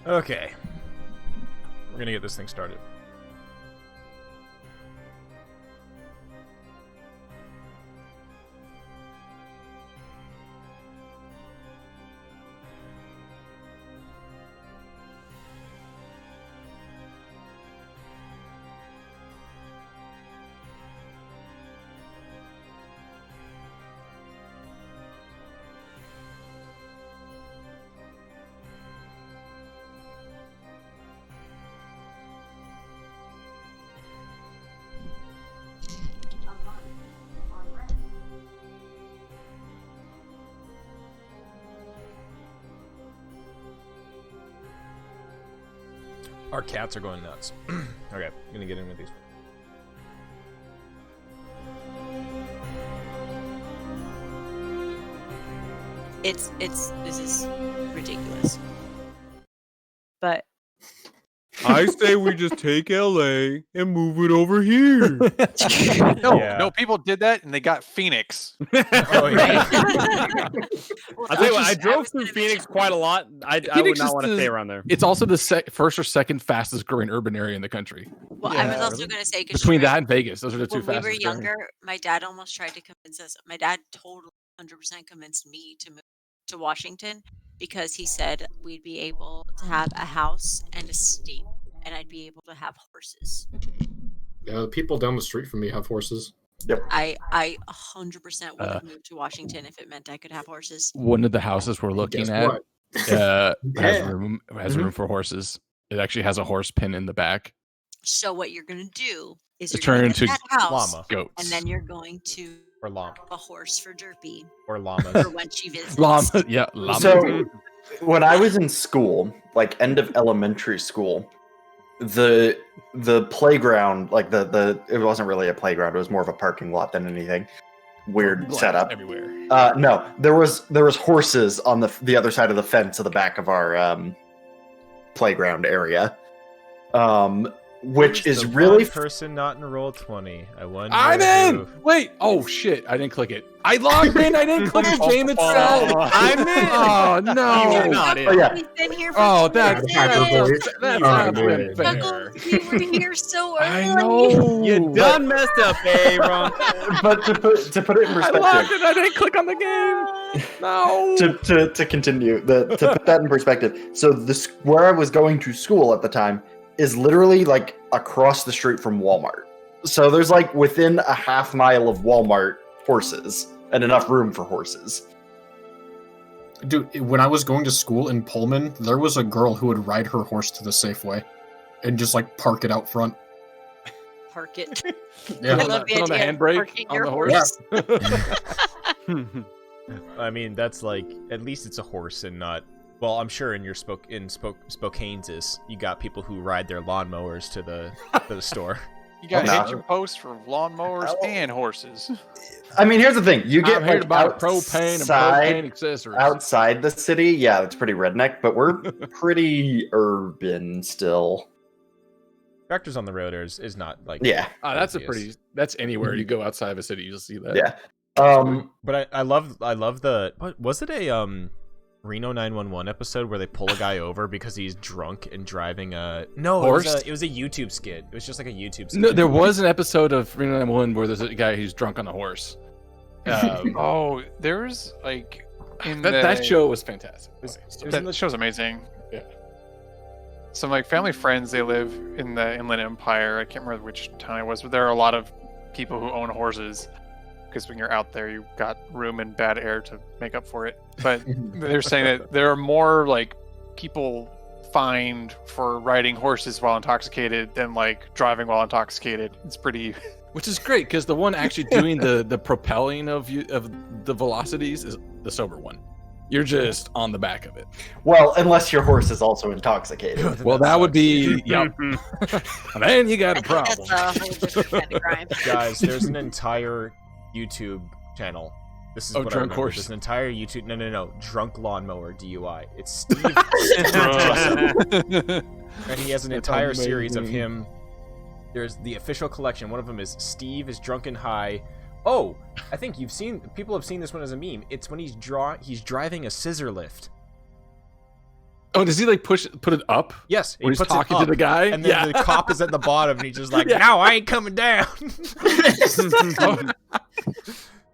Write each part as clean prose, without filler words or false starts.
Okay. We're gonna get this thing started. Our cats are going nuts. Okay, I'm gonna get in with these. This is ridiculous. But I say we just take LA and move it over here. No, people did that and they got Phoenix. Oh, yeah. I'll tell you what, I drove through Phoenix quite a lot. I would not want to stay around there. It's also the first or second fastest growing urban area in the country. Well, I was also going to say, between that and Vegas, those are the two when we fastest. were younger, my dad almost tried to convince us. My dad totally 100% convinced me to move to Washington because he said we'd be able to have a house and a stable, and I'd be able to have horses. Yeah, the people down the street from me have horses. Yep. I 100% would have moved to Washington if it meant I could have horses. One of the houses we're looking at has room for horses. It actually has a horse pen in the back. So what you're going to do is Just you're turn going to into get that house, llama. Goats. and then you're going to Or llama. a horse for Derpy Or llamas. for when she visits. Llama, yeah, llama. So when I was in school, like end of elementary school, the playground, like the it wasn't really a playground, it was more of a parking lot than anything. Weird setup everywhere. No, there was horses on the other side of the fence of the back of our playground area. Which is really person not in roll 20. I wonder. I'm in. Wait. Oh shit! I didn't click it. I logged in. I didn't click the game itself. I'm in. Oh no! Not in. Oh, yeah. We've been here for Oh, 2 that's minutes. not man. fair. Chuckles, you were here so early. I know. You done messed up, Ron. But to put it in I logged perspective, in. I didn't click on the game. No. to continue, to put that in perspective, so where I was going to school at the time is literally like across the street from Walmart. So there's like within a half mile of Walmart horses and enough room for horses. Dude, when I was going to school in Pullman, there was a girl who would ride her horse to the Safeway and just like park it out front. Park it. Yeah. I love the Put on the idea of handbrake parking on your the horse. I mean, that's like, at least it's a horse and not. Well, I'm sure in your Spokane's you got people who ride their lawnmowers to the store. You got No. engine posts for lawnmowers and horses. I mean, here's the thing: you get I'm here like to buy propane and propane accessories. outside the city. Yeah, it's pretty redneck, but we're pretty urban still. Tractors on the road is not like. Yeah, That's anywhere you go outside of a city, you'll see that. yeah. But I love the. What was it, a Reno 911 episode where they pull a guy over because he's drunk and driving a Horse? It was a YouTube skit. It was just like a YouTube skit. No, there was an episode of Reno 911 where there's a guy who's drunk on a horse. Oh, there's like That show was fantastic. That show's amazing. Yeah. Some like family friends, they live in the Inland Empire. I can't remember which town it was, but there are a lot of people who own horses. Because when you're out there, you've got room and bad air to make up for it. But they're saying that there are more like people fined for riding horses while intoxicated than like driving while intoxicated. It's pretty. Which is great because the one actually doing the propelling of the velocities is the sober one. You're just on the back of it. Well, unless your horse is also intoxicated. Well, that would be yep. Then you got a problem. That's a whole different kind of crime. Guys, there's an entire YouTube channel. This is what I Drunk remember. horse. There's an entire YouTube. No. Drunk lawnmower DUI. It's Steve. And he has an entire series of him. There's the official collection. One of them is Steve is drunk and high. Oh, I think people have seen this one as a meme. It's when he's driving a scissor lift. Oh, does he like put it up? Yes, When he's puts it talking to up, the guy? and then the cop is at the bottom, and he's just like, Yeah. "No, I ain't coming down."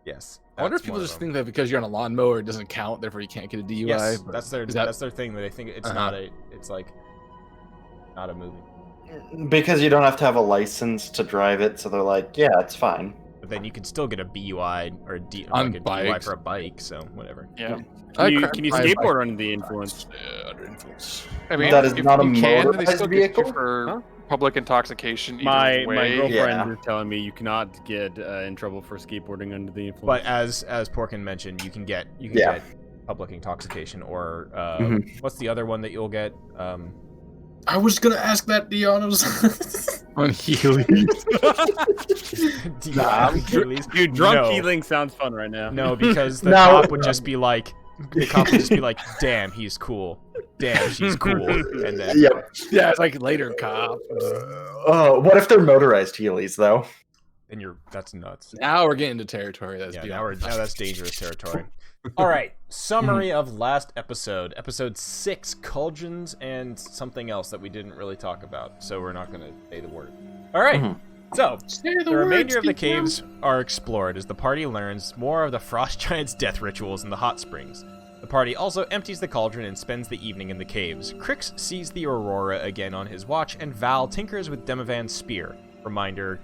Yes. I wonder if that's people one of just them. think that because you're on a lawnmower, it doesn't count, therefore you can't get a DUI. Yes, but that's their is that- that's their thing. That they think it's not a. It's like not a movie. Because you don't have to have a license to drive it, so they're like, yeah, it's fine. But then you can still get a BUI or On like a DUI bikes. for a bike. So whatever. Yeah. Can you skateboard under the influence? Under influence. I mean, That is if not a you can, they motorized still get you vehicle? for Huh? public intoxication. Either My way. girlfriend Yeah. is telling me you cannot get in trouble for skateboarding under the influence. But as Porkin mentioned, you can get Yeah. get public intoxication or Mhm. what's the other one that you'll get? I was gonna ask that, Diana's. On Healy. DUI. Dude, drunk No. healing sounds fun right now. No, because the No. cop would just be like, "Damn, he's cool. Damn, she's cool." And then Yep. Yeah, it's like later, cop. What if they're motorized Heelys, though? and that's nuts. Now we're getting into territory that's Yeah, beyond. now that's dangerous territory. All right, summary of last episode 6, cauldrons and something else that we didn't really talk about, so we're not going to say the word. All right, Mhm. so Say the remainder of the words, Diana. caves are explored as the party learns more of the frost giant's death rituals in the hot springs. The party also empties the cauldron and spends the evening in the caves. Crix sees the Aurora again on his watch, and Val tinkers with Demovan's spear. Reminder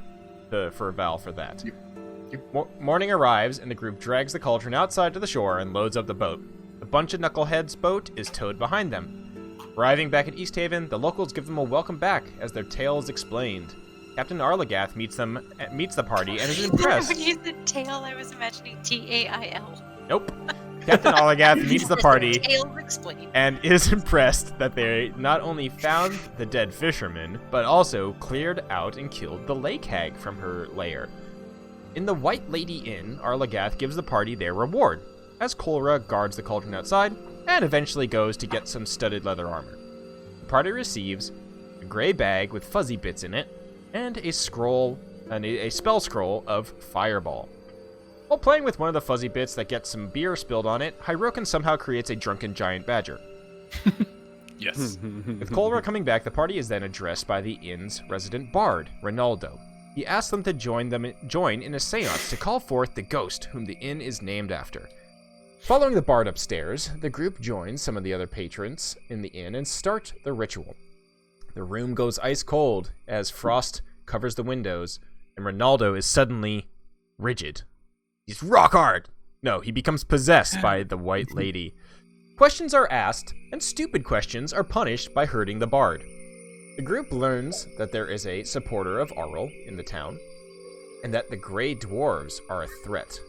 for Val for that. Morning arrives, and the group drags the cauldron outside to the shore and loads up the boat. The bunch of knuckleheads' boat is towed behind them. Arriving back at East Haven, the locals give them a welcome back as their tale is explained. Captain Arlagath meets the party and is impressed. When you said tail, I was imagining Tail. Nope. Captain Arlagath meets the party Tails explained. and is impressed that they not only found the dead fisherman, but also cleared out and killed the lake hag from her lair. In the White Lady Inn, Arlagath gives the party their reward, as Kolra guards the cauldron outside and eventually goes to get some studded leather armor. The party receives a gray bag with fuzzy bits in it and a spell scroll of Fireball. While playing with one of the fuzzy bits that gets some beer spilled on it, Hyrokin somehow creates a drunken giant badger. Yes. With Kolra coming back, the party is then addressed by the inn's resident bard, Ronaldo. He asks them to join in a seance to call forth the ghost whom the inn is named after. Following the bard upstairs, the group joins some of the other patrons in the inn and start the ritual. The room goes ice cold as frost covers the windows, and Ronaldo is suddenly rigid. He's rock hard! No, he becomes possessed by the White Lady. Questions are asked, and stupid questions are punished by hurting the bard. The group learns that there is a supporter of Arl in the town, and that the Grey Dwarves are a threat.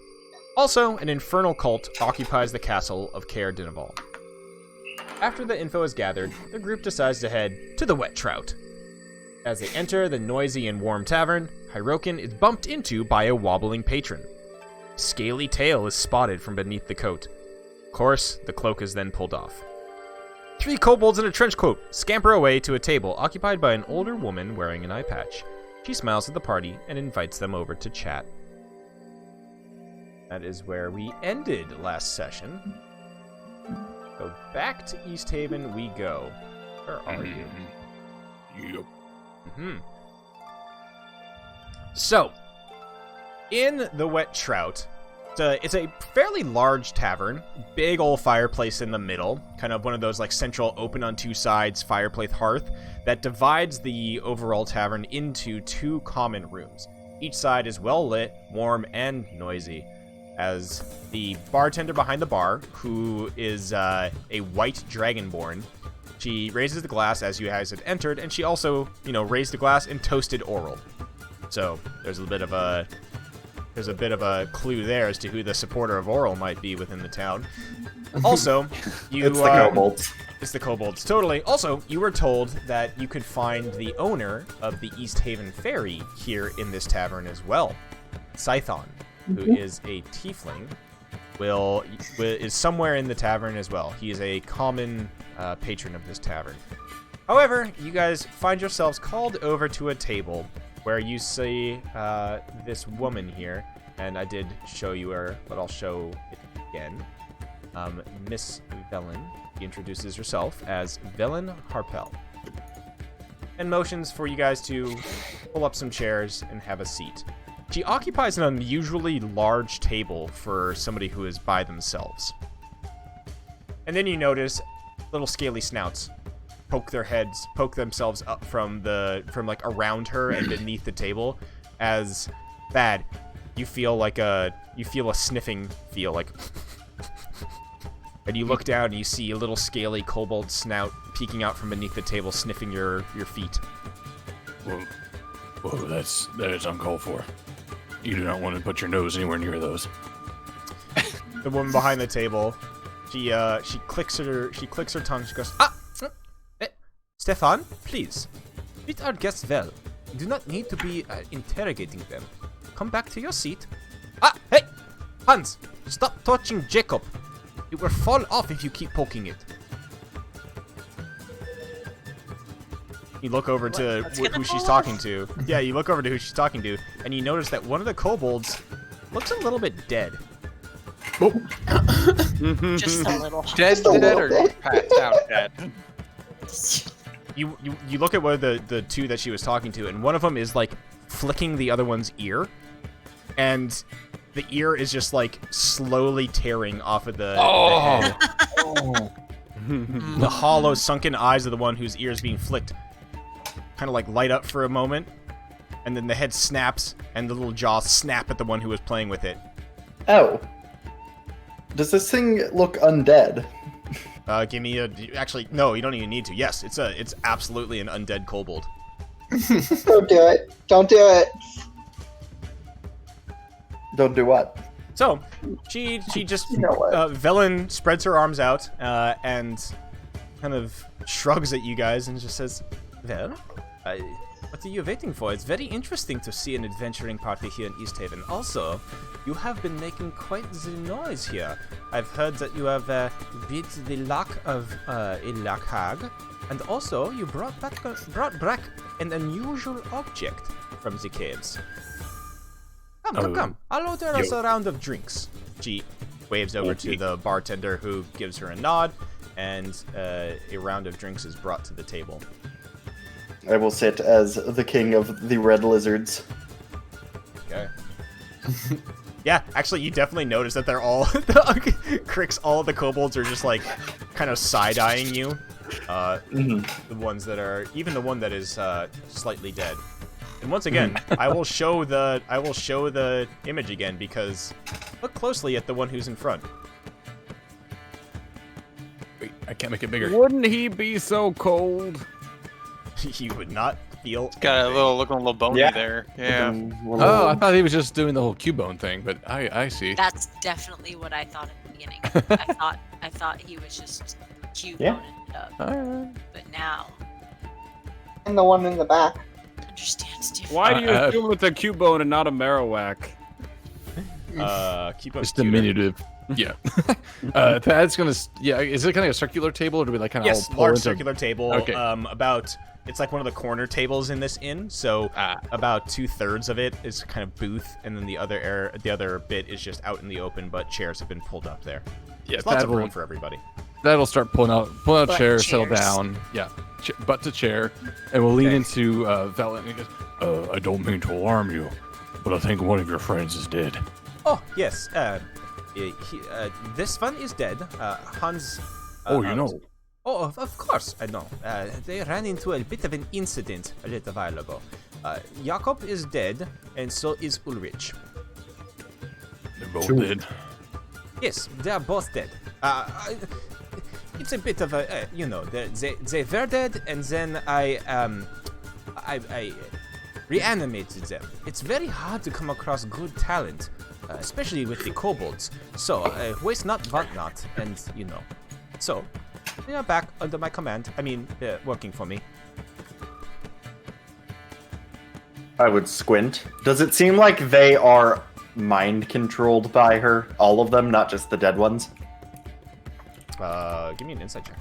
Also, an infernal cult occupies the castle of Caer Dineval. After the info is gathered, the group decides to head to the Wet Trout. As they enter the noisy and warm tavern, Hyrokin is bumped into by a wobbling patron. Scaly tail is spotted from beneath the coat. Of course, the cloak is then pulled off. 3 kobolds in a trench coat scamper away to a table occupied by an older woman wearing an eye patch. She smiles at the party and invites them over to chat. That is where we ended last session. So back to East Haven we go. Where are you? Yep. So, in the Wet Trout, it's a fairly large tavern, big old fireplace in the middle, kind of one of those like central open on 2 sides fireplace hearth that divides the overall tavern into 2 common rooms. Each side is well lit, warm, and noisy, as the bartender behind the bar, who is a white dragonborn, she raises the glass as you guys had entered, and she also, raised the glass and toasted Oral. So there's a bit of a clue there as to who the supporter of Oral might be within the town. Also, It's the kobolds. It's the kobolds, totally. Also, you were told that you could find the owner of the East Haven Ferry here in this tavern as well. Scython, who is a tiefling, is somewhere in the tavern as well. He is a common patron of this tavern. However, you guys find yourselves called over to a table where you see this woman here, and I did show you her, but I'll show it again. Miss Velen, She introduces herself as Velen Harpel and motions for you guys to pull up some chairs and have a seat. She occupies an unusually large table for somebody who is by themselves. And then you notice little scaly snouts poke themselves up from like around her and beneath the table as Thad, you feel a sniffing feel like and you look down and you see a little scaly kobold snout peeking out from beneath the table sniffing your feet. Whoa, that is uncalled for. You do not want to put your nose anywhere near those. The woman behind the table, she clicks her tongue. She goes, Stefan, please, treat our guests well. You do not need to be interrogating them. Come back to your seat. Hey, Hans, stop touching Jacob. It will fall off if you keep poking it. You look over to who she's talking to. Yeah, you look over to who she's talking to, and you notice that one of the kobolds looks a little bit dead. Just a little. Dead or passed out dead? You look at one of the two that she was talking to, and one of them is like flicking the other one's ear, and the ear is just like slowly tearing off of the head. The hollow, sunken eyes of the one whose ear is being flicked kind of like light up for a moment, and then the head snaps, and the little jaws snap at the one who was playing with it. Oh. Does this thing look undead? Give me a... Actually, no, you don't even need to. Yes, it's absolutely an undead kobold. Don't do it. Don't do it. Don't do what? So, she just... You know what? Velen spreads her arms out, and kind of shrugs at you guys and just says, well, what are you waiting for? It's very interesting to see an adventuring party here in East Haven. Also, you have been making quite the noise here. I've heard that you have beat the lock of Ilak Hag, and also you brought back an unusual object from the caves. Come. I'll order us a round of drinks. She waves over to the bartender, who gives her a nod, and a round of drinks is brought to the table. I will sit as the king of the red lizards. Okay. Yeah, actually, you definitely notice that they're all Crix. All of the kobolds are just like kind of side-eyeing you. The ones that are, even the one that is slightly dead. And once again, I will show the image again, because look closely at the one who's in front. Wait, I can't make it bigger. Wouldn't he be so cold? You would not feel. Got looking a little bony there. Yeah. Oh, I thought he was just doing the whole Cubone thing, but I see. That's definitely what I thought at the beginning. I thought he was just cute Yeah. it up. Alright. But now, And the one in the back. understands different. Why do you assume it's a Cubone and not a Marowak? Keep up. It's diminutive. Yeah. Thad's gonna. Yeah. Is it kind of a circular table, or do we like kind of Yes, all pull large into? circular table. Okay. It's like one of the corner tables in this inn, so about 2/3 of it is kind of booth, and then the other bit is just out in the open, but chairs have been pulled up there. Yeah, There's lots of room for everybody. That'll start pulling out Butt chairs, settle chairs. down. Yeah, butt to chair, and we'll lean into Velen. And he goes, I don't mean to alarm you, but I think one of your friends is dead. Oh yes, this one is dead. Hans. Oh, you know. Oh, of course I know. They ran into a bit of an incident a little while ago. Jakob is dead, and so is Ulrich. They're both dead. Yes, they are both dead. It's a bit of a, they were dead, and then I reanimated them. It's very hard to come across good talent, especially with the kobolds. So, waste not, want not, and So, they are back under my command. I mean, working for me. I would squint. Does it seem like they are mind controlled by her? All of them, not just the dead ones? Give me an insight check.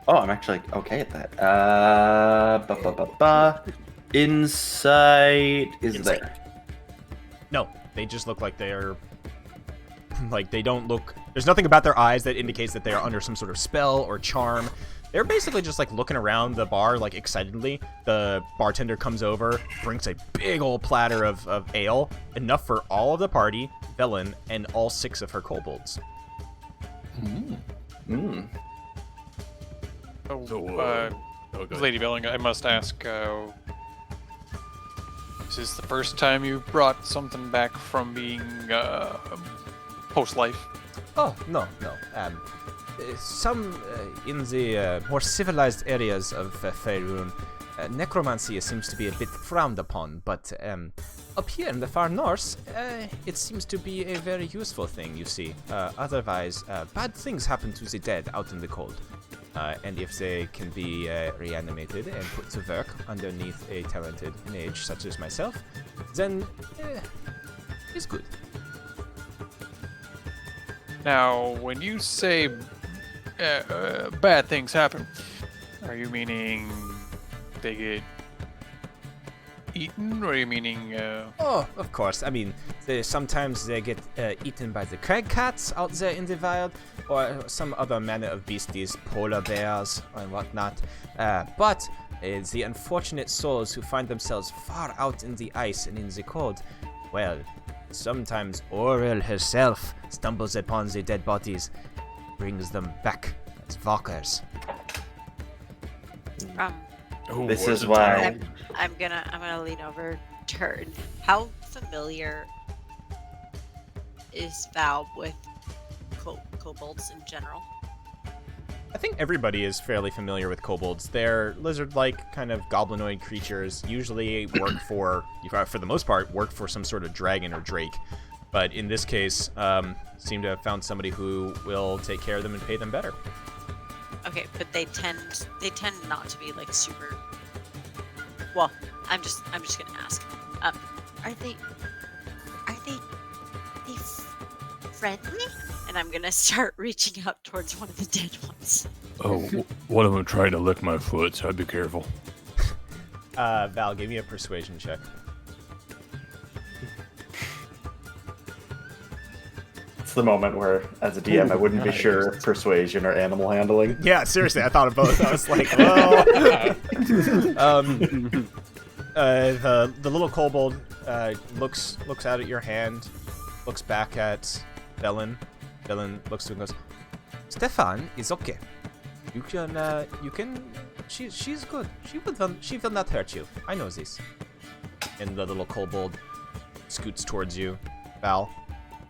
Oh, I'm actually okay at that. Insight is there. No, they just look like they're... Like, they don't look There's nothing about their eyes that indicates that they are under some sort of spell or charm. They're basically just like looking around the bar like excitedly. The bartender comes over, brings a big old platter of ale, enough for all of the party, Velen, and all 6 of her kobolds. Lady Belling, I must ask, is this the first time you brought something back from being post-life? Oh, no. Some in the more civilized areas of Faerun, necromancy seems to be a bit frowned upon, but up here in the far north, it seems to be a very useful thing, you see. Otherwise, bad things happen to the dead out in the cold. And if they can be reanimated and put to work underneath a talented mage such as myself, then it's good. Now, when you say bad things happen, are you meaning they get eaten, or are you meaning... Oh, of course. I mean, sometimes they get eaten by the crag cats out there in the wild, or some other manner of beasties, polar bears and whatnot. But the unfortunate souls who find themselves far out in the ice and in the cold, well, sometimes Aurel herself stumbles upon the dead bodies, brings them back as walkers. This is why I'm gonna lean over to her. How familiar is Val with kobolds in general? I think everybody is fairly familiar with kobolds. They're lizard-like kind of goblinoid creatures, usually work for the most part, work for some sort of dragon or drake. But in this case, seem to have found somebody who will take care of them and pay them better. Okay, but they tend not to be like super. Well, I'm just gonna ask. Are they friendly? And I'm gonna start reaching out towards one of the dead ones. Oh, one of them trying to lick my foot, so I'd be careful. Val, give me a persuasion check. it's the moment where, as a DM, I wouldn't be sure if persuasion or animal handling. Yeah, seriously, I thought of both. I was like, well... the little kobold looks out at your hand, looks back at Velen. Velen looks to him and goes, Stefan is okay. You can, she's good. She will not hurt you. I know this. And the little kobold scoots towards you, Val,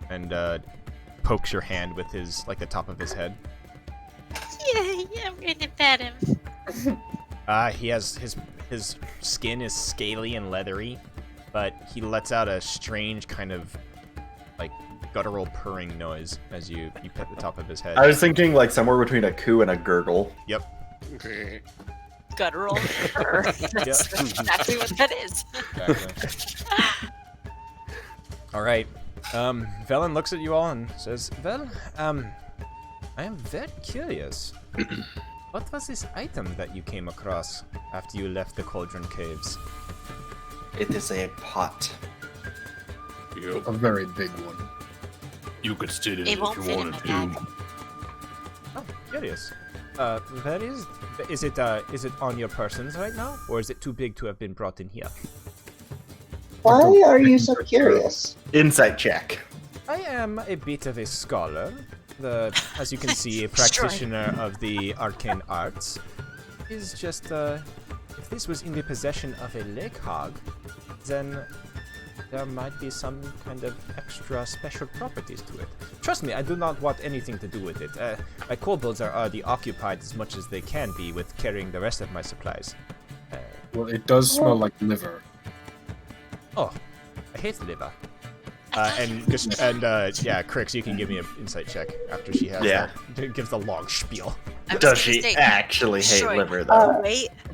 and pokes your hand with his, like, the top of his head. Yeah, I'm gonna pet him. He has his skin is scaly and leathery, but he lets out a strange kind of like guttural purring noise as you pet the top of his head. I was thinking like somewhere between a coo and a gurgle. Yep. Guttural purr. That's exactly what that is. Exactly. All right. Velen looks at you all and says, "Well, I am very curious. What was this item that you came across after you left the Cauldron Caves?" It is a pot. A very big one. You could sit in It it won't if you fit in wanted my to. bag. Oh, curious. That is it on your persons right now, or is it too big to have been brought in here? Why are you so curious? Insight check. I am a bit of a scholar. As you can see, a practitioner of the arcane arts. Is just, if this was in the possession of a lake hog, then there might be some kind of extra special properties to it. Trust me, I do not want anything to do with it. My kobolds are already occupied as much as they can be with carrying the rest of my supplies. Well, it does smell like liver. Oh, I hate liver. Crix, you can give me an insight check after she has that. Gives the long spiel. Does she actually hate Troy, liver, though?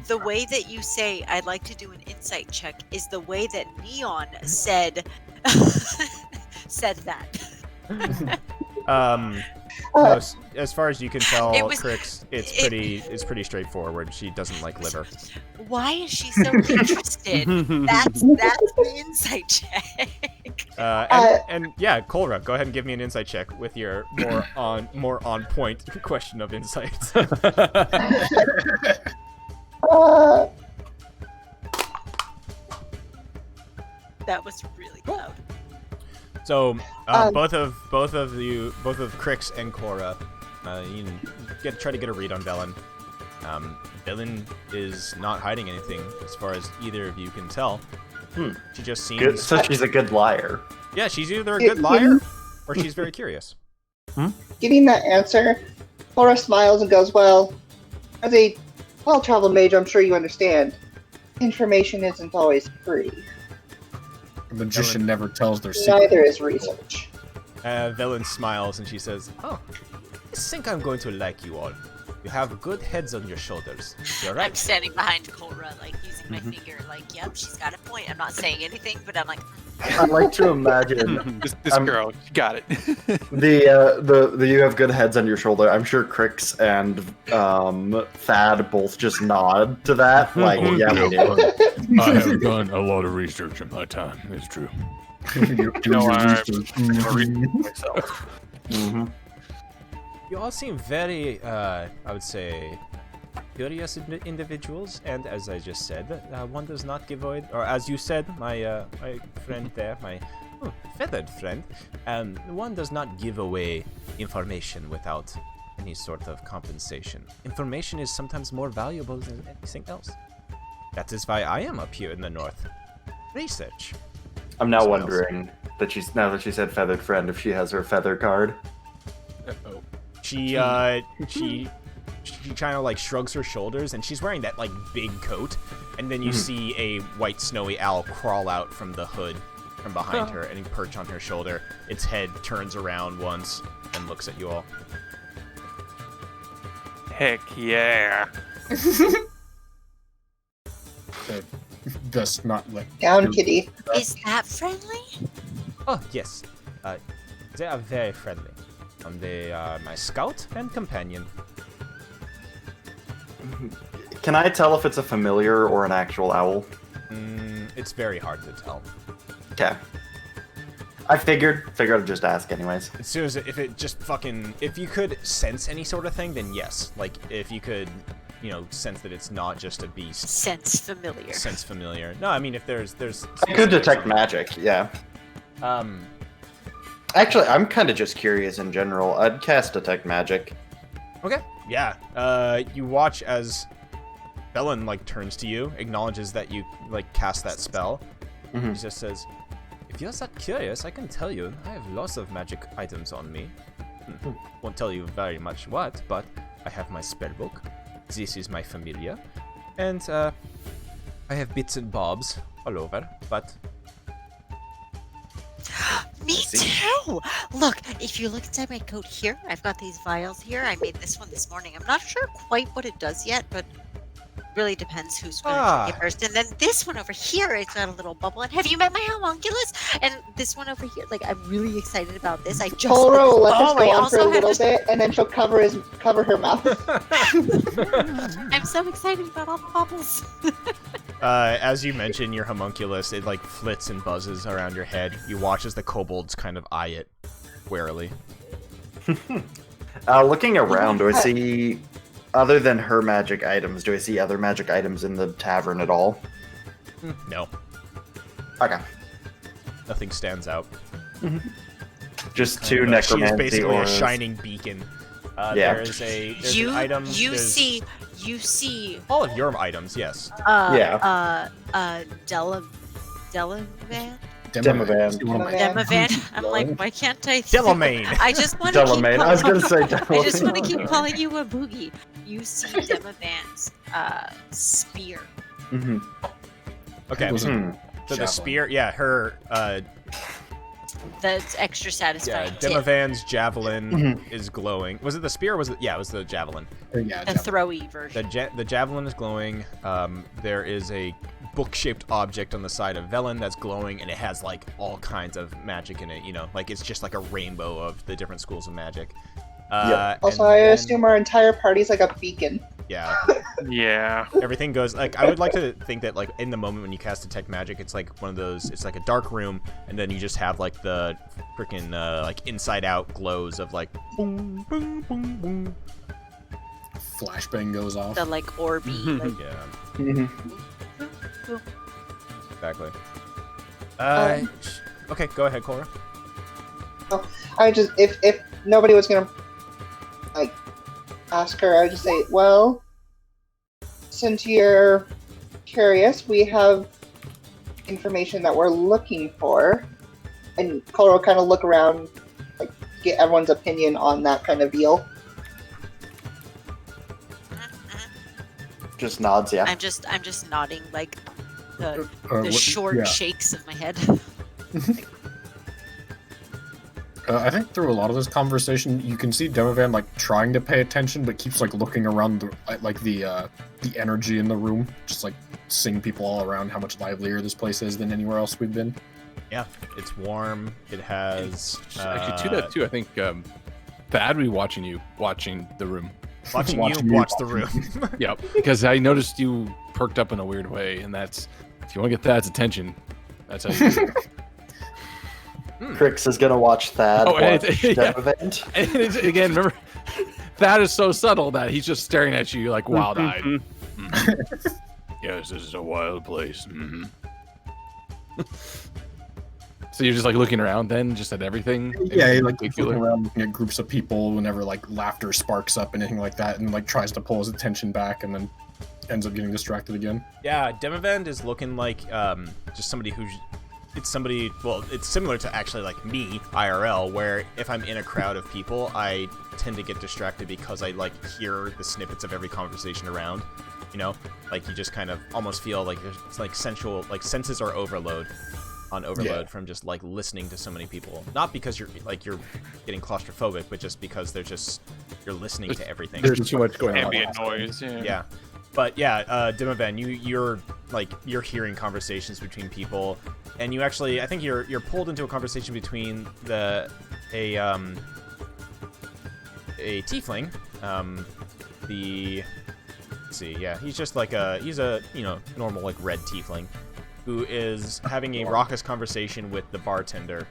The way that you say I'd like to do an insight check is the way that Neon said said that. No, as far as you can tell, It was- Crix, it's pretty straightforward. She doesn't like liver. Why is she so interested? That's the insight check. And yeah, Kolra, go ahead and give me an insight check with your more on point question of insight. That was really loud. So both of Crix and Cora, you try to get a read on Velen. Velen is not hiding anything as far as either of you can tell. She just seems Good. So she's a good liar. Yeah, she's either a good liar or she's very curious. Getting that answer, Cora smiles and goes, well, as a well-traveled mage, I'm sure you understand, information isn't always free. A magician never tells their secret. Neither is research. Velen smiles and she says, "Oh, I think I'm going to like you all. You have good heads on your shoulders. You're right." I'm standing behind Cora, like using my finger, like, yep, she's got a point. I'm not saying anything, but I'm like, I like to imagine This girl, she got it. the you have good heads on your shoulder. I'm sure Crix and Thad both just nod to that. Like, yeah, we do. I have done a lot of research in my time. It's true. Myself. You all seem very, I would say, curious individuals, and as I just said, one does not give away, or as you said, my friend there, my feathered friend, one does not give away information without any sort of compensation. Information is sometimes more valuable than anything else. That is why I am up here in the north. Research. I'm now wondering that now that she said feathered friend, if she has her feather card. She kind of like shrugs her shoulders, and she's wearing that like big coat, and then you see a white snowy owl crawl out from the hood from behind her and perch on her shoulder. Its head turns around once and looks at you all. Heck yeah. Best not let Down, kitty. is that friendly? Oh yes, they are very friendly. They are my scout and companion. Can I tell if it's a familiar or an actual owl? It's very hard to tell. Okay. I figured I'd just ask anyways. As soon as if you could sense any sort of thing, then yes. Like if you could, sense that it's not just a beast. Sense familiar. Sense familiar. No, I mean if there's. I could detect magic, yeah. Actually, I'm kind of just curious in general. I'd cast detect magic. Okay. Yeah. You watch as Velen turns to you, acknowledges that you cast that spell. He just says, "If you're that curious, I can tell you I have lots of magic items on me. Won't tell you very much what, but I have my spell book. This is my familiar, and I have bits and bobs all over, but." Me too! Look, if you look inside my coat here, I've got these vials here. I made this one this morning. I'm not sure quite what it does yet, but it really depends who's going to drink it first. And then this one over here, it's got a little bubble. And have you met my homunculus? And this one over here, I'm really excited about this. I just Cora will let this I go on for a also little have bit, and then she'll cover her mouth. I'm so excited about all the bubbles. As you mentioned, your homunculus, it flits and buzzes around your head. You watch as the kobolds kind of eye it warily. Looking around, do I see, other than her magic items, do I see other magic items in the tavern at all? No. Okay. Nothing stands out. Just two necromancy She is basically auras. a shining beacon. Yeah. There's an item. You see all of your items, yes. Delavan? Demavan. I'm like, why can't I? Delamain. I just want to keep. Delamain. I was gonna say Delamain. I just want to keep calling you a boogie. You see Demavan's spear. Okay. So the spear, her. That's extra satisfying. Yeah, Demavan's javelin is glowing. Was it the spear? Or was it? Yeah, it was the javelin. Yeah, the throwy version. The javelin is glowing. There is a book-shaped object on the side of Velen that's glowing, and it has all kinds of magic in it. It's just like a rainbow of the different schools of magic. Also, I assume our entire party's like a beacon. Yeah. Yeah. Everything goes like I would like to think that like in the moment when you cast detect magic, it's like one of those. It's like a dark room, and then you just have like the freaking like inside out glows of like boom boom boom boom. Flashbang goes off. The like orby. Like, Yeah. Exactly. Okay, go ahead, Cora. I just if nobody was gonna like ask her, I would just say, well, since you're curious, we have information that we're looking for, and Cora will kind of look around, like get everyone's opinion on that kind of deal. Just nods, yeah. I'm just nodding like the what- short yeah. shakes of my head. I think through a lot of this conversation, you can see Demovan like trying to pay attention, but keeps like looking around the energy in the room, just like seeing people all around how much livelier this place is than anywhere else we've been. Yeah, it's warm. It has Actually, to that too, I think Thad would be watching the room. watching Watching you you watch the room. Yep, because I noticed you perked up in a weird way, and that's if you want to get Thad's attention, that's how you do it. Crix is gonna watch Thad Oh, and watch yeah. Demovan. And again, remember, Thad is so subtle that he's just staring at you like wild-eyed. Mhm. Yes, this is a wild place. Mhm. So you're just like looking around then, just at everything? Yeah, he, like particular? looking around, looking at groups of people whenever like laughter sparks up, anything like that, and like tries to pull his attention back, and then ends up getting distracted again. Yeah, Demavend is looking like just somebody who's. It's somebody. Well, it's similar to actually like me IRL, where if I'm in a crowd of people, I tend to get distracted because I like hear the snippets of every conversation around. You know, like you just kind of almost feel like there's like sensual, like senses are overload from just like listening to so many people. Not because you're getting claustrophobic, but just because you're listening to everything. There's too much going on. Ambient noise. Yeah. Yeah. But yeah, Demovan, you're hearing conversations between people, and you actually, I think you're pulled into a conversation between a tiefling, let's see, yeah, he's just like he's a normal like red tiefling, who is having a raucous conversation with the bartender.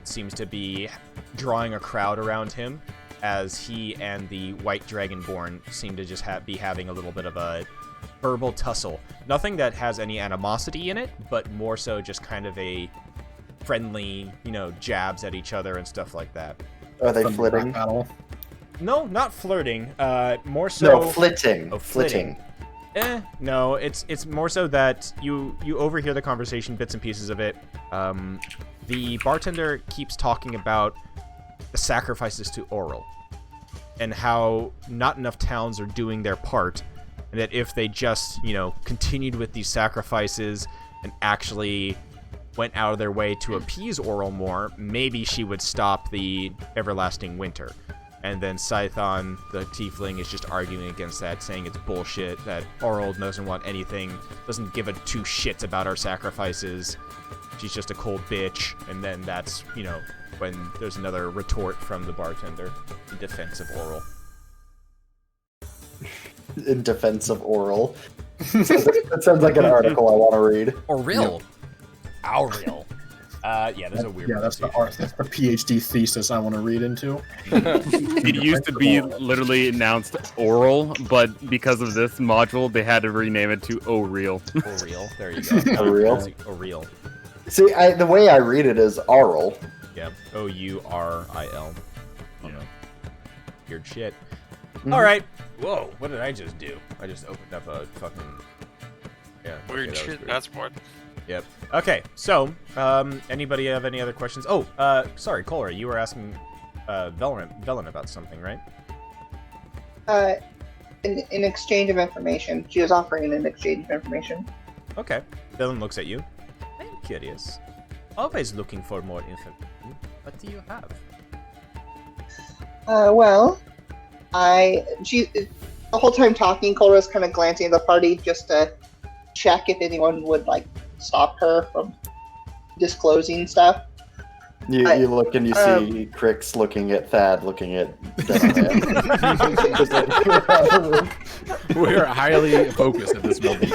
Seems to be drawing a crowd around him, as he and the white dragonborn seem to just be having a little bit of a verbal tussle. Nothing that has any animosity in it, but more so just kind of a friendly, jabs at each other and stuff like that. Are they From the flitting? rap battle. No, not flirting. More so. No, flitting. Oh, flitting. No, it's more so that you overhear the conversation, bits and pieces of it. The bartender keeps talking about the sacrifices to Oral, and how not enough towns are doing their part, and that if they just, continued with these sacrifices and actually went out of their way to appease Oral more, maybe she would stop the everlasting winter. And then Scython, the tiefling, is just arguing against that, saying it's bullshit, that Oral doesn't want anything, doesn't give a two shits about our sacrifices, she's just a cold bitch. And then that's, when there's another retort from the bartender in defense of Oral. In defense of Oral. That sounds like an article I want to read. Auril? Auril. Yeah, there's a weird that's the pronunciation. PhD thesis I want to read into. It used to be literally announced oral, but because of this module, they had to rename it to O-Real. Auril, there you go. Auril? Auril. See, the way I read it is Oral. Yeah, Ouril. Weird shit. Mhm. All right. Whoa, what did I just do? I just opened up a fucking... Yeah. Weird okay, that was shit. weird. That's what. Yep. Okay, so, anybody have any other questions? Oh, sorry, Cora, you were asking Velen about something, right? In exchange of information. She was offering an exchange of information. Okay. Velen looks at you. I'm curious. Always looking for more information. What do you have? Well, the whole time talking, Cora's kind of glancing at the party just to check if anyone would stop her from disclosing stuff. You look and you see Crix looking at Thad, looking at Donovan. We are highly focused at this moment.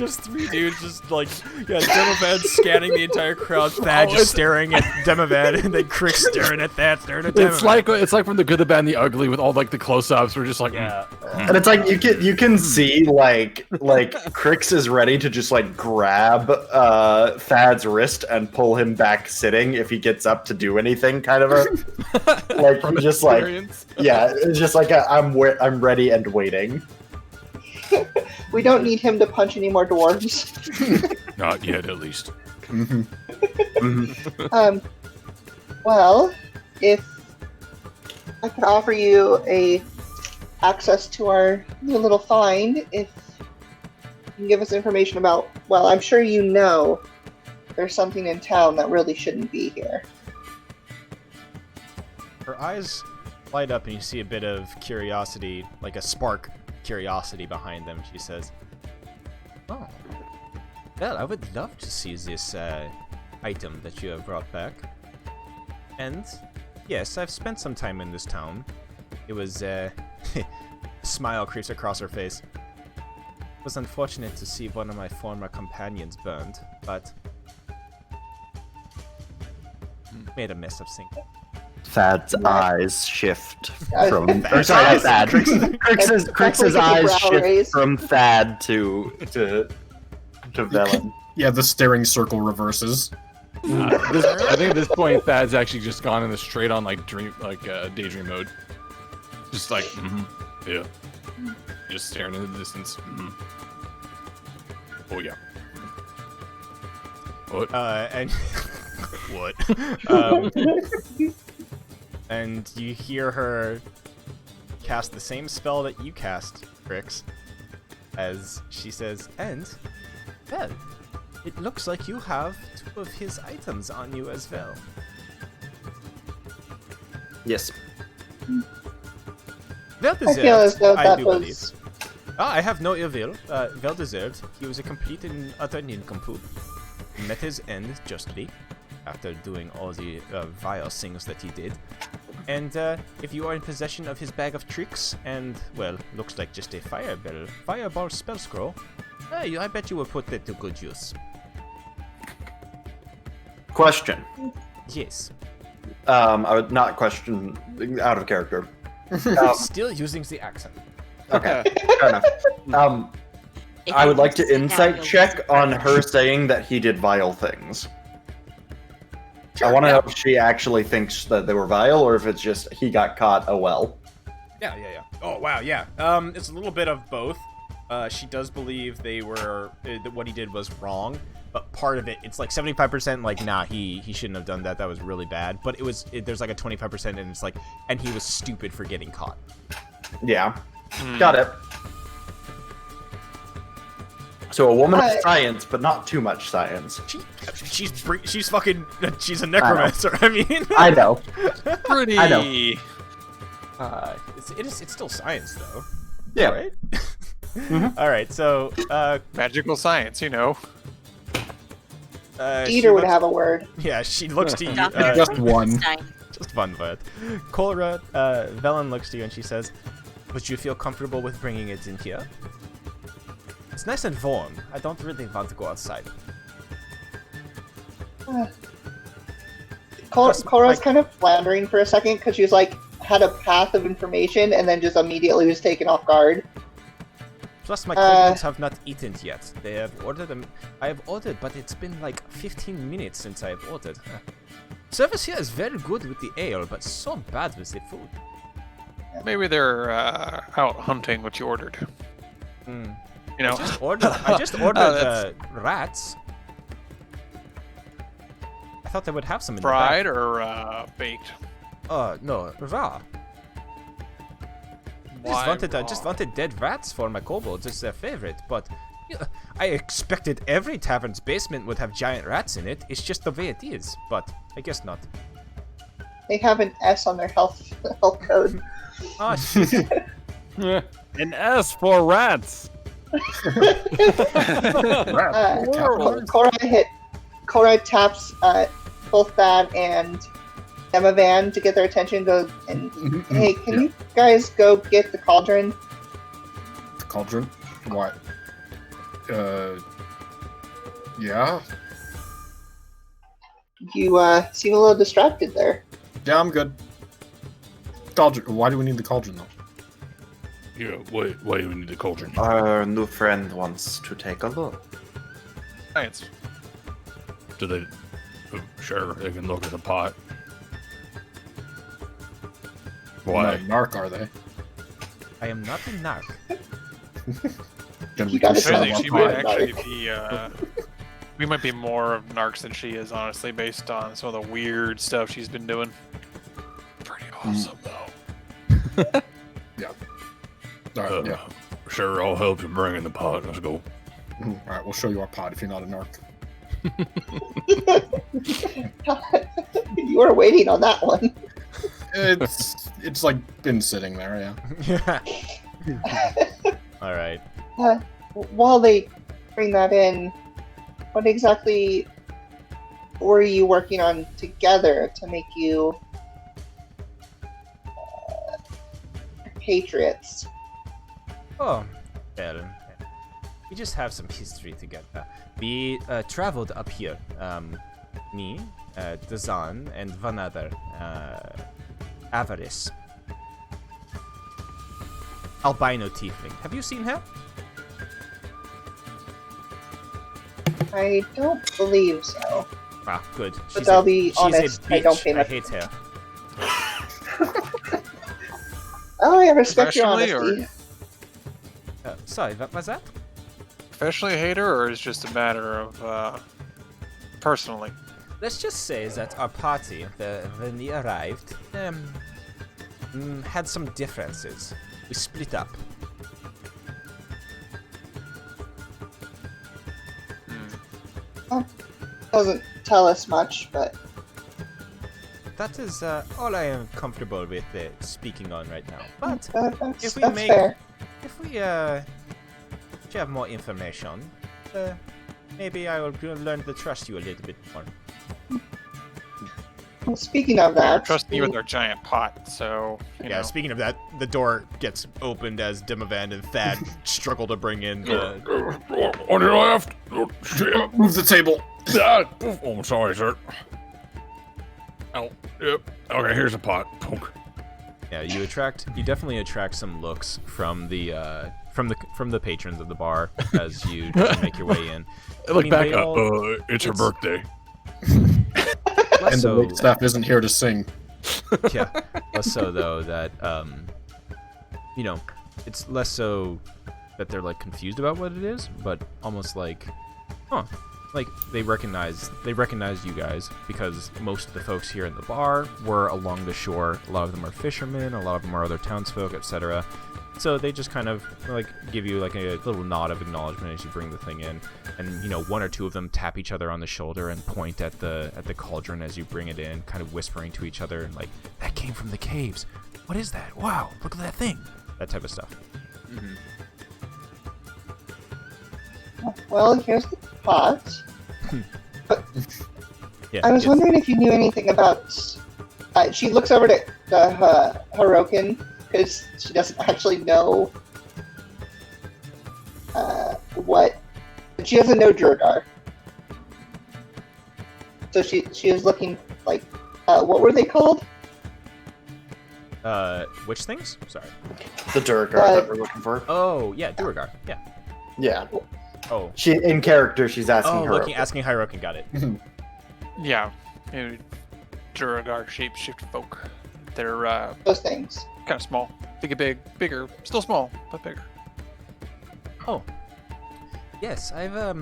just three dudes, just like, yeah, Demovan scanning the entire crowd, Thad just staring at Demovan, and then Crix staring at Thad, staring at Demovan. It's like from The Good, the Bad, and the Ugly with all like the close-ups. We're just like, Yeah. And it's like you can see like Crix is ready to just like grab Thad's wrist and pull him back sitting if he gets up to do anything, kind of a like just like yeah, it's just like I'm ready and waiting. We don't need him to punch any more dwarves. not yet, at least. Well, if I could offer you access to our new little find, if you can give us information about, well, I'm sure you know there's something in town that really shouldn't be here. Her eyes light up and you see a bit of curiosity, like a spark curiosity behind them. She says, "Oh, well, I would love to see this item that you have brought back. And yes, I've spent some time in this town. It was a smile creeps across her face. It was unfortunate to see one of my former companions burned, but made a mess of things." Thad's eyes shift from. Thad. Or sorry, not Thad. Crix's eyes brow shift raise. from Thad to Velen. Yeah, the staring circle reverses. I think at this point, Thad's actually just gone in the straight on like daydream mode. Just like, yeah, just staring into the distance. Oh yeah. What? And what? And you hear her cast the same spell that you cast, Crix, as she says, "And, well, it looks like you have 2 of his items on you as well." Yes. Well I feel as deserved, though I that do was... believe. I have no ill will. Well deserved. He was a complete and utter nincompoop. Met his end justly, after doing all the vile things that he did. And if you are in possession of his bag of tricks, and, well, looks like just a fireball spell scroll, I bet you will put that to good use. Question. Yes. I would not question out of character. Still using the accent. Okay, fair enough. I would like to insight check on her saying that he did vile things. Sure, I want to know if she actually thinks that they were vile, or if it's just he got caught. Oh well. Yeah. Oh wow, yeah. It's a little bit of both. She does believe they were that what he did was wrong, but part of it's like 75% like, nah, he shouldn't have done that. That was really bad. But there's like a 25% and it's like, and he was stupid for getting caught. Yeah, got it. So a woman of science, but not too much science. She's fucking, she's a necromancer. I mean, I know. Pretty. I know. It's still science though. Yeah. Right. All right. So Magical science, you know. Eater would have a word. Yeah, she looks to you. Just one. Just one word. Kolra, Velen looks to you and she says, "Would you feel comfortable with bringing it in here? It's nice and warm. I don't really want to go outside." Cora's kind of floundering for a second because she's like had a path of information and then just immediately was taken off guard. Plus, my kobolds have not eaten yet. They have ordered them. I have ordered, but it's been like 15 minutes since I have ordered. Service here is very good with the ale, but so bad with the food. Maybe they're out hunting what you ordered. You know. I just ordered rats. I thought they would have some in fried or baked. No, raw. Just wanted dead rats for my kobolds. It's their favorite, but I expected every tavern's basement would have giant rats in it. It's just the way it is, but I guess not. They have an S on their health code. Oh, shit. An S for rats. Cora taps both Thad and Emma Van to get their attention. Goes and hey, can you guys go get the cauldron? The cauldron? What? Yeah. You seem a little distracted there. Yeah, I'm good. Cauldron. Why do we need the cauldron though? Yeah, why do we need the cauldron? Our new friend wants to take a look. Science. Do they? Sure, they can look at the pot. Why? Not narc, are they? I am not a narc. Gonna be gotta concerned sell I think about she pot. might actually be. We might be more of narcs than she is, honestly, based on some of the weird stuff she's been doing. Pretty awesome, though. Alright, yeah. Sure, I'll help you bring in the pot. Let's go. Alright, we'll show you our pot if you're not a narc. You were waiting on that one. It's like been sitting there, yeah. All right. While they bring that in, what exactly were you working on together to make you patriots? Oh, well, we just have some history together. We traveled up here. Me, Dazan, and one other, Avarice. Albino tiefling. Have you seen her? I don't believe so. Ah, good. But I'll be honest, I don't pay I much. hate her. Oh, I respect your Professionally, honesty. Sorry, what was that? Professionally hate her, or is it just a matter of personally? Let's just say that our party, when we arrived, had some differences. We split up. Doesn't tell us much, but That is all I am comfortable with speaking on right now. But that's, if we that's make, fair. if we have more information, maybe I will learn to trust you a little bit more. Well, speaking of that, Trusting you with our giant pot, so you know. Speaking of that, the door gets opened as Demovan and Thad struggle to bring in. On your left. Oh, shit. Move the table. Oh, I'm sorry, sir. Oh, yep. Okay, here's a pot. Poke. Yeah, you definitely attract some looks from the patrons of the bar as you make your way in. Look back they up. all- It's her birthday. Less And the so, wait staff isn't here to sing. yeah, less so though that it's less so that they're like confused about what it is, but almost like, like they recognize you guys because most of the folks here in the bar were along the shore. A lot of them are fishermen, a lot of them are other townsfolk, etc. So they just kind of like give you like a little nod of acknowledgement as you bring the thing in, and one or two of them tap each other on the shoulder and point at the cauldron as you bring it in, kind of whispering to each other like, "That came from the caves. What is that? Wow, look at that thing." That type of stuff. Mm-hmm. well, here's the pot. Yeah, I was it's- wondering if you knew anything about. She looks over to Harokin because she doesn't actually know what. She doesn't know Durgar, so she is looking like what were they called? Which things? Sorry. The Durgar that we're looking for. Oh, yeah, Duragar. Yeah. Yeah. Oh. She in character. She's asking her. Asking Hirokin. Got it. Yeah, Duragar shapeshift folk. They're Those things. kind of small. They get bigger, still small, but bigger. Oh. Yes, I've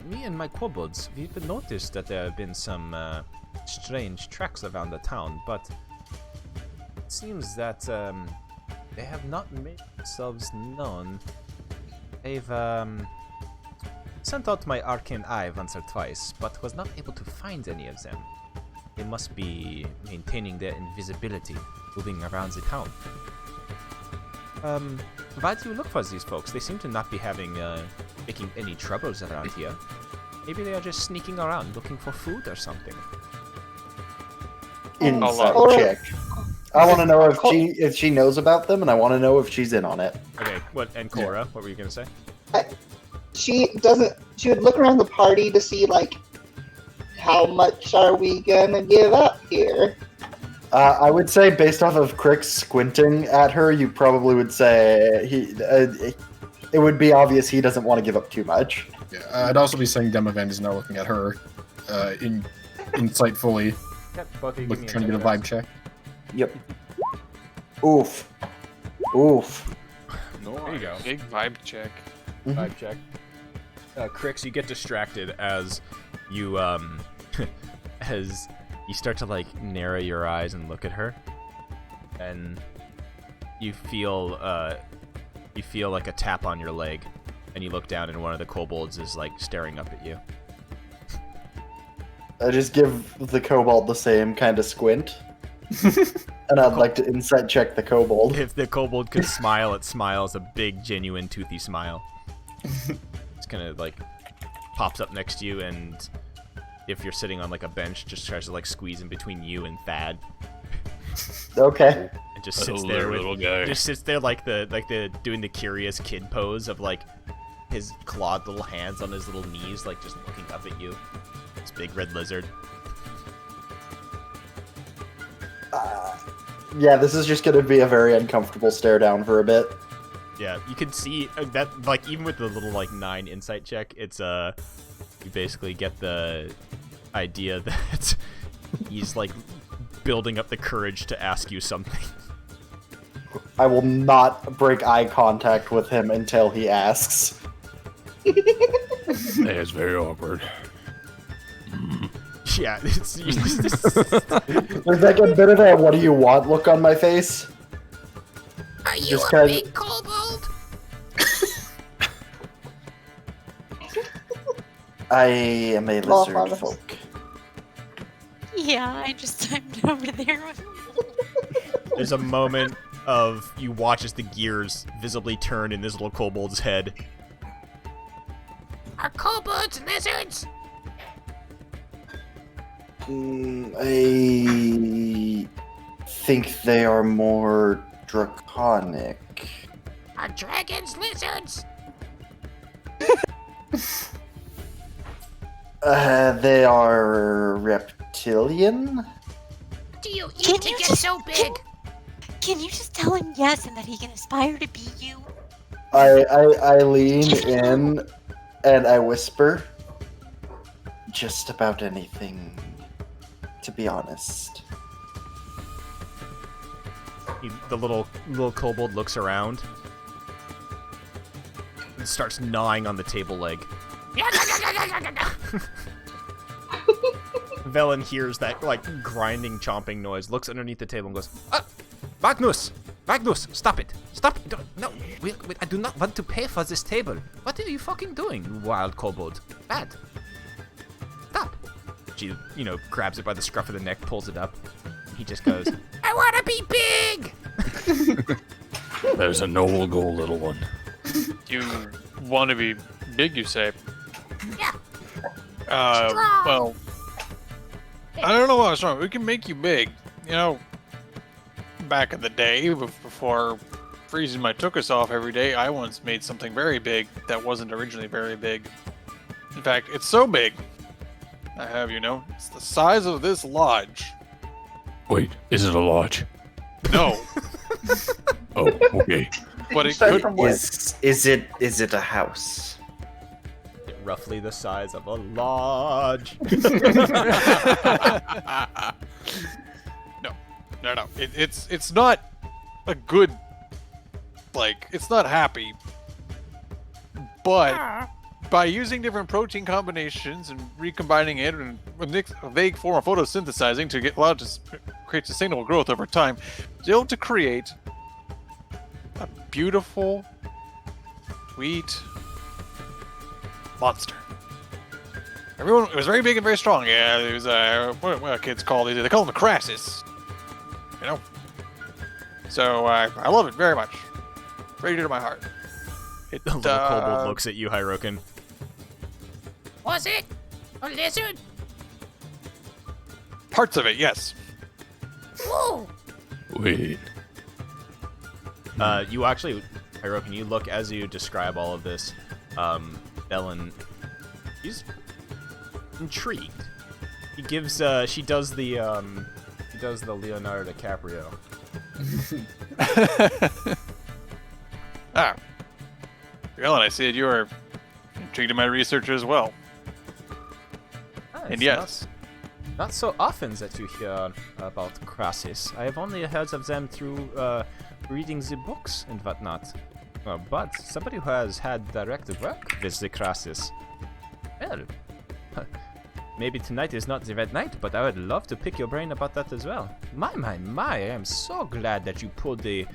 me and my kobolds, we've noticed that there have been some strange tracks around the town, but it seems that they have not made themselves known. I've sent out my arcane eye once or twice, but was not able to find any of them. They must be maintaining their invisibility, moving around the town. why do you look for these folks? They seem to not be making any troubles around here. Maybe they are just sneaking around looking for food or something. Insight Cora- check. I want to know if she knows about them, and I want to know if she's in on it. Okay, what? And Cora, what were you gonna say? She would look around the party to see, like, how much are we gonna give up here? I would say, based off of Crick's squinting at her, you probably would say it would be obvious he doesn't want to give up too much. Yeah, I'd also be saying Demovan is now looking at her, insightfully, Both of you give me trying to get a vibe check. Yep. Oof. Oof. There you go. Big vibe check. Vibe check. Crix, you get distracted as you as you start to like narrow your eyes and look at her, and you feel like a tap on your leg, and you look down and one of the kobolds is like staring up at you. I just give the kobold the same kind of squint. And I'd like to insight check the kobold. If the kobold could smile, it smiles a big, genuine, toothy smile. It's kind of like pops up next to you, and if you're sitting on like a bench, just tries to like squeeze in between you and Thad. Okay. And just sits there with, little guy. just sits there like the doing the curious kid pose of like his clawed little hands on his little knees, like just looking up at you. This big red lizard. Yeah, this is just gonna be a very uncomfortable stare down for a bit. Yeah, you can see that, like, even with the little, like, 9 insight check, it's, you basically get the idea that he's, like, building up the courage to ask you something. I will not break eye contact with him until he asks. It's very awkward. Yeah, it's... There's like a bit of a "what do you want" look on my face. Are you Just a kinda- big kobold? I am a Well, lizard Father. folk. Yeah, I just timed over there. There's a moment of you watch as the gears visibly turn in this little kobold's head. Are kobolds lizards? I think they are more draconic. Are dragons lizards? They are reptilian? Do you eat Can to you get just- so big? Can you just tell him yes and that he can aspire to be you? I lean in and I whisper, just about anything, to be honest. The little kobold looks around and starts gnawing on the table leg. Velen hears that like grinding, chomping noise, looks underneath the table and goes, Magnus! Magnus, stop it! Stop it! No, I do not want to pay for this table. What are you fucking doing, you wild kobold? Bad. Stop. She, grabs it by the scruff of the neck, pulls it up. He just goes, I want to be big! That is a noble goal, little one. You want to be big, you say? Yeah. Well, I don't know what's wrong. We can make you big. Back in the day, before freezing my tuchus off every day, I once made something very big that wasn't originally very big. In fact, it's so big, I have it's the size of this lodge. Wait, is it a lodge? No, Oh, okay. but it Start could. from where? Is it a house? Roughly the size of a lodge. No. It's not a good, it's not happy. But by using different protein combinations and recombining it and a vague form of photosynthesizing to allow it to create sustainable growth over time, it's able to create a beautiful, sweet monster. It was very big and very strong. Yeah, it was what do kids call these? They call them the Crassus. So I love it very much. Very dear to my heart. It, The little kobold looks at you, Hyrokin. Was it a lizard? Parts of it, yes. Whoa! Wait. You actually, Hyrokin, you look as you describe all of this. Ellen, she's intrigued. He gives, she does the Leonardo DiCaprio. Ah. Ellen, I see that you are intrigued in my research as well. And yes. Not so often that you hear about crasses. I have only heard of them through reading the books and whatnot. But somebody who has had direct work with the crasses. Well, maybe tonight is not the right night, but I would love to pick your brain about that as well. My, I am so glad that you pulled the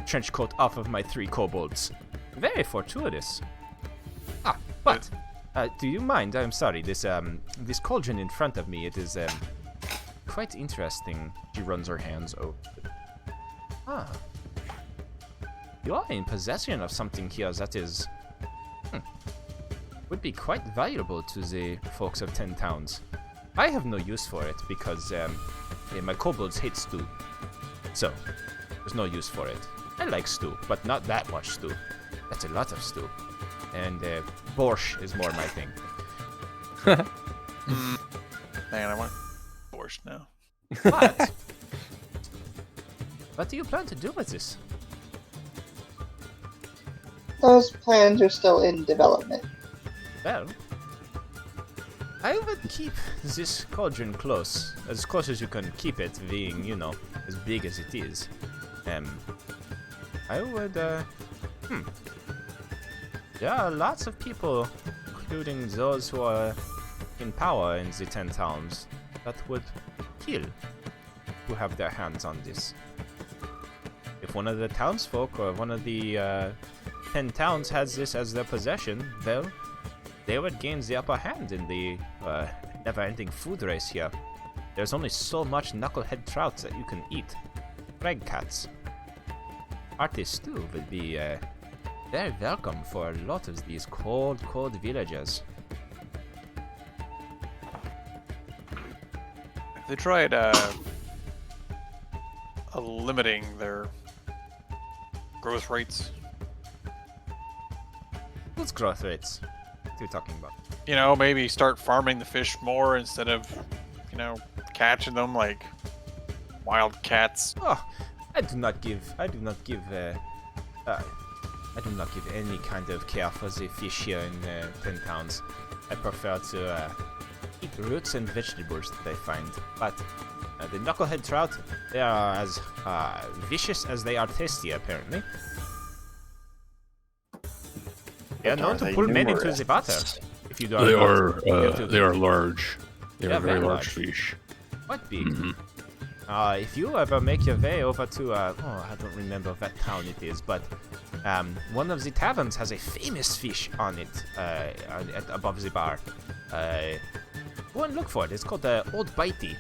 trench coat off of my 3 kobolds. Very fortuitous. But do you mind? I'm sorry. This cauldron in front of me. It is quite interesting. She runs her hands over. You are in possession of something here that is would be quite valuable to the folks of 10 Towns. I have no use for it because my kobolds hate stew, so there's no use for it. I like stew, but not that much stew. That's a lot of stew. And borscht is more my thing. Man, I want borscht now. But what do you plan to do with this? Those plans are still in development. Well, I would keep this cauldron close as you can keep it, being, you know, as big as it is. I would, there are lots of people, including those who are in power in the 10 Towns, that would kill to have their hands on this. If one of the townsfolk or one of the 10 Towns has this as their possession, well, they would gain the upper hand in the never-ending food race here. There's only so much knucklehead trout that you can eat. Frag cats. Hearty stew would be very welcome for a lot of these cold villagers. They tried limiting their growth rates. What's growth rates? What are you talking about? You know, maybe start farming the fish more instead of, you know, catching them like wild cats. Oh, I do not give any kind of care for the fish here in 10 Towns. I prefer to eat roots and vegetables that I find. But the knucklehead trout, they are as vicious as they are tasty, apparently. They are known to pull men into the water. If you don't They know. they are large. They are very large large. fish. Quite big. Mhm. If you ever make your way over to, I don't remember what town it is, but one of the taverns has a famous fish on it, above the bar. Go and look for it. It's called the Old Bitey.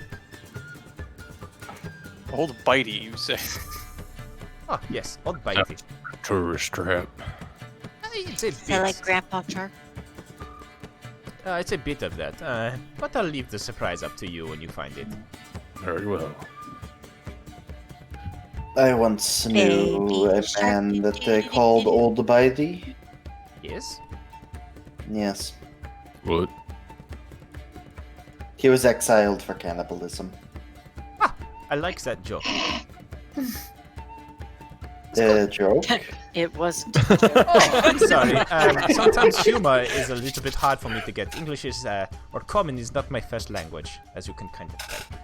Old bitey, you say? Oh, yes, Old Bitey. Tourist trap. It's a I bit, like Grandpa Shark. it's a bit of that, but I'll leave the surprise up to you when you find it. Very well. I once knew a man that they called Old Bitey. Yes? Yes. What? He was exiled for cannibalism. I like that joke. Joke? It wasn't. Oh, I'm sorry. Sometimes humor is a little bit hard for me to get. English is, or common is not my first language, as you can kind of tell.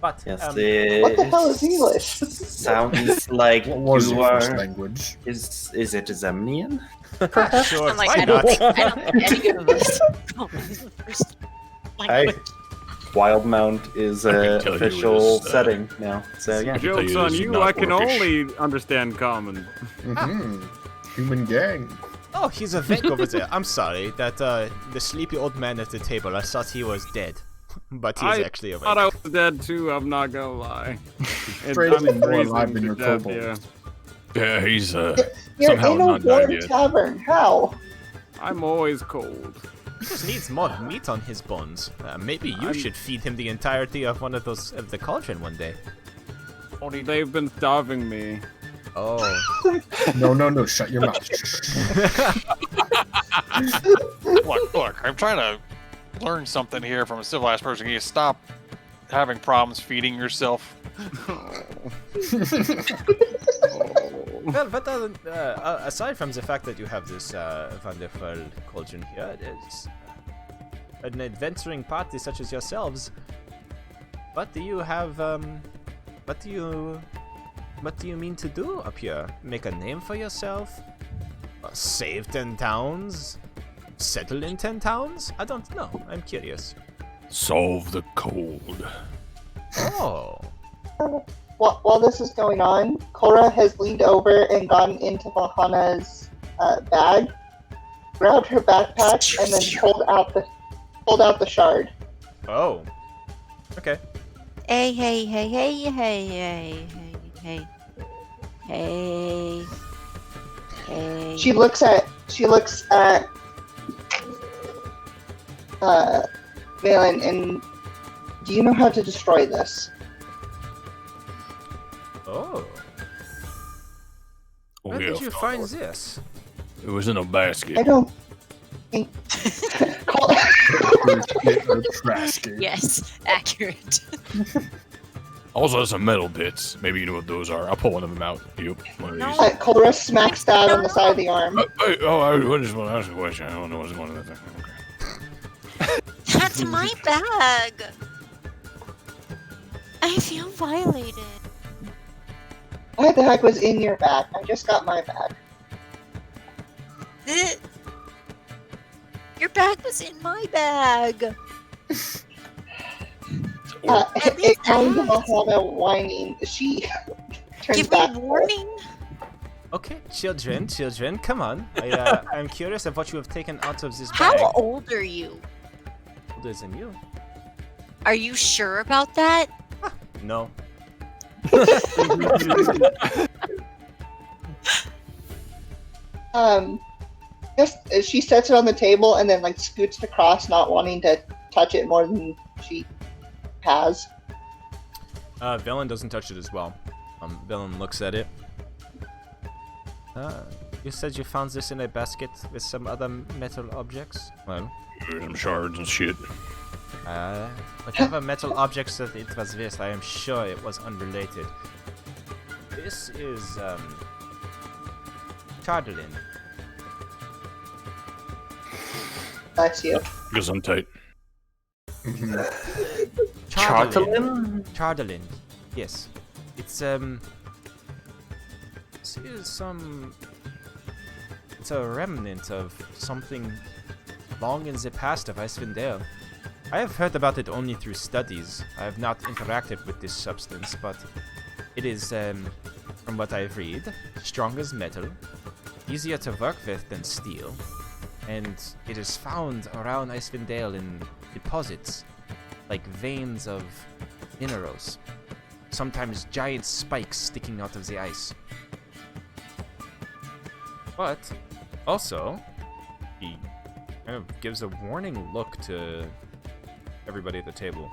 But, Yes, What the hell is English? sounds like What was you your first are. language? Is it Zemnian? sure, I'm like, why I don't not? think any of us. First Hey, language. Wildmount is I can a tell you official this, setting now. So yeah. Joke. Joke's you on this is you, not I can orcish. only understand common. Mm-hmm. Human gang. Oh, he's awake over there. I'm sorry that the sleepy old man at the table, I thought he was dead. But he's I actually awake. thought I was dead too, I'm not gonna lie. And Strangely I'm more freezing alive than to your death, kobolds. Yeah, he's You're somehow in a not died warm yet. tavern. How? I'm always cold. He just needs more meat on his bones. Maybe you should feed him the entirety of one of those of the cauldron one day. Only they've been starving me. Oh. No, shut your mouth. Look, I'm trying to learn something here from a civilized person. Can you stop having problems feeding yourself? Well, but aside from the fact that you have this wonderful cauldron here, it's an adventuring party such as yourselves. What do you have? What do you mean to do up here? Make a name for yourself? Save 10 towns? Settle in 10 towns? I don't know. I'm curious. Solve the cold. Oh. While this is going on, Cora has leaned over and gone into Valhana's bag, grabbed her backpack, and then pulled out the shard. Oh. Okay. Hey. She looks at Valen, and do you know how to destroy this? Oh. Where Only did a you fellow. find this? It was in a basket. I don't think. Yes, accurate. Also, has some metal bits. Maybe you know what those are. I'll pull one of them out. Yep, one of No. these. Cora smacks Dad on the side of the arm. I just want to ask a question. I don't know what's going on. Okay. That's my bag. I feel violated. What the heck was in your bag? I just got my bag. Your bag was in my bag. At It least comes to ask. Valhalla whining. She turns Give back. me warning. Okay, children, come on. I'm curious of what you have taken out of this bag. How old are you? Older than you? Are you sure about that? No. Just she sets it on the table and then like scoots across, not wanting to touch it more than she has. Velen doesn't touch it as well. Velen looks at it. You said you found this in a basket with some other metal objects? Well, Some shards and shit. whatever metal objects that it was with, I am sure it was unrelated. This is, Chardolin. That's you. Because I'm tight. Chardolin? Chardolin. Yes. It's, this is some... It's a remnant of something long in the past of Icewind Dale. I have heard about it only through studies. I have not interacted with this substance, but it is, from what I've read, strong as metal, easier to work with than steel, and it is found around Icewind Dale in deposits, like veins of minerals, sometimes giant spikes sticking out of the ice. But, also, he kind of gives a warning look to everybody at the table.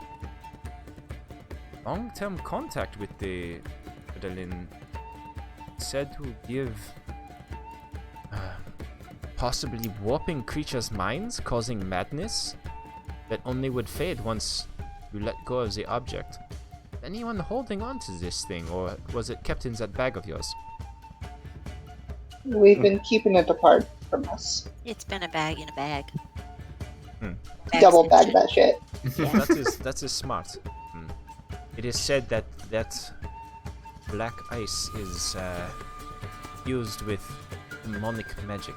Long-term contact with the Chardolin said to give possibly warping creatures' minds, causing madness that only would fade once you let go of the object. Anyone holding on to this thing, or was it kept in that bag of yours? We've been keeping it apart from us. It's been a bag in a bag. Hmm. Double bag that shit. That is smart. It is said that black ice is used with demonic magic.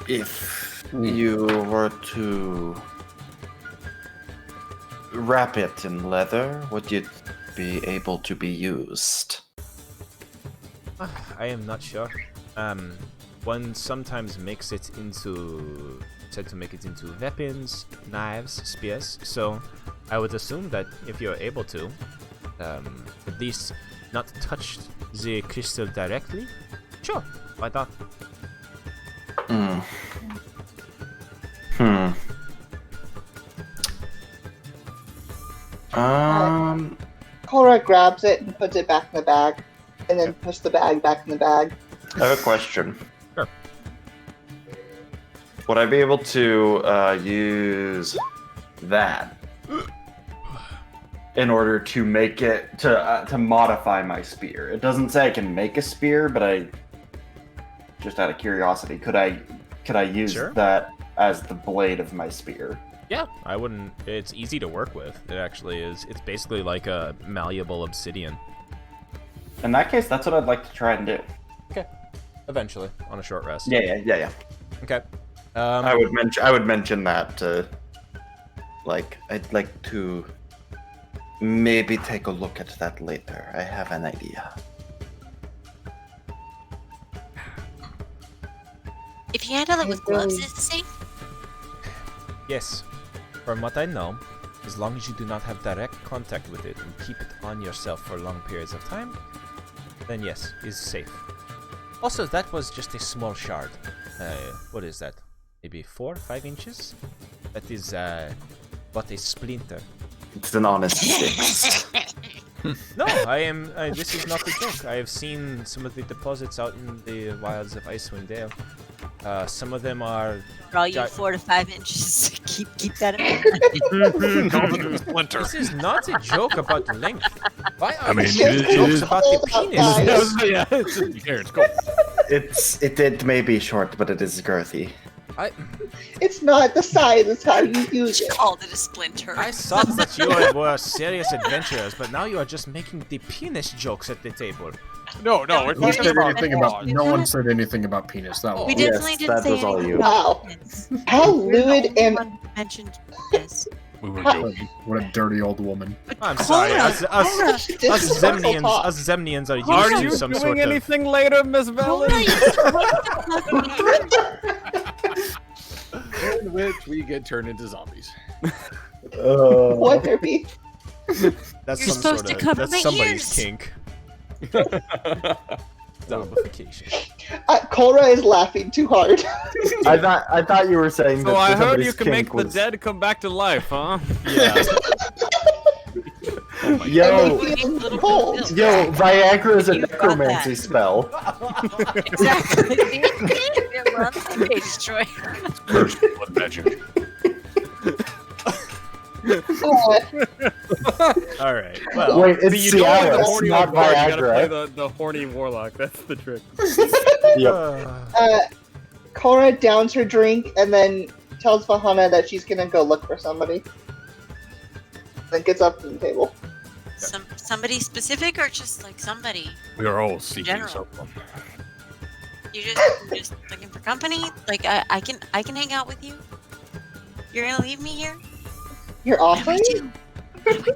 If you were to wrap it in leather, would it be able to be used? I am not sure. One sometimes makes it into said to make it into weapons, knives, spears. So I would assume that if you're able to, at least not touched the crystal directly? Sure, why not? Cora grabs it and puts it back in the bag, and then puts the bag back in the bag. I have a question. Sure. Would I be able to use that in order to make it to modify my spear? It doesn't say I can make a spear, but I just out of curiosity, could I use that as the blade of my spear? Yeah, I wouldn't. It's easy to work with. It actually is. It's basically like a malleable obsidian. In that case, that's what I'd like to try and do. Okay. Eventually, on a short rest. Yeah. Okay. I would mention that. I'd like to maybe take a look at that later. I have an idea. If you handle it with gloves, is it safe? Yes. From what I know, as long as you do not have direct contact with it and keep it on yourself for long periods of time, then yes, it's safe. Also, that was just a small shard. What is that? Maybe 4 or 5 inches? That is, but a splinter. It's an honest mistake. No, this is not a joke. I have seen some of the deposits out in the wilds of Icewind Dale. Some of them are... For all you 4 to 5 inches, keep that in mind. Splinter. This is not a joke about length. Why are mean, you it jokes is- about the penis? Yeah, here, it's cool. It may be short, but it is girthy. It's not the size; it's how you You use just it. called it a splinter. I thought that you were serious adventurers, but now you are just making the penis jokes at the table. No, we're Who talking said about anything about? No one said anything about penis. That was We Yes, definitely didn't that say was all anything you. about Wow. this. How You're the lewd only and one who mentioned this. We were joking. what a dirty old woman. I'm sorry, us disrespectful talk. Zemnians are used Are to you some doing sort of... anything later, Miss Valley? In which we get turned into zombies. What there be? That's You're some supposed sort to of... cover That's my somebody's ears. kink. Zombification. Cora is laughing too hard. I thought you were saying So that I heard somebody's you can make kink the was- dead come back to life, huh? Yeah. Yo, And they feel cold. yo, Viagra is a You got necromancy that. spell. Exactly. We're on the same page, Troy. Cursed blood magic. All right. Well, Wait, See, it's you don't play the Cialis, horny not old bard, you gotta play Viagra. the horny warlock. That's the trick. Yep. Cora downs her drink and then tells Vahana that she's gonna go look for somebody. Then gets up from the table. Somebody specific or just like somebody? We are all seeking General. someone. You're just looking for company? Like I can hang out with you? You're gonna leave me here? You're What do I offering? do? What do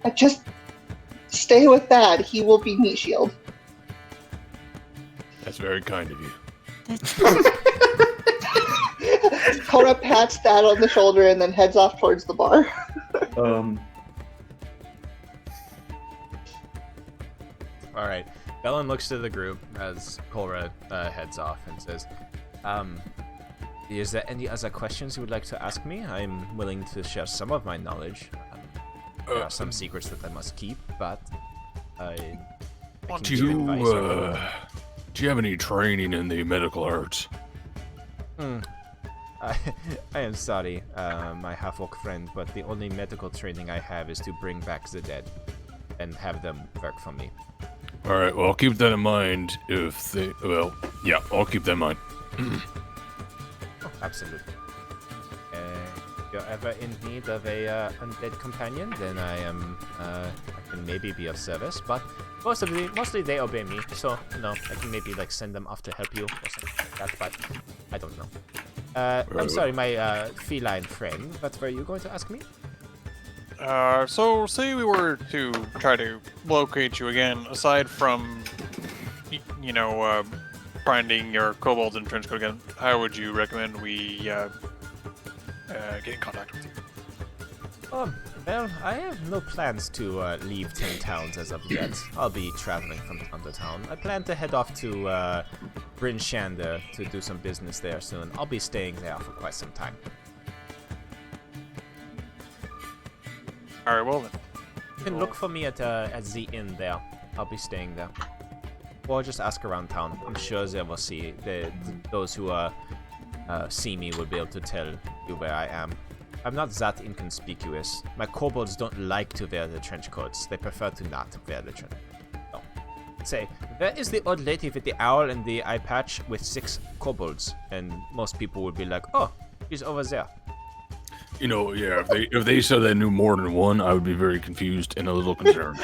I do? Just stay with that. He will be meat shield. That's very kind of you. Cora pats Dad on the shoulder and then heads off towards the bar. all right. Bellin looks to the group as Cora heads off and says, is there any other questions you would like to ask me? I'm willing to share some of my knowledge. There are some secrets that I must keep, but I can Do give you, advice or do you have any training in the medical arts? I am sorry, my half-orc friend, but the only medical training I have is to bring back the dead and have them work for me. All right, well, I'll keep that in mind if they... Well, yeah, I'll keep that in mind. Oh, absolutely. If you're ever in need of a undead companion, then I can maybe be of service, but mostly they obey me, so no, I can maybe like send them off to help you or something like that, but I don't know. I'm sorry, my feline friend, what were you going to ask me? So say we were to try to locate you again, aside from, finding your kobolds in trench coat again, how would you recommend we get in contact with you? Well, I have no plans to leave 10 towns as of yet. I'll be traveling from town to town. I plan to head off to Bryn Shander to do some business there soon. I'll be staying there for quite some time. All right, well then. You can look for me at the inn there. I'll be staying there. Or just ask around town. I'm sure they will see. Those who see me will be able to tell you where I am. I'm not that inconspicuous. My kobolds don't like to wear the trench coats. They prefer to not wear the trench coats. So, say, where is the old lady with the owl and the eye patch with 6 kobolds? And most people would be like, oh, she's over there. You know, yeah, if they said they knew more than one, I would be very confused and a little concerned.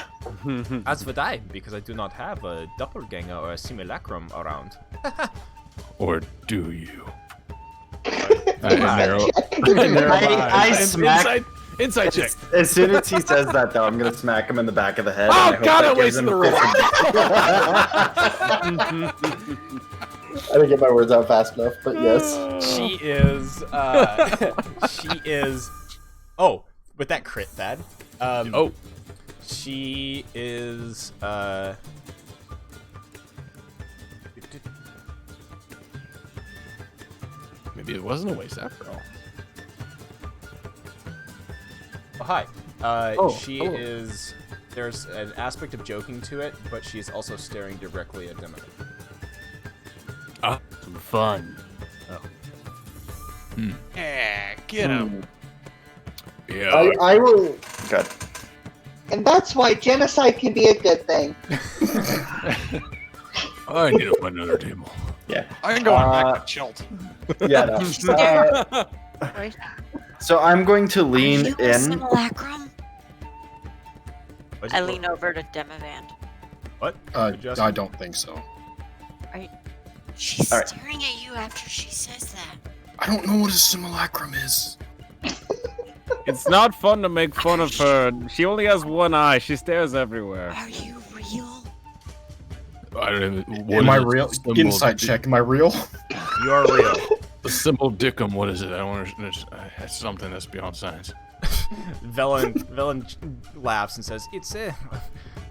As would I, because I do not have a doppelganger or a simulacrum around. Or do you? I smack. Inside check. As soon as he says that, though, I'm gonna smack him in the back of the head. Oh and God! I hope that gives wasted him the roll. I didn't get my words out fast enough, but yes. She is. She is. Oh, with that crit, Thad. She is. Maybe it wasn't a waste after all. Oh, hi. She hello. is. There's an aspect of joking to it, but she's also staring directly at Demo. Some fun. Yeah, get him. Yeah. I will. Good. And that's why genocide can be a good thing. I need to find another table. Yeah. I'm going back to Chilt. Yeah. No. Right. So I'm going to Are lean you a in. simulacrum? What'd I you- lean over to Demavand. What? I don't think so. She's All right. staring at you after she says that. I don't know what a simulacrum is. It's not fun to make fun of her. She only has one eye. She stares everywhere. Are you real? I don't even. What Am I is it? real? Symbol- Inside check. Am I real? You are real. The symbol dickum. What is it? I don't understand. It's something that's beyond science. Velen laughs and says, "It's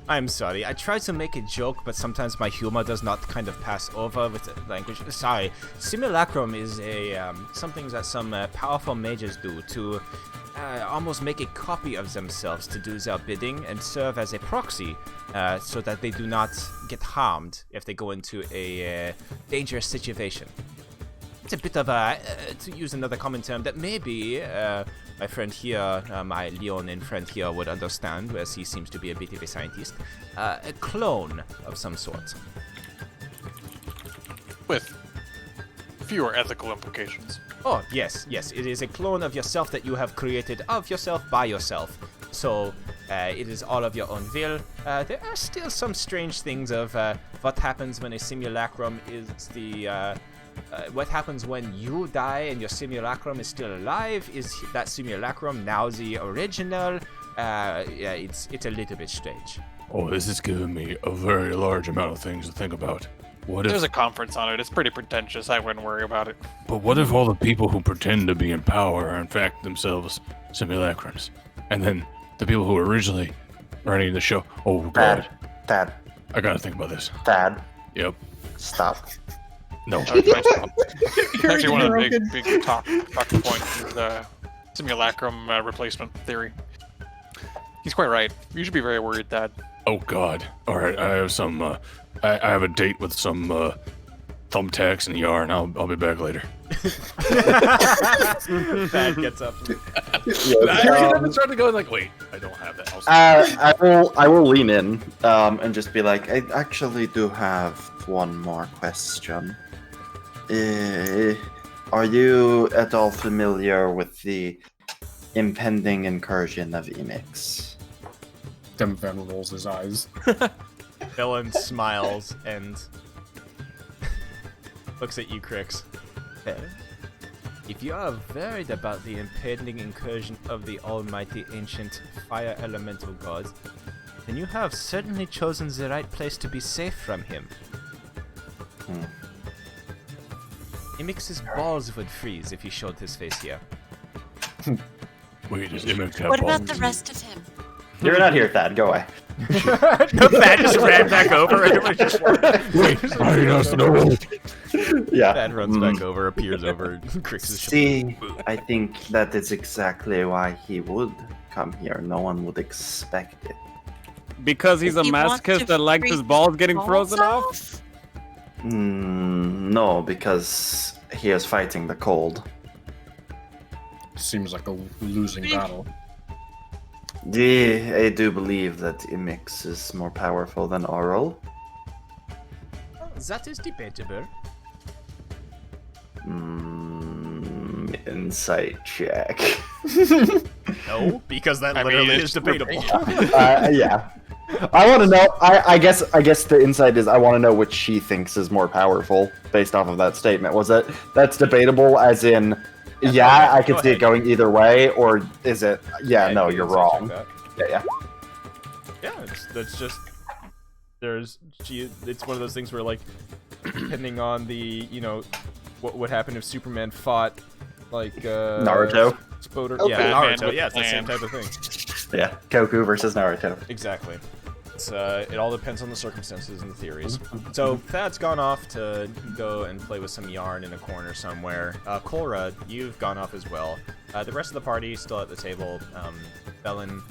I'm sorry. I try to make a joke, but sometimes my humor does not kind of pass over with the language. Sorry. Simulacrum is a something that some powerful mages do to almost make a copy of themselves to do their bidding and serve as a proxy, so that they do not get harmed if they go into a dangerous situation. It's a bit of a, to use another common term, that maybe my friend here, my Leonin friend here, would understand, as he seems to be a bit of a scientist. A clone of some sort. With fewer ethical implications. Oh, yes, it is a clone of yourself that you have created of yourself by yourself. So, it is all of your own will. There are still some strange things of what happens when a simulacrum is the... what happens when you die and your simulacrum is still alive? Is that simulacrum now the original? Yeah, it's a little bit strange. Oh, this is giving me a very large amount of things to think about. What if? There's a conference on it. It's pretty pretentious. I wouldn't worry about it. But what if all the people who pretend to be in power are in fact themselves simulacrums? And then the people who were originally running the show. Oh God, Thad. I gotta think about this. Thad. Yep. Stop. No. Actually, one of the big talking points is the simulacrum replacement theory. He's quite right. You should be very worried, Dad. Oh God. All right. I have some. I have a date with some thumbtacks and yarn. I'll be back later. Thad gets up. I haven't started going like, wait, I don't have that. I will lean in and just be like, I actually do have one more question. Are you at all familiar with the impending incursion of Emix? Demvan rolls his eyes. Villain smiles and looks at you, Crix. If you are worried about the impending incursion of the almighty ancient fire elemental god, then you have certainly chosen the right place to be safe from him. Emix's balls would freeze if he showed his face here. Wait, does Imix have What about the balls? rest of him? You're not here, Thad. Go away. No, Thad just ran back over. Everybody just Wait, I don't know. Yeah. Thad runs back over, appears over, cricks his See, I think that is exactly why he would come here. No one would expect it. Because he's a He wants masochist to that likes his freak balls getting balls frozen off? No, because he is fighting the cold. Seems like a losing battle. Yeah, I do believe that Imix is more powerful than Oral. That is debatable. Insight check. No, because that literally is debatable. Yeah. I want to know. I guess the insight is I want to know which she thinks is more powerful based off of that statement. Was it that's debatable? As in, yeah, I could see it going either way, or is it? Yeah, no, you're wrong. Yeah. Yeah, that's just it's one of those things where like depending on the what would happen if Superman fought like Naruto. Spoder. Okay. Yeah, Batman Naruto. with Yeah, it's the same plan. type of thing. Yeah, Goku versus Naruto. Exactly. It all depends on the circumstances and the theories. So Thad's gone off to go and play with some yarn in a corner somewhere. Cora, you've gone off as well. The rest of the party still at the table. Belen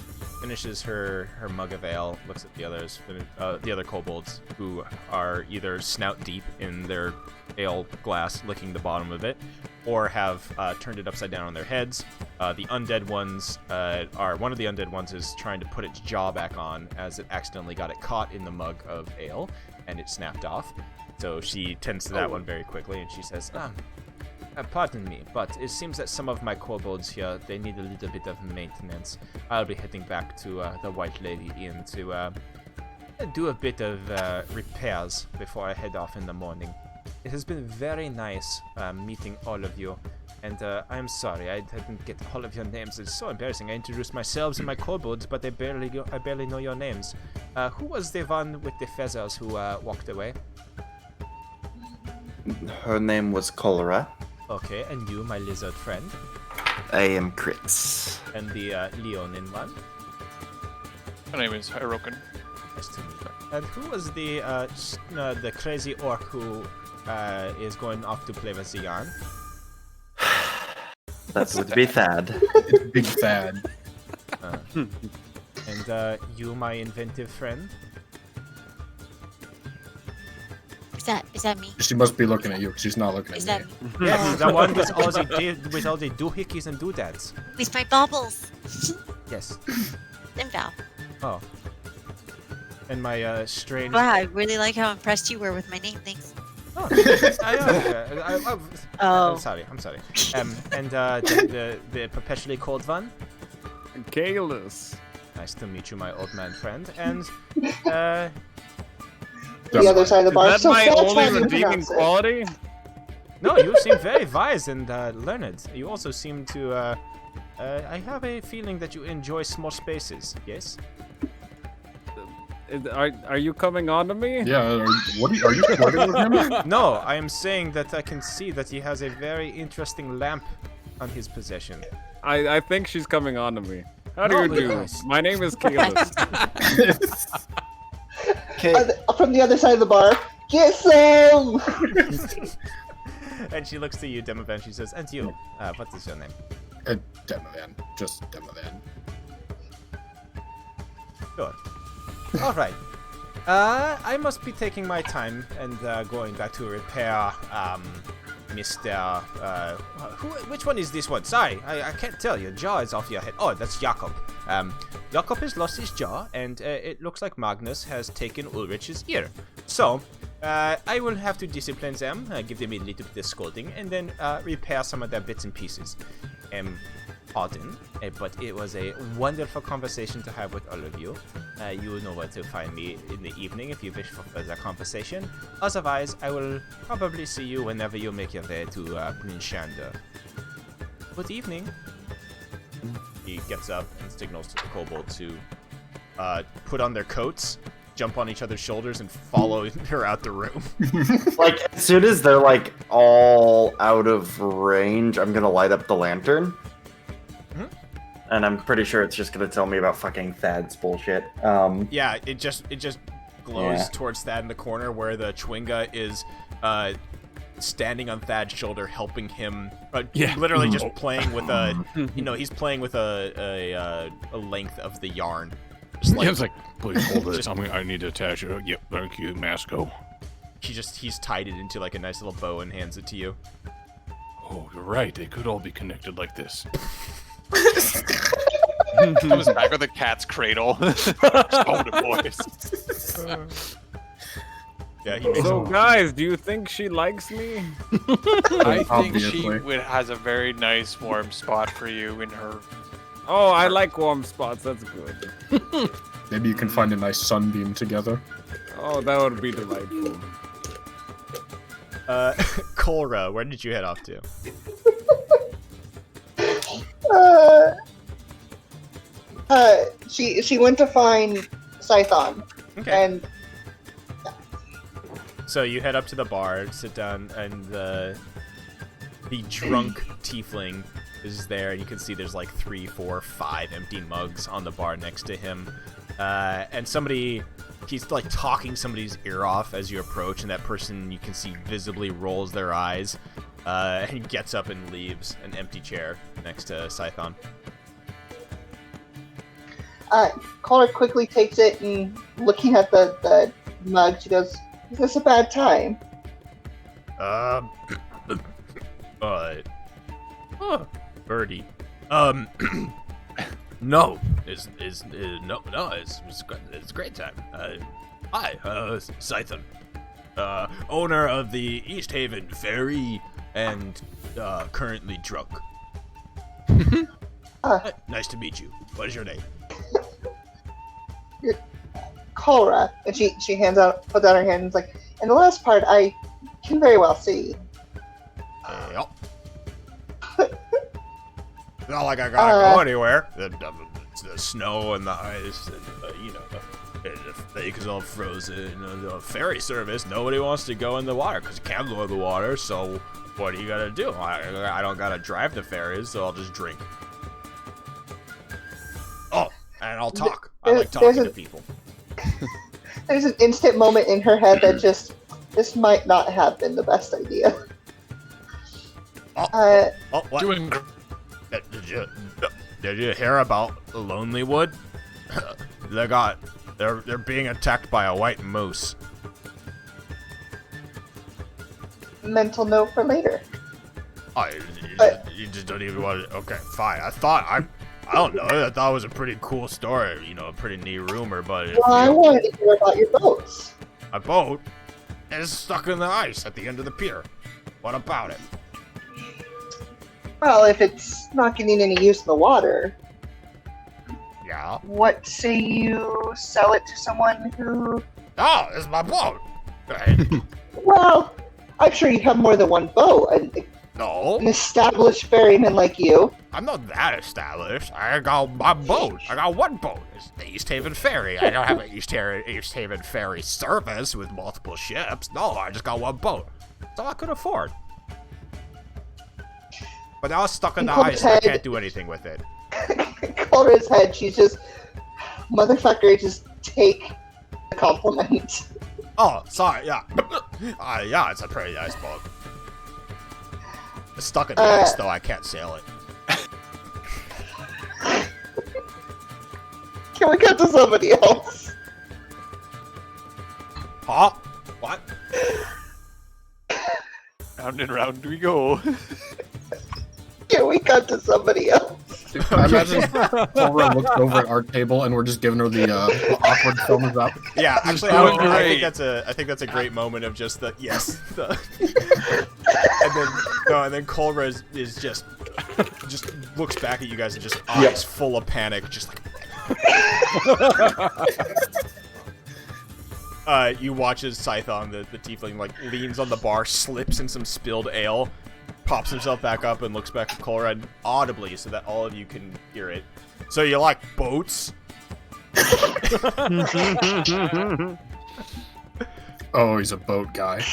finishes her mug of ale, looks at the others, the other kobolds, who are either snout deep in their ale glass, licking the bottom of it, or have turned it upside down on their heads. The undead ones one of the undead ones is trying to put its jaw back on as it accidentally got it caught in the mug of ale, and it snapped off. So she tends to that one very quickly, and she says, pardon me, but it seems that some of my kobolds here, they need a little bit of maintenance. I'll be heading back to the White Lady Inn to do a bit of repairs before I head off in the morning. It has been very nice meeting all of you, and I'm sorry I didn't get all of your names. It's so embarrassing. I introduced myself and my kobolds, but I barely know your names. Who was the one with the feathers who walked away? Her name was Cholera. Okay, and you, my lizard friend, I am Crix. and the Leonin one. My name is Hirokin. Nice to meet you. And who was the crazy orc who is going off to play with the yarn? That would be Thad. Big Thad. And you, my inventive friend? Is that me? She must be looking at you because she's not looking Is at that me. me? Yes, the one with all the doohickeys and doodads. With my bubbles. Yes. Them down. Oh. And my strange. Wow, I really like how impressed you were with my name. Thanks. Oh, Oh. I'm sorry. And the perpetually cold one. Kalis. Nice to meet you, my old man friend. And The other side of the bar. Is that So my that's only how you redeeming pronounce it. quality? no, you seem very wise and learned. You also seem to. I have a feeling that you enjoy small spaces. Yes. Are you coming on to me? Yeah, are you flirting with him? No, I am saying that I can see that he has a very interesting lamp on his possession. I think she's coming on to me. How do Oh, you do? yes. My name is Kalis. From the other side of the bar. Get some! And she looks to you, Demovan. She says, "And you, what is your name?" Demovan. Just Demovan. Sure. All right. I must be taking my time and going back to repair, Mr. Which one is this one? Sorry, I can't tell. Your jaw is off your head. Oh, that's Jakob. Jakob has lost his jaw, and it looks like Magnus has taken Ulrich's ear. So, I will have to discipline them, give them a little bit of scolding, and then repair some of their bits and pieces. Pardon, but it was a wonderful conversation to have with all of you. You know where to find me in the evening if you wish for further conversation. Otherwise, I will probably see you whenever you make your way to Brinshander. Good evening. He gets up and signals to the kobold to put on their coats, jump on each other's shoulders, and follow her out the room. Like, as soon as they're, like, all out of range, I'm gonna light up the lantern. and I'm pretty sure it's just gonna tell me about fucking Thad's bullshit. Yeah, it just glows towards Thad in the corner where the Chwinga is standing on Thad's shoulder, helping him. Literally just playing with a, he's playing with a length of the yarn. Just like, it's like, please hold this. I need to attach it. Yep, thank you, Masco. He's tied it into like a nice little bow and hands it to you. Oh, you're right. They could all be connected like this. Comes back with a cat's cradle. Hold it, boys. Yeah, he makes So, guys, do you think she likes me? I think she Obviously. has a very nice warm spot for you in her. Oh, I like warm spots. That's good. Maybe you can find a nice sunbeam together. Oh, that would be delightful. Kolra, where did you head off to? She went to find Scython, Okay. and So you head up to the bar, sit down, and the drunk tiefling is there, and you can see there's like 3, 4, 5 empty mugs on the bar next to him. And he's like talking somebody's ear off as you approach, and that person, you can see, visibly rolls their eyes, and he gets up and leaves an empty chair next to Scython. Caller quickly takes it and looking at the mug, she goes, "Is this a bad time?" Birdie. No, it's a great time. Hi, Scython, owner of the East Haven Ferry, and currently drunk. Nice to meet you. What is your name? Cholera, and she puts out her hand and is like, "And the last part I can very well see." Yep. Not like I gotta go anywhere. The snow and the ice, and the lake is all frozen. The ferry service, nobody wants to go in the water because you can't go in the water. So what do you gotta do? I don't gotta drive the ferries, so I'll just drink. Oh, and I'll talk. I like talking to people. There's an instant moment in her head that just, this might not have been the best idea. What? Did you hear about Lonelywood? They're being attacked by a white moose. Mental note for later. Oh, you just don't even want to. Okay, fine. I don't know. I thought it was a pretty cool story. A pretty neat rumor, but Well, I wanted to hear about your boats. a boat is stuck in the ice at the end of the pier. What about it? Well, if it's not getting any use in the water, Yeah. what say you sell it to someone who... Oh, it's my boat. Well, I'm sure you have more than one boat. No, An established ferryman like you. I'm not that established. I got my boat. I got one boat. It's the East Haven Ferry. I don't have an East Haven Ferry service with multiple ships. No, I just got one boat. That's all I could afford. But now it's stuck in the ice and I can't do anything with it. Calder's head, she's just... Motherfucker, just take the compliment. Oh, sorry, yeah. Yeah, it's a pretty nice boat. It's stuck in the ice, though. I can't sail it. Can we cut to somebody else? Huh? What? Round and round we go. Can we cut to somebody else? I imagine Laura looks over at our table and we're just giving her the awkward thumbs up. Yeah, actually, I think that's a great moment of just the yes, and then Kolra is just looks back at you guys and just eyes full of panic, just like. You watch as Scython, the tiefling, like leans on the bar, slips in some spilled ale, pops himself back up, and looks back at Kolra audibly so that all of you can hear it. So you like boats? Oh, he's a boat guy.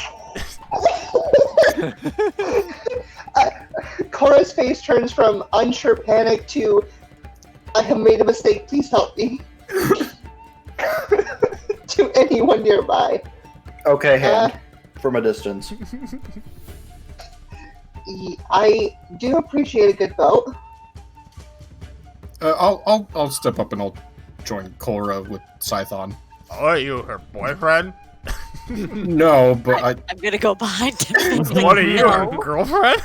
Cora's face turns from unsure panic to I have made a mistake. Please help me. To anyone nearby. Okay, hand from a distance. I do appreciate a good boat. I'll step up and I'll join Cora with Scython. Oh, are you her boyfriend? No, but I'm gonna go behind him. What are you, her girlfriend?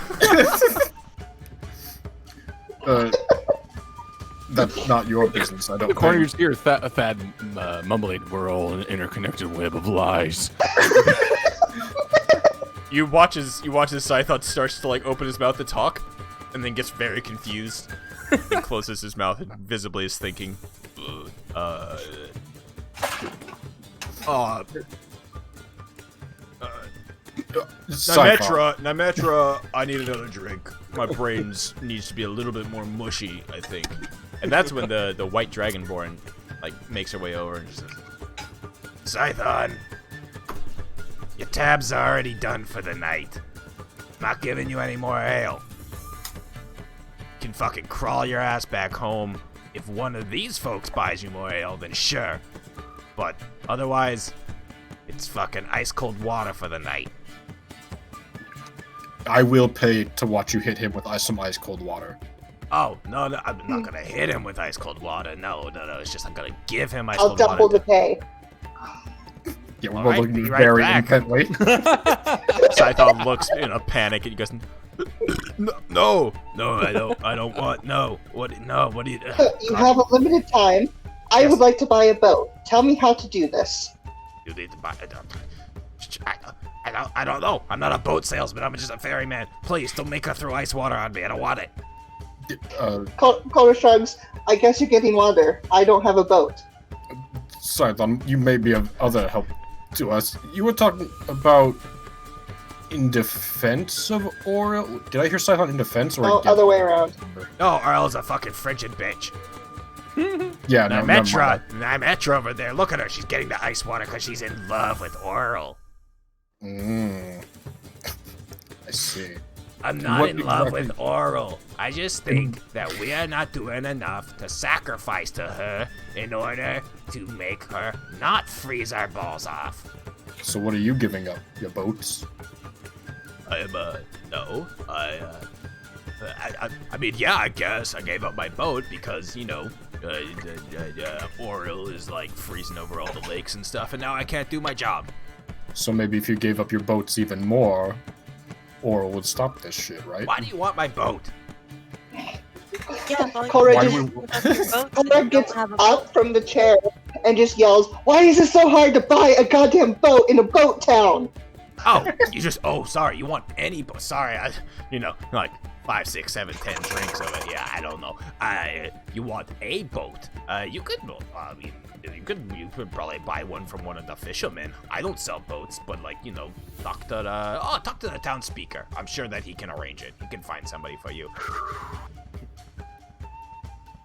That's not your business. I don't. The corners here, Thad mumbling, "We're all an interconnected web of lies." You watch as Scython starts to like open his mouth to talk, and then gets very confused, and closes his mouth and visibly is thinking, Nymetra, I need another drink. My brains needs to be a little bit more mushy, I think. And that's when the white dragonborn like makes her way over and just says, Scython, your tab's already done for the night. Not giving you any more ale. You can fucking crawl your ass back home. If one of these folks buys you more ale, then sure. But otherwise, it's fucking ice cold water for the night. I will pay to watch you hit him with some ice cold water. Oh, no, I'm not gonna hit him with ice cold water. No, it's just I'm gonna give him ice I'll cold water. double the pay. Yeah, we're All both right, looking be right very back. intently. Scython looks in a panic and he goes, No, I don't want, no. What do you... You have a limited time. I would like to buy a boat. Tell me how to do this. You need to buy I don't know. I'm not a boat salesman. I'm just a ferryman. Please, don't make her throw ice water on me. I don't want it. Cora shrugs. I guess you're getting water. I don't have a boat. Scython, you may be of other help to us. You were talking about in defense of Oriel. Did I hear Scython in defense or against? Other way around. No, Oriel's a fucking frigid bitch. Yeah, no, Nymetra over there. Look at her. She's getting the ice water because she's in love with Oriel. I see. I'm not What in love exactly- with Oriel. I just think that we are not doing enough to sacrifice to her in order to make her not freeze our balls off. So what are you giving up? Your boats? I mean, yeah, I guess I gave up my boat because, you know, Oriel is like freezing over all the lakes and stuff, and now I can't do my job. So maybe if you gave up your boats even more, Oriel would stop this shit, right? Why do you want my boat? Yeah, Cora Why Cora gets up from the chair and just yells, "Why is it so hard to buy a goddamn boat in a boat town?" Oh, sorry, you want any boat? Sorry, like 5, 6, 7, 10 drinks of it. Yeah, I don't know. You want a boat? You could probably buy one from one of the fishermen. I don't sell boats, but talk to the town speaker. I'm sure that he can arrange it. He can find somebody for you.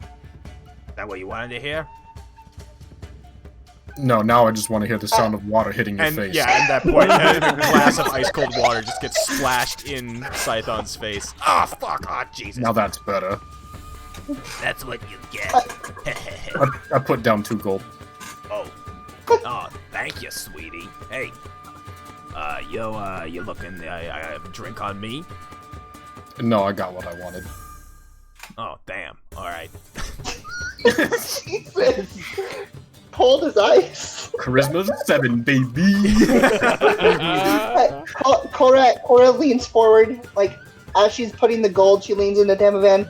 Is that what you wanted to hear? No, now I just want to hear the sound of water hitting your face. Yeah, at that point, a glass of ice cold water just gets splashed in Scython's face. Oh, fuck. Oh, Jesus. Now that's better. That's what you get. I put down 2 gold. Oh, thank you, sweetie. Hey, you looking a drink on me? No, I got what I wanted. Oh, damn. All right. Jesus. Cold as ice. Charisma 7, baby. Cora leans forward, like as she's putting the gold, she leans into Demovan.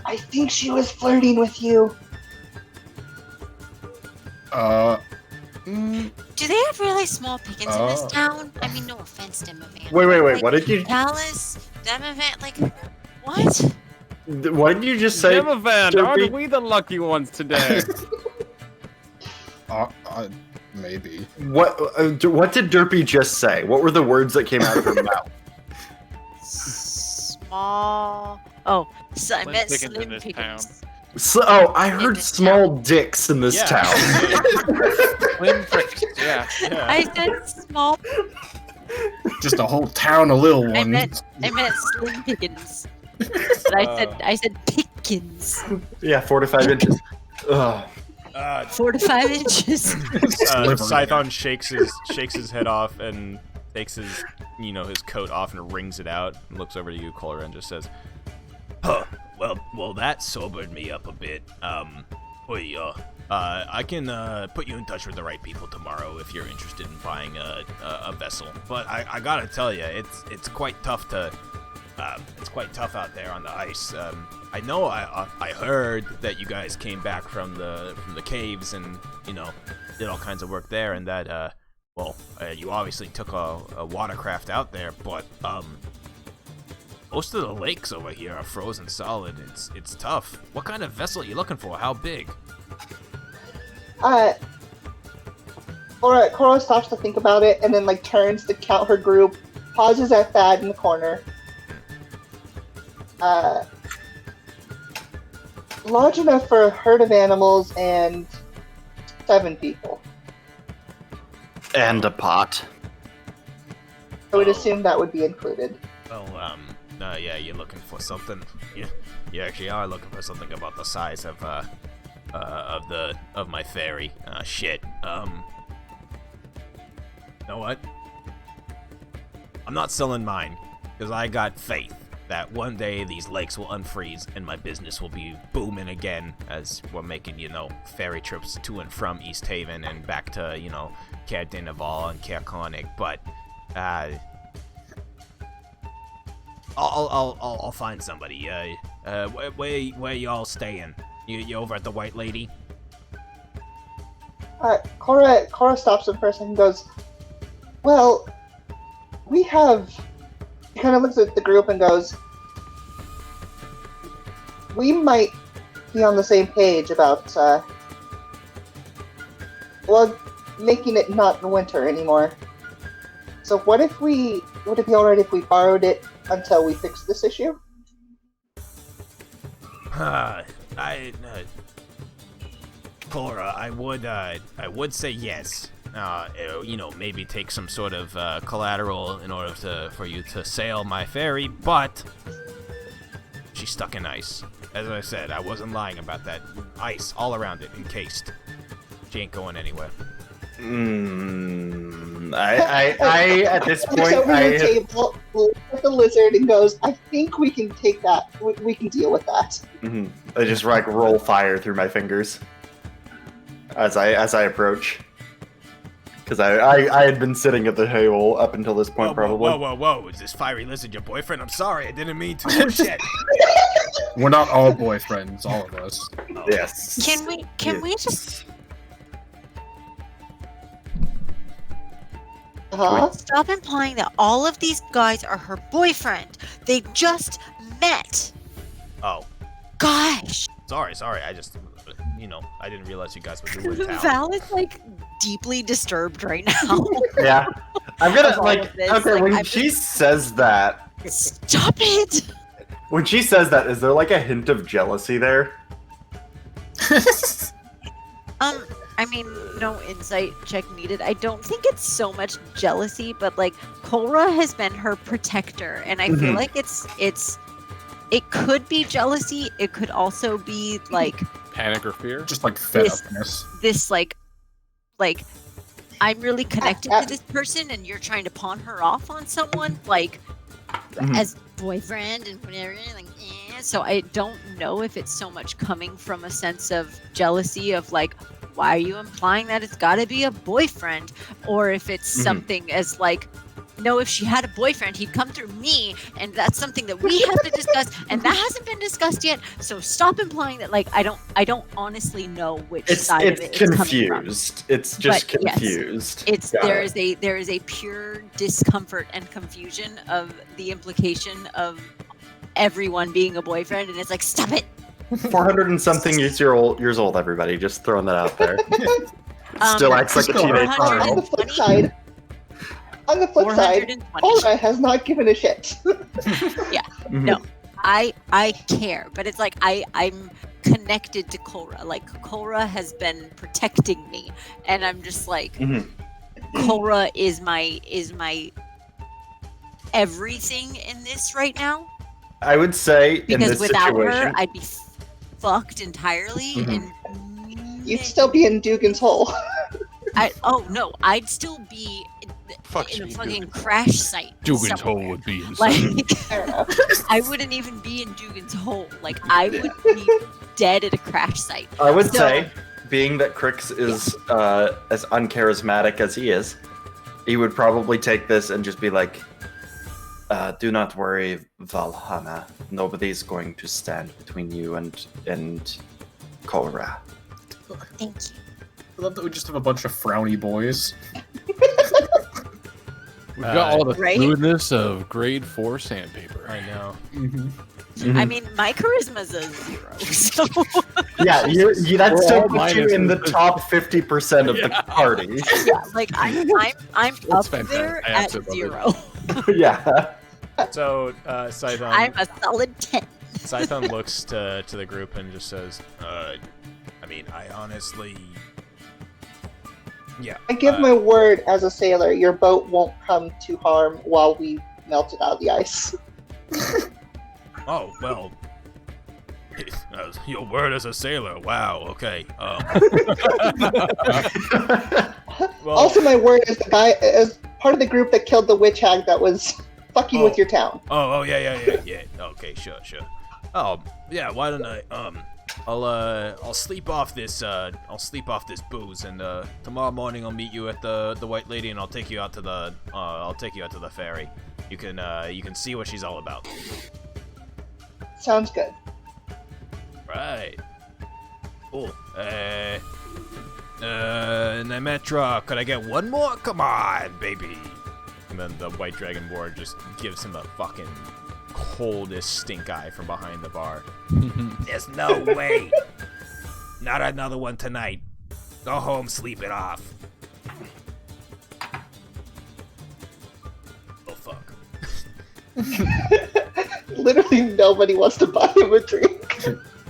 I think she was flirting with you. Do they have really small pickings in this town? I mean, no offense, Demovan. Wait, what did you... Dallas, Demovan, like, what? What did you just say? Demovan, aren't we the lucky ones today? Maybe. What did Derpy just say? What were the words that came out of her mouth? Small. Oh, so I meant Slim slim pickings in this town. pickings. I heard small dicks in this town. Slim pricks, yeah. I said small. Just a whole town of little ones. I meant slim pickings. But I said seconds. Yeah, 4 to 5 inches. Ugh. 4 to 5 inches. Scython shakes his head off and takes his coat off and wrings it out and looks over to you, Cora, and just says, "Huh. Well, that sobered me up a bit. I can put you in touch with the right people tomorrow if you're interested in buying a vessel. But I gotta tell you, it's quite tough out there on the ice. I know I heard that you guys came back from the caves and did all kinds of work there, and that you obviously took a watercraft out there, but most of the lakes over here are frozen solid. It's tough. What kind of vessel are you looking for? How big?" Cora stops to think about it and then turns to count her group, pauses at Thad in the corner. Large enough for a herd of animals and 7 people. And a pot. I would assume that would be included. Yeah, you're looking for something. You actually are looking for something about the size of my ferry. Shit. You know what? I'm not selling mine, because I got faith that one day these lakes will unfreeze and my business will be booming again as we're making, ferry trips to and from East Haven and back to, Caer Dineval and Caer Konig. But I'll find somebody. Where y'all staying? You over at the White Lady? Cora stops him for a second and goes, "Well, we have..." He kind of looks at the group and goes, "We might be on the same page about, making it not winter anymore. So would it be alright if we borrowed it until we fix this issue?" Cora, I would say yes. Maybe take some sort of collateral in order for you to sail my ferry, but she's stuck in ice. As I said, I wasn't lying about that. Ice all around it, encased. She ain't going anywhere. I at this point, over your table, looks at the lizard and goes, "I think we can take that. We can deal with that." Mm-hmm. I just roll fire through my fingers as I approach, because I had been sitting at the table up until this point, probably. Whoa! Is this fiery lizard your boyfriend? I'm sorry, I didn't mean to. Oh, shit. We're not all boyfriends, all of us. Yes. Can we just stop implying that all of these guys are her boyfriend? They just met. Oh. Gosh. Sorry. I just, I didn't realize you guys were new in town. Val is deeply disturbed right now. Yeah. I'm gonna when she says that. Stop it. When she says that, is there a hint of jealousy there? No insight check needed. I don't think it's so much jealousy, but Cora has been her protector, and I feel like it could be jealousy. It could also be panic or fear. Just fed upness. This I'm really connected to this person, and you're trying to pawn her off on someone as boyfriend and whatever. So I don't know if it's so much coming from a sense of jealousy of why are you implying that it's got to be a boyfriend, or if it's something as no, if she had a boyfriend, he'd come through me, and that's something that we have to discuss, and that hasn't been discussed yet. So stop implying that. I don't honestly know which side of it is coming from. It's just confused. Yes, there is a pure discomfort and confusion of the implication of everyone being a boyfriend, and it's stop it. 400 and something years old, everybody. Just throwing that out there. Still acts like a teenage On the flip side, Cora has not given a shit. Yeah. No. I care, but it's I'm connected to Cora. Cora has been protecting me, and I'm just Cora is my everything in this right now. I would say because in this without situation, her, I'd be fucked entirely, Mhm. and You'd still be in Dugan's hole. no, I'd still be Fuck in a you, fucking Dugan. crash site. Dugan's somewhere. hole would be insane. Like, Fair enough. I wouldn't even be in Dugan's hole. Like, I would be dead at a crash site. I would So- say, being that Crix is as uncharismatic as he is, he would probably take this and just be like, "Do not worry, Valhalla. Nobody's going to stand between you and Korra." Thank you. I love that we just have a bunch of frowny boys. We've got all the Right? smoothness of grade 4 sandpaper. I know. Mm-hmm. I mean, my charisma's a 0, so Yeah, that We're still all puts you in the minuses. top 50% of the party. yeah, like I'm up fantastic. there I at absolutely 0. Yeah. So, Scython, I'm a solid 10. Scython looks to the group and just says, I mean, I honestly... Yeah. I give my word as a sailor, your boat won't come to harm while we melt it out of the ice. Oh, well... your word as a sailor, wow, okay. Well, Also, my word as the guy, as part of the group that killed the witch hag that was fucking with your town. Oh, yeah. Okay, sure. Oh, yeah. Why don't I? I'll sleep off this. I'll sleep off this booze, and tomorrow morning I'll meet you at the White Lady, and I'll take you out to the. I'll take you out to the ferry. You can see what she's all about. Sounds good. Right. Cool. Nemetra, could I get one more? Come on, baby. And then the White Dragon Ward just gives him the fucking coldest stink eye from behind the bar. There's no way. Not another one tonight. Go home, sleep it off. Oh, fuck. Literally nobody wants to buy him a drink.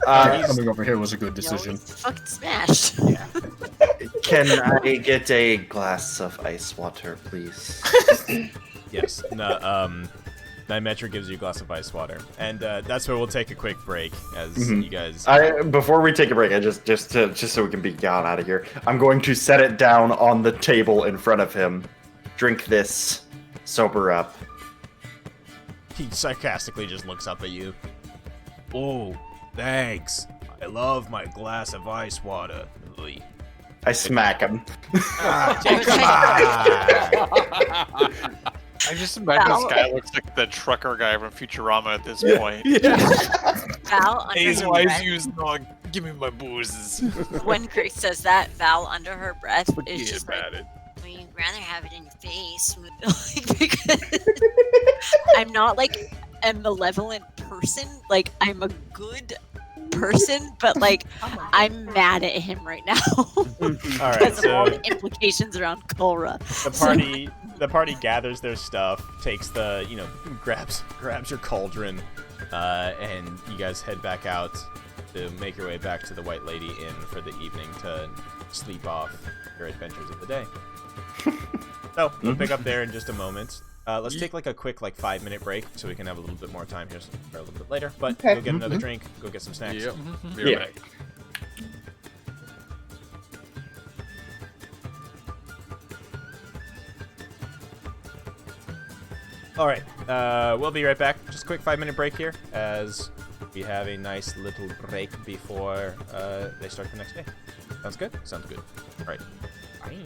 Coming over here was a good decision. It's fucking smashed. Can I get a glass of ice water, please? Yes. No, Nymetra gives you a glass of ice water. And that's where we'll take a quick break as you guys... Before we take a break, I just so we can be gone out of here, I'm going to set it down on the table in front of him. Drink this. Sober up. He sarcastically just looks up at you. Oh, thanks. I love my glass of ice water. Lee. I smack him. Ah, come on. I just imagine this guy looks like the trucker guy from Futurama at this point. Val under Hey, her why breath, use no? Give me my boozes. when Grace says that, Val under her breath is Forget just like, about it. well, you'd rather have it in your face. Like, because I'm not like a malevolent person. Like, I'm a good person, but like, I'm mad at him right now. All right, Because of all so the implications around Korra. the party gathers their stuff, takes the, grabs your cauldron, and you guys head back out to make your way back to the White Lady Inn for the evening to sleep off your adventures of the day. So we'll pick up there in just a moment. Let's take like a quick 5-minute break so we can have a little bit more time here for a little bit later. But Okay. go get another drink, go get some snacks. Yep. Yeah. Back. All right, we'll be right back. Just a quick 5-minute break here as we have a nice little break before they start the next day. Sounds good? Sounds good. All right. Bye.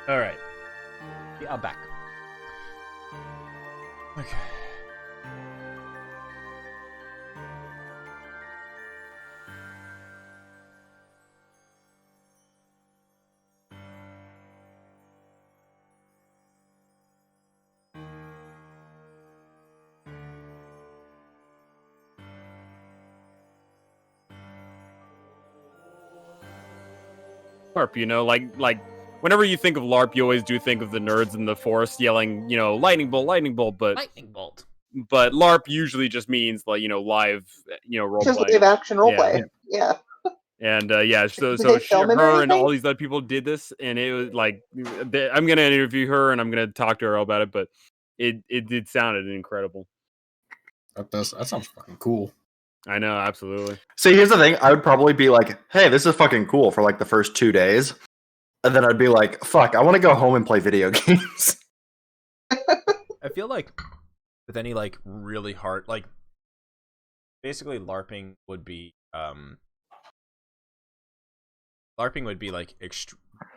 All right. Yeah, I'm back. Okay. LARP, like whenever you think of LARP, you always do think of the nerds in the forest yelling, lightning bolt, but Lightning bolt. LARP usually just means like, live, role Just play. live action roleplay. Yeah. And so Did they film it or her and all anything? these other people did this, and it was like I'm gonna interview her and I'm gonna talk to her about it, but it sounded incredible. That sounds fucking cool. I know, absolutely. See, here's the thing. I would probably be like, hey, this is fucking cool for like the first 2 days. And then I'd be like, fuck, I want to go home and play video games. I feel like with any like really hard, like basically LARPing would be like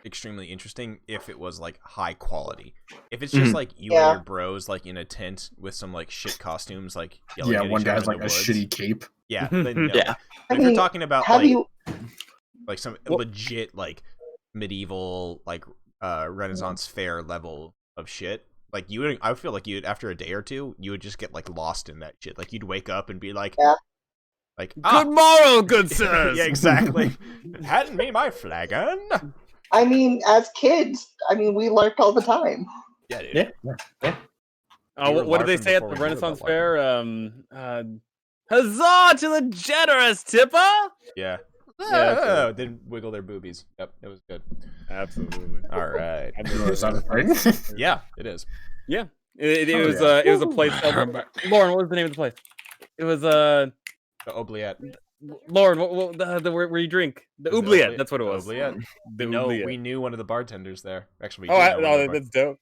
extremely interesting if it was like high quality. If it's just like you and your bros like in a tent with some like shit costumes, like yelling at one each guy other has in like the a woods. shitty cape. Yeah, then, Yeah. If you're talking about like some Well- legit like medieval like Renaissance fair level of shit, like I feel like you'd after a day or two you would just get like lost in that shit. Like you'd wake up and be like, like Good morrow, good sirs. yeah, exactly. Hadn't me my flagon. I mean, as kids, we LARPed all the time. Yeah, dude. Yeah. What did they LARPing say at before the we knew Renaissance about Fair? Huzzah to the generous tipper! Yeah. Yeah, Then wiggle their boobies. Yep, it was good. Absolutely. All right. Is that right? Yeah, it is. Yeah. It was a place called Lauren, what was the name of the place? It was The oubliette. Lauren, what where you drink? The oubliette, that's what it was. Oubliette. The No, oubliette. we knew one of the bartenders there. Actually, we Oh, did know one of the that's dope.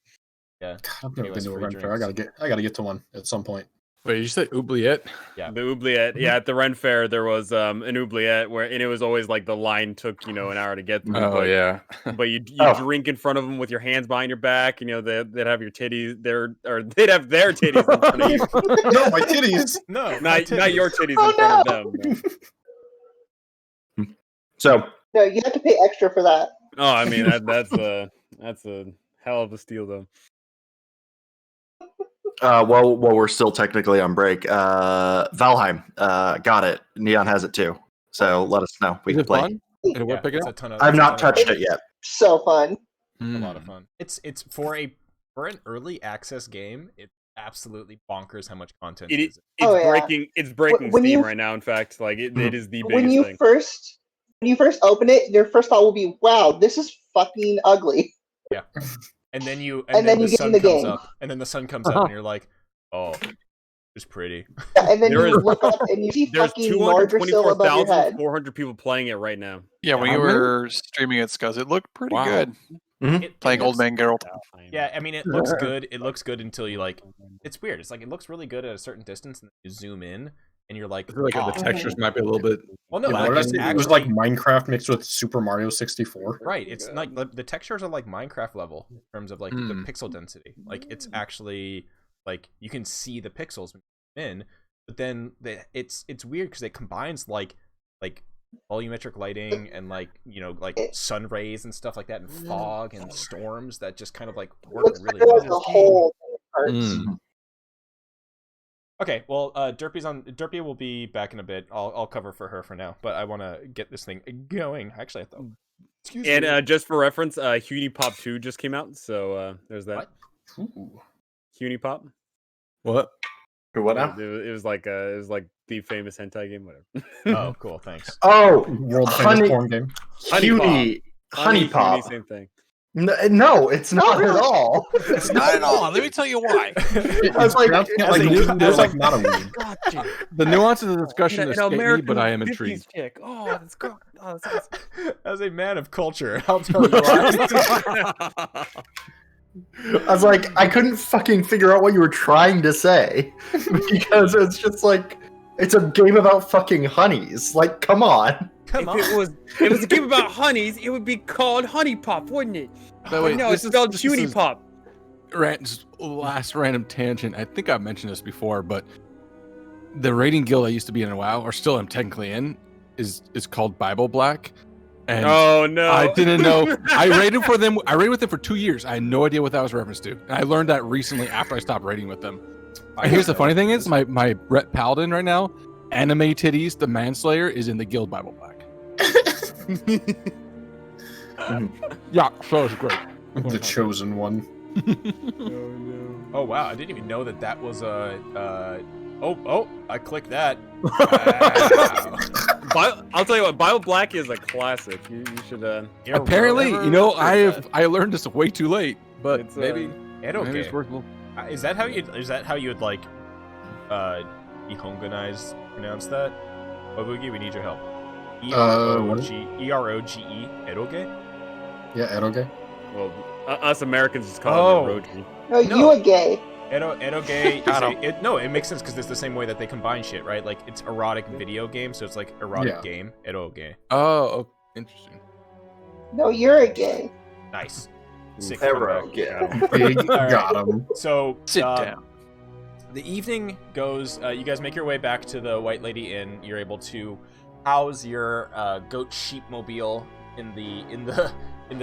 yeah. I've never Give been us to a free Ren Fair. drinks. I gotta get to one at some point. Wait, you said oubliette? Yeah. The oubliette. Yeah, at the Ren Fair there was an oubliette and it was always like the line took, an hour to get through. Oh, yeah. But you drink in front of them with your hands behind your back, they'd have your titties they'd have their titties in front of you. No, my titties. No, Not your titties Oh, in front of them. No. So, No, you have to pay extra for that. Oh, I mean that's a hell of a steal though. while we're still technically on break, Valheim, got it. Neon has it too. So let us know. We Is can it play. fun? And Yeah, we're picking it's up? a ton of. I've it's a not ton of touched fun. it yet. So fun. It's a lot of fun. It's for an early access game. It's absolutely bonkers how much content It's is. Oh, yeah. breaking When Steam you- right now. In fact, like it is the biggest When you thing. first open it, your first thought will be, "Wow, this is fucking ugly." Yeah. And then And then the you get sun in the comes game. up, and then the sun comes up, and you're like, oh, it's pretty. Yeah, and then There you is- look up and you see There's fucking Mardrasil above your head. 224,400 people playing it right now. Yeah, when How you many? were streaming at Scuzz, it looked pretty Wow. good. It Playing Old looks- Man Geralt. Yeah, I mean, it looks good. It looks good until you like. It's weird. It's like it looks really good at a certain distance, and then you zoom in, and you're like, I feel like "Oh." the textures might be a little bit. Well, no, Yeah, like, what did I it's say? It was like actually- Minecraft mixed with Super Mario 64. right. It's like the textures are like Minecraft level in terms of like the Mm. pixel density. Like it's actually like you can see the pixels when you zoom in, but then it's weird because it combines like volumetric lighting and like like sun rays and stuff like that, and fog and storms that just kind of like work Looks really like there's a well. whole parts. Mm. Okay, well, Derpy will be back in a bit. I'll cover for her for now, but I want to get this thing going. Actually, I thought. Excuse me. And just for reference, Hunie Pop 2 just came out, so there's that. What? Ooh. Hunie Pop. What? What now? It was like the famous hentai game, whatever. Oh, cool. Thanks. Oh, World Honey- famous porn game. Honey Pop. Hunie, same thing. No, it's not at all. It's not at all. Let me tell you why. I was like, There's like not a weed. The nuances of the discussion An escape me, American but I am 50s intrigued. chick. Oh, that's cool. Oh, that's awesome. As a man of culture, I'll tell you why. I was like, I couldn't fucking figure out what you were trying to say because it's just like it's a game about fucking honeys. Like, come on. Come on. If it was a game about honeys, it would be called Honey Pop, wouldn't it? By the way, no, it's spelled Cutie Pop. Just last random tangent. I think I've mentioned this before, but the raiding guild I used to be in WoW, or still am technically in, is called Bible Black. And oh no! I didn't know. I raided for them. I raided with them for 2 years. I had no idea what that was reference to, and I learned that recently after I stopped raiding with them. And here's the funny thing: is my Brett Paladin right now, Anime Titties, the Manslayer, is in the guild Bible Black. Yeah, so it's great. The chosen one. Oh wow! I didn't even know that was a. Oh! I clicked that. Wow. I'll tell you what, Bible Black is a classic. You should. Apparently, I learned this way too late, but it's, maybe okay. it's worthwhile. Is that how you would like Ihongonize pronounce that? Obugi, we need your help. Eroge, Eroge? Yeah, Eroge. Well, us Americans just call it Eroge. No, you a gay. Eroge no, it makes sense because it's the same way that they combine shit, right? Like it's erotic video game, so it's like erotic game. Eroge. Oh, interesting. No, you're a gay. Nice. Sick Eroge. Big All right. got him. So Sit down. The evening goes. You guys make your way back to the White Lady Inn. You're able to house your goat sheep mobile in the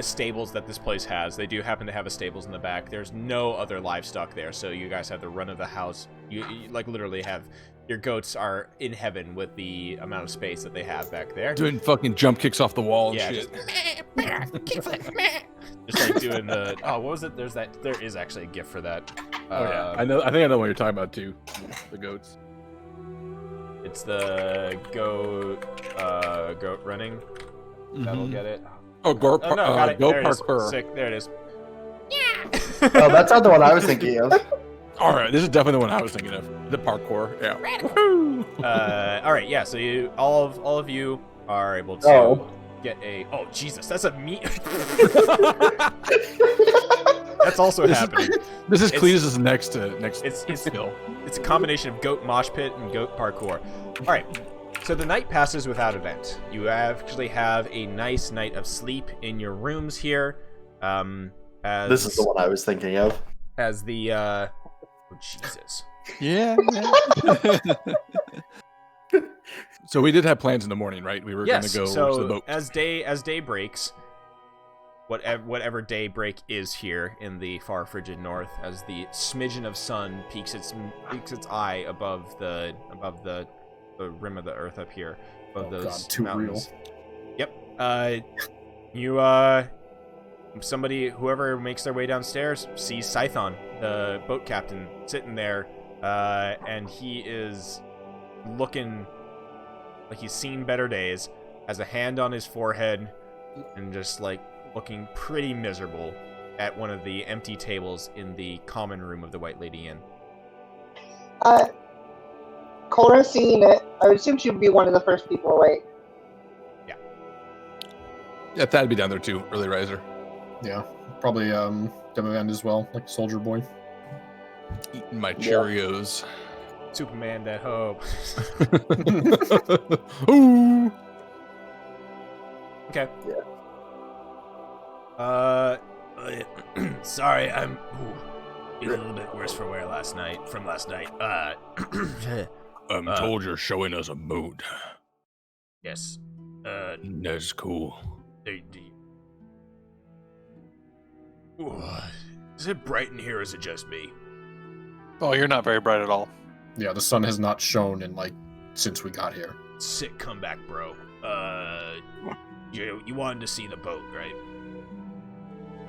stables that this place has. They do happen to have a stables in the back. There's no other livestock there, so you guys have the run of the house. You like literally have your goats are in heaven with the amount of space that they have back there. Doing fucking jump kicks off the wall and shit. Just like doing the what was it? There is actually a GIF for that. Oh yeah, I know. I think I know what you're talking about too. The goats. It's the goat running. That'll get it. Oh, got it. Go There it is. Parker. Sick. There it is. Oh, that's not the one I was thinking of. All right, this is definitely the one I was thinking of. The parkour. Yeah. All right. Yeah. So all of you are able to get a. Oh Jesus, that's a meat. That's also happening. This is Cletus's next It's skill. It's a combination of goat mosh pit and goat parkour. All right. So the night passes without event. You actually have a nice night of sleep in your rooms here. This is the one I was thinking of. As the oh Jesus. Yeah. So we did have plans in the morning, right? We were going to go to the boat. As day breaks, whatever daybreak is here in the far frigid north, as the smidgen of sun peeks its eye above the rim of the earth up here, above those mountains. Real. Yep. Whoever makes their way downstairs sees Scython, the boat captain, sitting there, and he is looking like he's seen better days, has a hand on his forehead, and just like looking pretty miserable at one of the empty tables in the common room of the White Lady Inn. Cora seeing it, I would assume she would be one of the first people awake. Yeah, that'd be down there too, early riser. Yeah, probably Demovan as well, like Soldier Boy. Eating my Cheerios. Superman that hope. Ooh. Okay. Yeah. Sorry, I'm a little bit worse for wear from last night. I'm told you're showing us a boat. Yes. That's cool. Is it bright in here or is it just me? Oh, you're not very bright at all. Yeah, the sun has not shone in since we got here. Sick comeback, bro. You wanted to see the boat, right?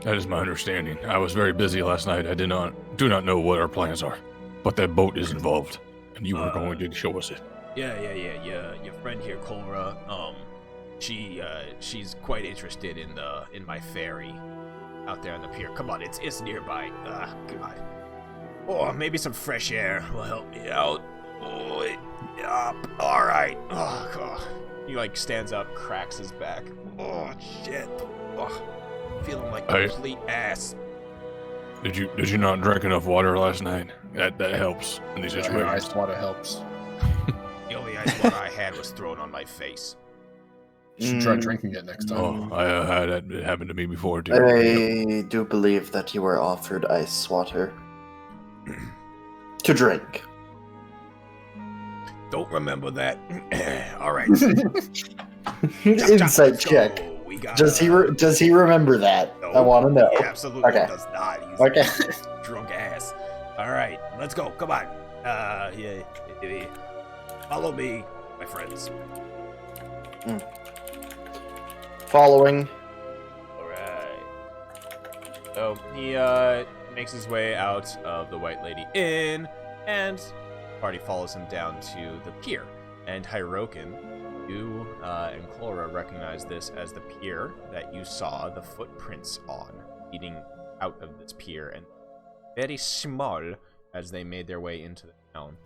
That is my understanding. I was very busy last night. I do not know what our plans are, but that boat is involved, and you were going to show us it. Yeah. Your friend here, Cora. She's quite interested in my ferry out there on the pier. Come on, it's nearby. God. Oh, maybe some fresh air will help me out. Oh, all right. Oh, God. He stands up, cracks his back. Oh shit. Oh, feeling like complete ass. Did you not drink enough water last night? That helps in these situations. Iced water helps. The only ice water I had was thrown on my face. You should try drinking it next time. Oh, I had it happen to me before, too. I do believe that you were offered ice water to drink. Don't remember that. All right. Insight check. We got, Does he remember that? No, I want to know. He absolutely Okay. does not. He's Okay. drunk ass. All right, let's go. Come on. Yeah. Follow me, my friends. Following. All right. So he makes his way out of the White Lady Inn, and the party follows him down to the pier. And Hirokin, you and Chlora recognize this as the pier that you saw the footprints on, leading out of this pier, and very small as they made their way into the town.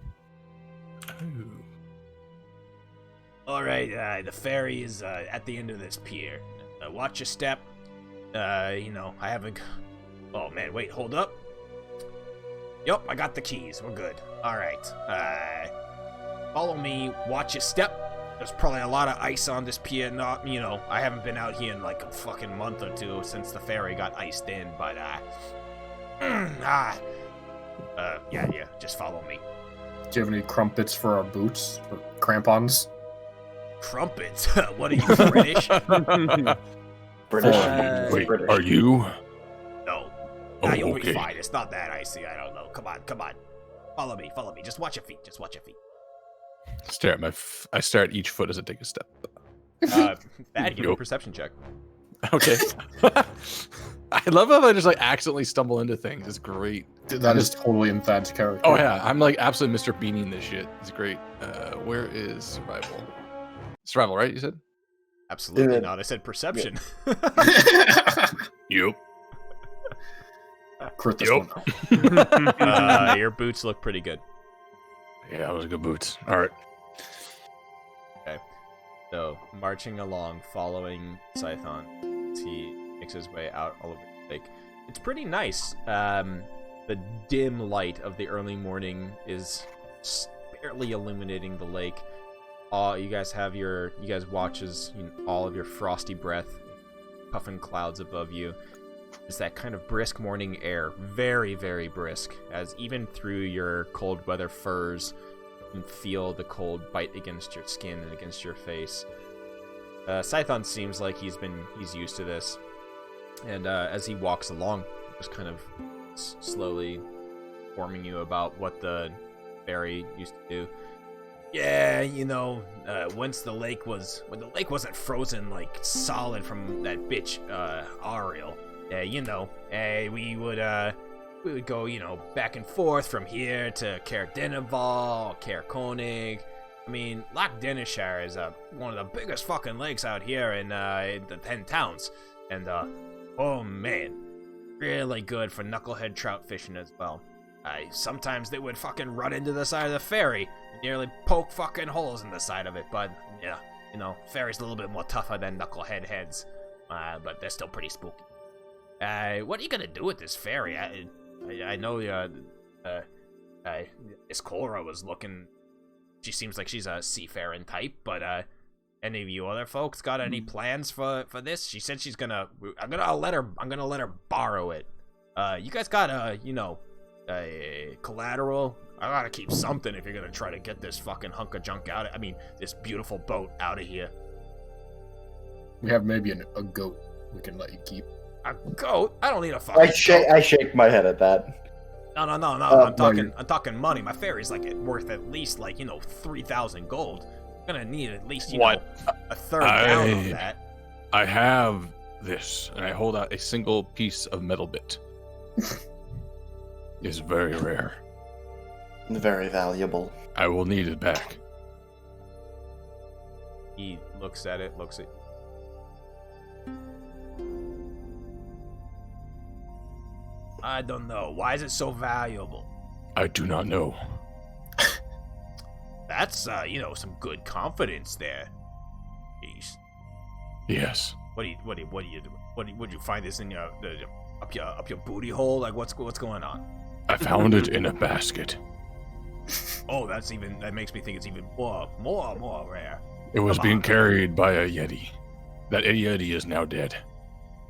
All right, the ferry is at the end of this pier. Watch your step. I haven't. Oh man, wait, hold up. Yup, I got the keys. We're good. All right. Follow me. Watch your step. There's probably a lot of ice on this pier. Not, I haven't been out here in like a fucking month or two since the ferry got iced in. But yeah. Just follow me. Do you have any crumpets for our boots? Or crampons? Crumpets? What are you, British? British. Wait, British. are you? No. Oh, You'll be okay. fine. It's not that icy. I don't know. Come on. Follow me. Just watch your feet. I stare at each foot as I take a step. Bad, give me a perception check. Okay. I love how I just like accidentally stumble into things. It's great. Dude, that is totally in Thad's character. Oh yeah, I'm like absolutely Mr. Beaning this shit. It's great. Where is survival? Survival, right? You said? Absolutely not. I said perception. Yep. Crit this Yup. one. Your boots look pretty good. Yeah, those are good boots. All right. Okay. So, marching along, following Scython, as he makes his way out all over the lake. It's pretty nice. The dim light of the early morning is barely illuminating the lake. You guys watch as all of your frosty breath, puffing clouds above you. It's that kind of brisk morning air, very, very brisk, as even through your cold weather furs, you can feel the cold bite against your skin and against your face. Scython seems like he's used to this, and as he walks along, just kind of slowly informing you about what the ferry used to do. Yeah, when the lake wasn't frozen like solid from that bitch Ariel. We would go, back and forth from here to Caer Dineval, Caer Konig. I mean, Loch Denishire is one of the biggest fucking lakes out here in the 10 towns. And, oh man, really good for knucklehead trout fishing as well. Sometimes they would fucking run into the side of the ferry and nearly poke fucking holes in the side of it. But, yeah, ferry's a little bit more tougher than knucklehead heads. But they're still pretty spooky. What are you gonna do with this ferry? I know Miss Cora was looking. She seems like she's a seafaring type, but any of you other folks got any plans for this? She said she's gonna. I'm gonna let her borrow it. You guys got collateral? I gotta keep something if you're gonna try to get this fucking hunk of junk out. I mean, this beautiful boat out of here. We have maybe a goat we can let you keep. A goat? I don't need a fucking I shake my head at that. No. I'm talking money. My ferry's worth at least 3,000 gold. I'm gonna need at least a third down of that. I have this, and I hold out a single piece of metal bit. It's very rare. Very valuable. I will need it back. He looks at it. I don't know. Why is it so valuable? I do not know. That's some good confidence there. Jeez. Yes. What do you do? Would you find this in your up your booty hole? Like what's going on? I found it in a basket. Oh, that makes me think it's even more rare. It was Come being on. carried by a Yeti. That Yeti is now dead.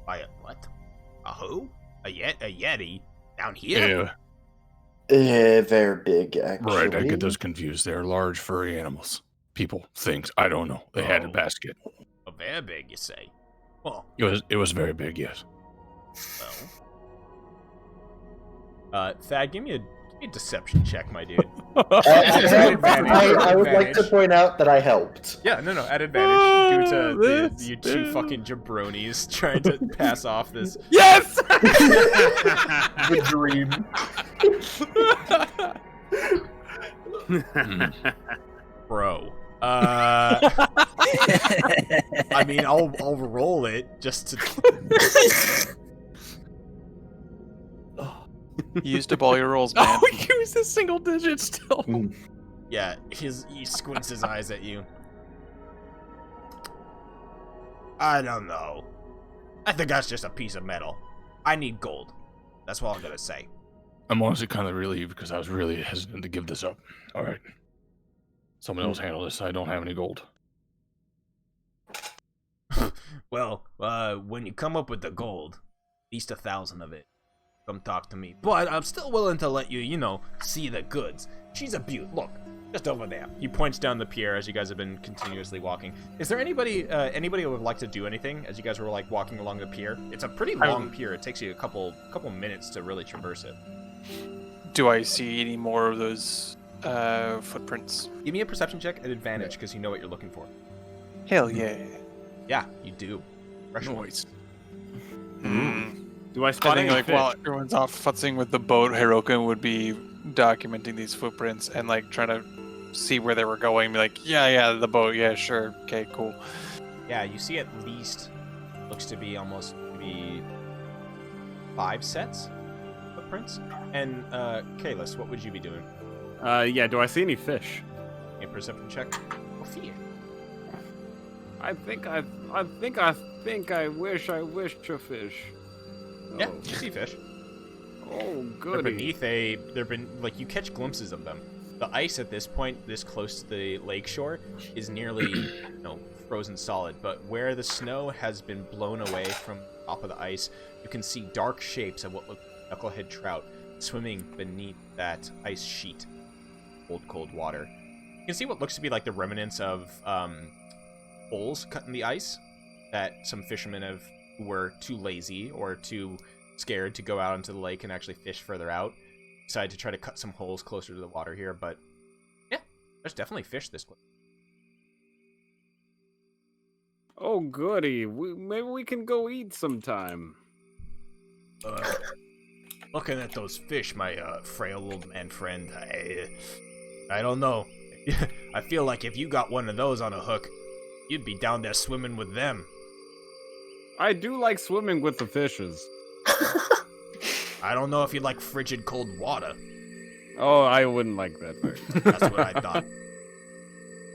By a what? A who? A Yeti? Down here? Yeah, They're big, actually. right. I get those confused. They're large, furry animals. People, things. I don't know. They had a basket. Oh, very big, you say? Well, It was very big. Yes. Thad, give me a deception check, my dude. I would like to point out that I helped. Yeah, no, at advantage due to you two fucking jabronis trying to pass off this. Yes! The dream. Bro. I mean, I'll roll it just to. You used up all your rolls, man. Oh, he was a single digit still. Yeah, he squints his eyes at you. I don't know. I think that's just a piece of metal. I need gold. That's what I'm gonna say. I'm honestly kind of relieved because I was really hesitant to give this up. All right. Someone else handle this. I don't have any gold. Well, when you come up with the gold, at least 1,000 of it, come talk to me. But I'm still willing to let you, see the goods. She's a beaut. Look, just over there. He points down the pier as you guys have been continuously walking. Is there anybody who would like to do anything as you guys were like walking along the pier? It's a pretty long pier. It takes you a couple minutes to really traverse it. Do I see any more of those footprints? Give me a perception check at advantage because you know what you're looking for. Hell yeah. Yeah, you do. Fresh Noise. Do I I spot think any like fish? while everyone's off futzing with the boat, Hiroka would be documenting these footprints and like trying to see where they were going. Be like, yeah, the boat, yeah, sure, okay, cool. Yeah, you see at least looks to be almost maybe 5 sets of footprints. And Kalis, what would you be doing? Yeah, do I see any fish? A perception check. Or fear. I think I wish to fish. Yeah, you see fish. Oh, They're goody. you catch glimpses of them. The ice at this point, this close to the lake shore, is nearly, frozen solid. But where the snow has been blown away from top of the ice, you can see dark shapes of what look like knucklehead trout swimming beneath that ice sheet. Cold water. You can see what looks to be like the remnants of holes cut in the ice that some fishermen were too lazy or too scared to go out into the lake and actually fish further out. Decided to try to cut some holes closer to the water here, but yeah, there's definitely fish this close. Oh, goody. Maybe we can go eat sometime. Looking at those fish, my frail old man friend, I don't know. I feel like if you got one of those on a hook, you'd be down there swimming with them. I do like swimming with the fishes. I don't know if you like frigid cold water. Oh, I wouldn't like that very much. That's what I thought.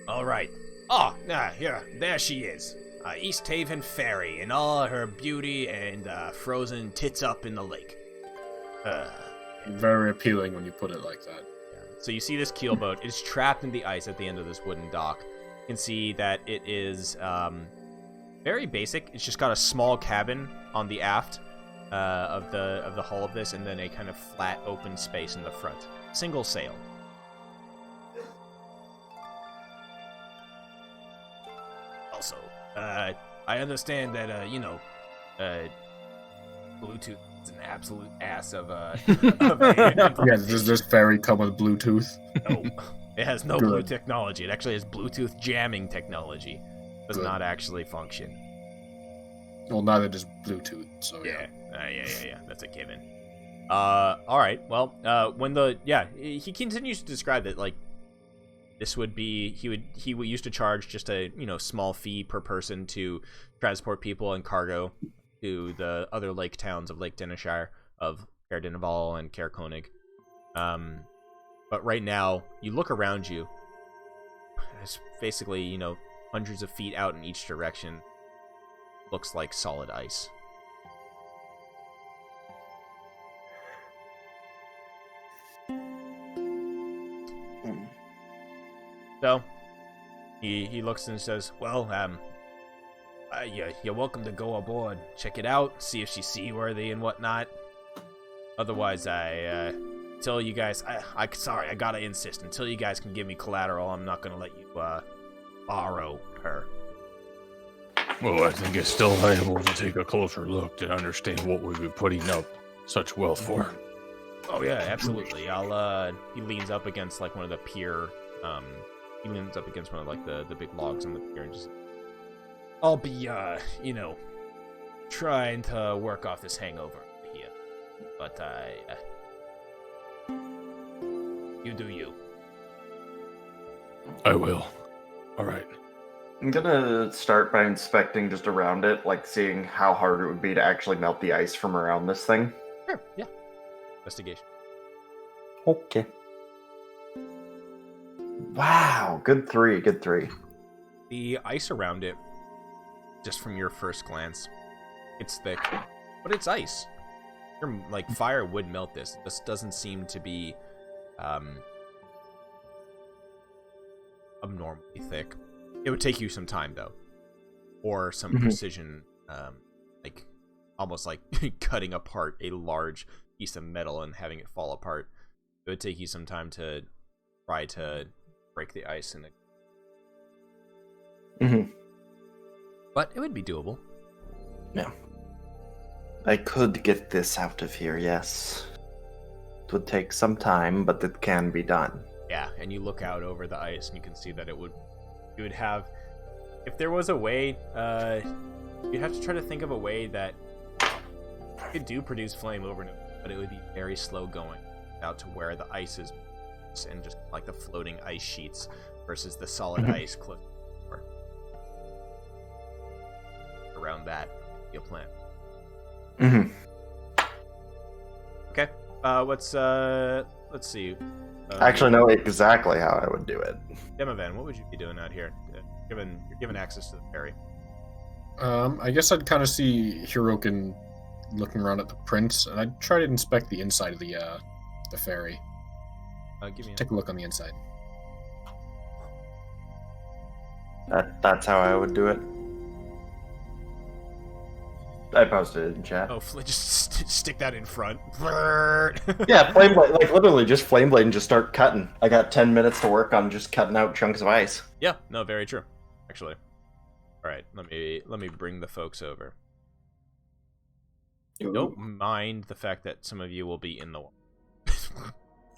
All right. Oh, here, there she is. East Haven Ferry in all her beauty and frozen tits up in the lake. Very appealing when you put it like that. So you see this keelboat. It's trapped in the ice at the end of this wooden dock. You can see that it is very basic. It's just got a small cabin on the aft of the hull of this, and then a kind of flat open space in the front. Single sail. Also, I understand that Bluetooth is an absolute ass of Yeah, does this ferry come with Bluetooth? No, it has no Good. Bluetooth technology. It actually has Bluetooth jamming technology. Does Good. not actually function. Well, neither does Bluetooth, so Yeah, that's a given. All right. Well, he continues to describe that like this would be he used to charge just a small fee per person to transport people and cargo to the other lake towns of Lake Denishire, of Caer-Dineval and Caer-Konig. But right now, you look around you. It's basically hundreds of feet out in each direction. Looks like solid ice. So, He looks and says, "Well, you're welcome to go aboard, check it out, see if she's seaworthy and whatnot. Otherwise, until you guys, sorry, I gotta insist. Until you guys can give me collateral, I'm not gonna let you borrow her." Well, I think it's still valuable to take a closer look to understand what we've been putting up such wealth for. Oh yeah, absolutely. He leans up against like one of the pier. He leans up against one of like the big logs on the pier and just. I'll be trying to work off this hangover here, but you do you. I will. All right. I'm gonna start by inspecting just around it, like seeing how hard it would be to actually melt the ice from around this thing. Sure. Yeah. Investigation. Okay. Wow, good three. The ice around it, just from your first glance, it's thick, but it's ice. Like fire would melt this. This doesn't seem to be abnormally thick. It would take you some time though, or some precision, like almost like cutting apart a large piece of metal and having it fall apart. It would take you some time to try to break the ice in it. But it would be doable. Yeah. I could get this out of here, yes. It would take some time, but it can be done. Yeah, and you look out over the ice and you can see that you would have, if there was a way, you'd have to try to think of a way that could do produce flame over and over, but it would be very slow going out to where the ice is and just like the floating ice sheets versus the solid ice cliff around that you plan. Okay. Let's see. I actually know exactly how I would do it. Demovan, what would you be doing out here? You're given access to the ferry. I guess I'd kind of see Hirokin looking around at the prints, and I'd try to inspect the inside of the ferry. Take a look on the inside. That's how I would do it. I posted it in chat. Oh, just stick that in front. Yeah, flame blade, like literally just flame blade and just start cutting. I got 10 minutes to work on just cutting out chunks of ice. Yeah, no, very true. Actually. All right, let me bring the folks over. Ooh. Don't mind the fact that some of you will be in the water.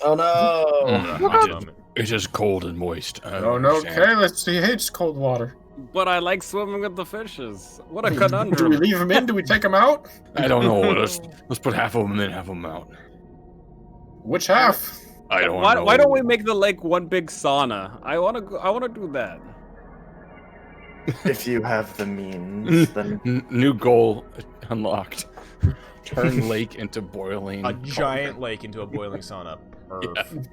Oh no! It's just cold and moist. Oh no, Kalis, he hates cold water. But I like swimming with the fishes. What a Do conundrum. we leave him in? Do we take him out? I don't know. Let's put half of them in, half of them out. Which half? I don't know. Why don't we make the lake one big sauna? I wanna do that. If you have the means, then New goal unlocked. Turn lake into boiling. A giant lake into a boiling sauna. Perfect.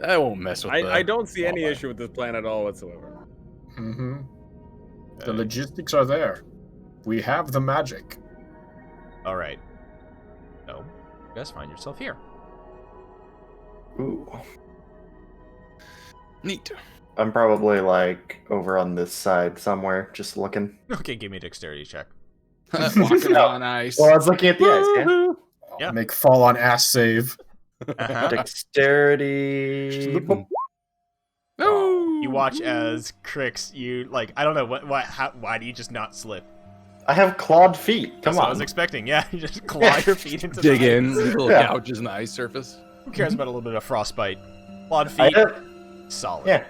I won't mess with that. I don't see any issue with this plan at all whatsoever. The logistics are there. We have the magic. All right. So, you guys find yourself here. ooh. Neat. I'm probably like over on this side somewhere, just looking. Okay, give me a dexterity check. Walking on ice. Well, I was looking at the ice, yeah. Yeah. Make fall on ass save. Dexterity. You watch as Crix, I don't know why do you just not slip? I have clawed feet. Come That's what I on. was expecting. Yeah, you just claw your feet into Dig the in, little gouges in the ice surface. Who cares about a little bit of frostbite? Clawed feet, solid. Yeah.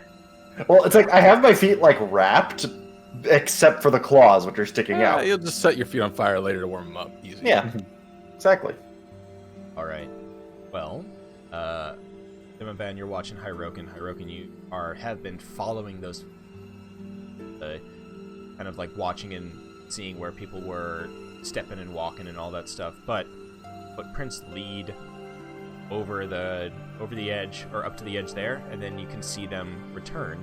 Well, it's like I have my feet like wrapped, except for the claws, which are sticking out. You'll just set your feet on fire later to warm them up. Easy. Yeah. Exactly. All right. Well, Van, you're watching Hirokin. Hirokin, you have been following those, kind of like watching and seeing where people were stepping and walking and all that stuff. But footprints lead over the edge or up to the edge there, and then you can see them return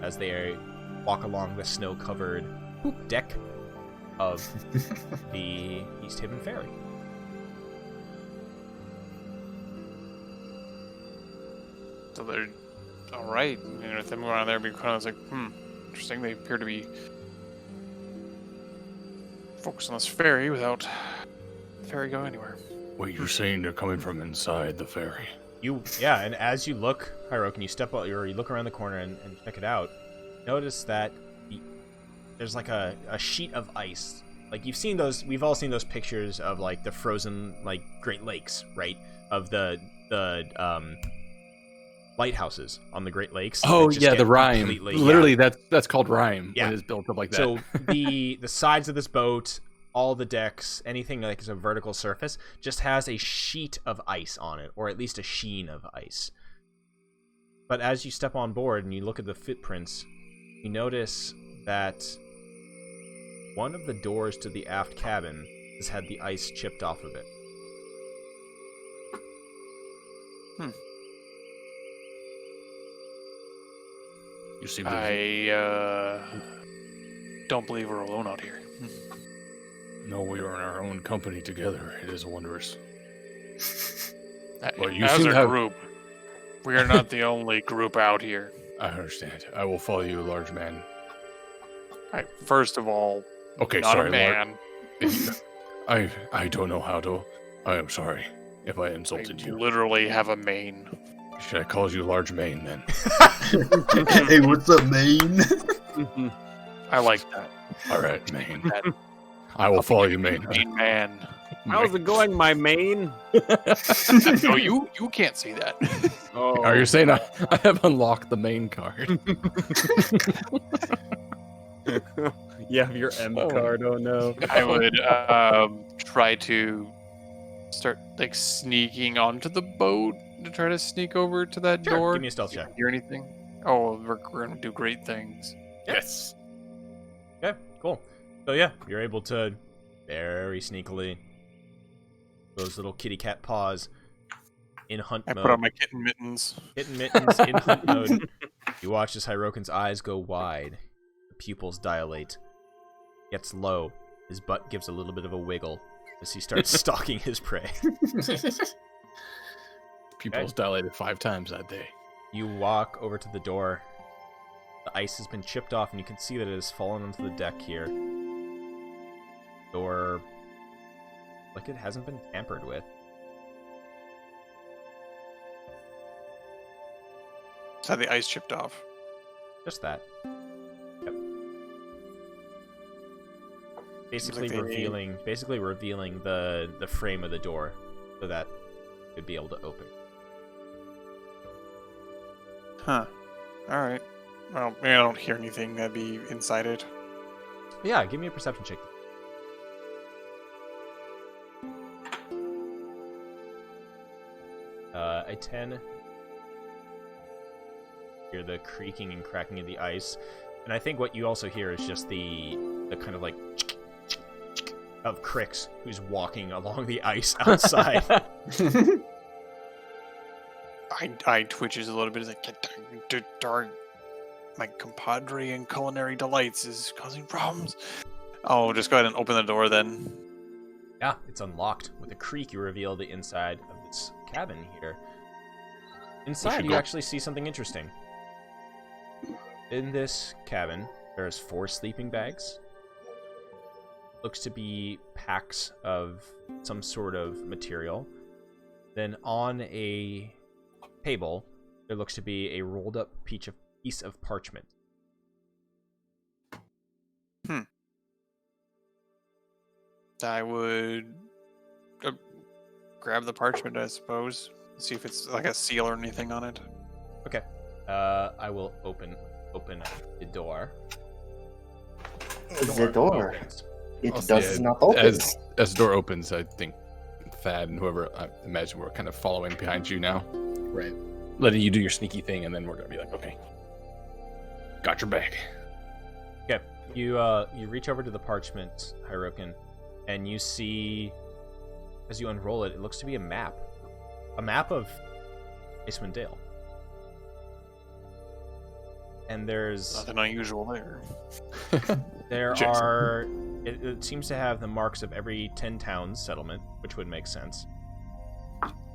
as they walk along the snow-covered deck of the East Haven Ferry. So they're all right. With them going on there, be kind of like, Interesting. They appear to be focused on this ferry without the ferry going anywhere. Wait, you're saying they're coming from inside the ferry? And as you look, Hirokin, you step out, or you look around the corner and check it out. Notice that there's like a sheet of ice. Like you've seen those, we've all seen those pictures of like the frozen like Great Lakes, right? Of the lighthouses on the Great Lakes. Oh that just yeah, get the Rime. completely- Literally, that's called Rime. Yeah. When it's built up like that. So the sides of this boat, all the decks, anything like is a vertical surface, just has a sheet of ice on it, or at least a sheen of ice. But as you step on board and you look at the footprints, you notice that one of the doors to the aft cabin has had the ice chipped off of it. You seem to I don't believe we're alone out here. No, we are in our own company together. It is wondrous. Well, you as seem a to have- group, we are not the only group out here. I understand. I will follow you, large man. First of all, Okay, not sorry, a man. I don't know how to. I am sorry if I insulted I you. literally have a mane. Should I call you large man then? Hey, what's up, Maine? I like that. All right, Maine. I will follow you, Maine. Mane man. How's it going, my main? No, you can't see that. Oh, Are you saying I have unlocked the main card? you have your M card. Oh no. I would try to start like sneaking onto the boat to try to sneak over to that Sure, door. give me a stealth check. Hear anything? Oh, we're gonna do great things. Yes. Okay, cool. So yeah, you're able to very sneakily those little kitty cat paws in hunt I mode. put on my kitten mittens. Kitten mittens in hunt mode. You watch as Hirokin's eyes go wide, the pupils dilate, gets low, his butt gives a little bit of a wiggle as he starts stalking his prey. Pupils dilated 5 times that day. You walk over to the door. The ice has been chipped off, and you can see that it has fallen onto the deck here. Door, like it hasn't been tampered with. Just had the ice chipped off. Just that. Yep. Basically like they- revealing the frame of the door so that it would be able to open. Huh. Alright. Well, maybe I don't hear anything that'd be inside it. Yeah, give me a perception check. A 10. Hear the creaking and cracking of the ice, and I think what you also hear is just the kind of like of Crix, who's walking along the ice outside. I twitches a little bit as I get darn. My compadre and culinary delights is causing problems. Oh, just go ahead and open the door then. Yeah, it's unlocked. With a creak, you reveal the inside of this cabin here. Inside, you actually see something interesting. In this cabin, there's 4 sleeping bags. Looks to be packs of some sort of material. Then on a table, there looks to be a rolled up piece of parchment. I would grab the parchment, I suppose. See if it's like a seal or anything on it. Okay. I will open the door. The door. opens. It I'll does say not open. As the door opens, I think Thad and whoever, I imagine we're kind of following behind you now. Right. Letting you do your sneaky thing, and then we're going to be like, okay, got your back. Okay. You reach over to the parchment, Hirokin, and you see, as you unroll it, it looks to be a map. A map of Icewind Dale. And there's Nothing unusual there. there Jason. are it seems to have the marks of every 10 towns settlement, which would make sense.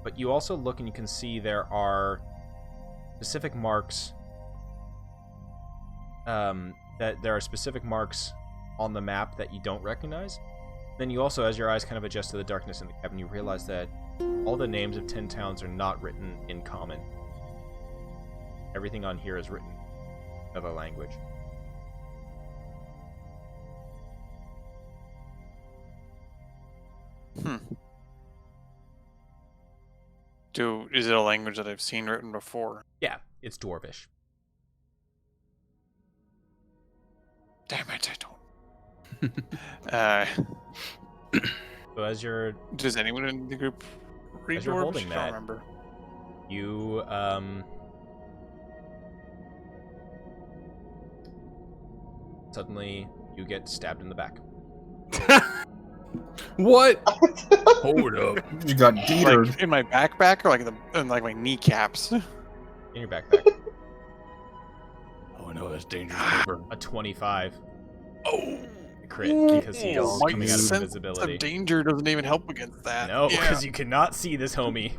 But you also look and you can see there are specific marks that there are specific marks on the map that you don't recognize. Then you also, as your eyes kind of adjust to the darkness in the cabin, you realize that all the names of 10 towns are not written in common. Everything on here is written in another language. Is it a language that I've seen written before? Yeah, it's Dwarvish. Damn it, I don't. So as you're Does anyone in the group read As you're Dwarvish? holding I that, don't remember. you suddenly you get stabbed in the back. What? Hold up. You got detered. Like in my backpack or like in like my kneecaps? In your backpack. Oh no, that's dangerous paper. A 25. Oh. Crit because he's My coming out of sense invisibility. of danger doesn't even help against that. No, Yeah. because you cannot see this homie.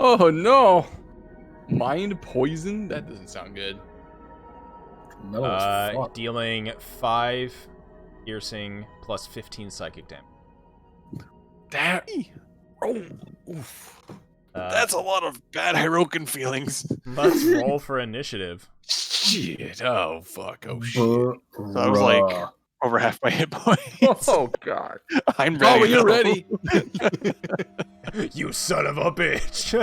Oh no. Mind poison? That doesn't sound good. No, it's fuck. Dealing 5 piercing plus 15 psychic damage. That. Oh. Oof. That's a lot of bad Hirokin feelings. Let's roll for initiative. Shit. Oh fuck. Oh shit. So I was like over half my hit points. Oh god. I'm ready. Oh, you're ready. You son of a bitch.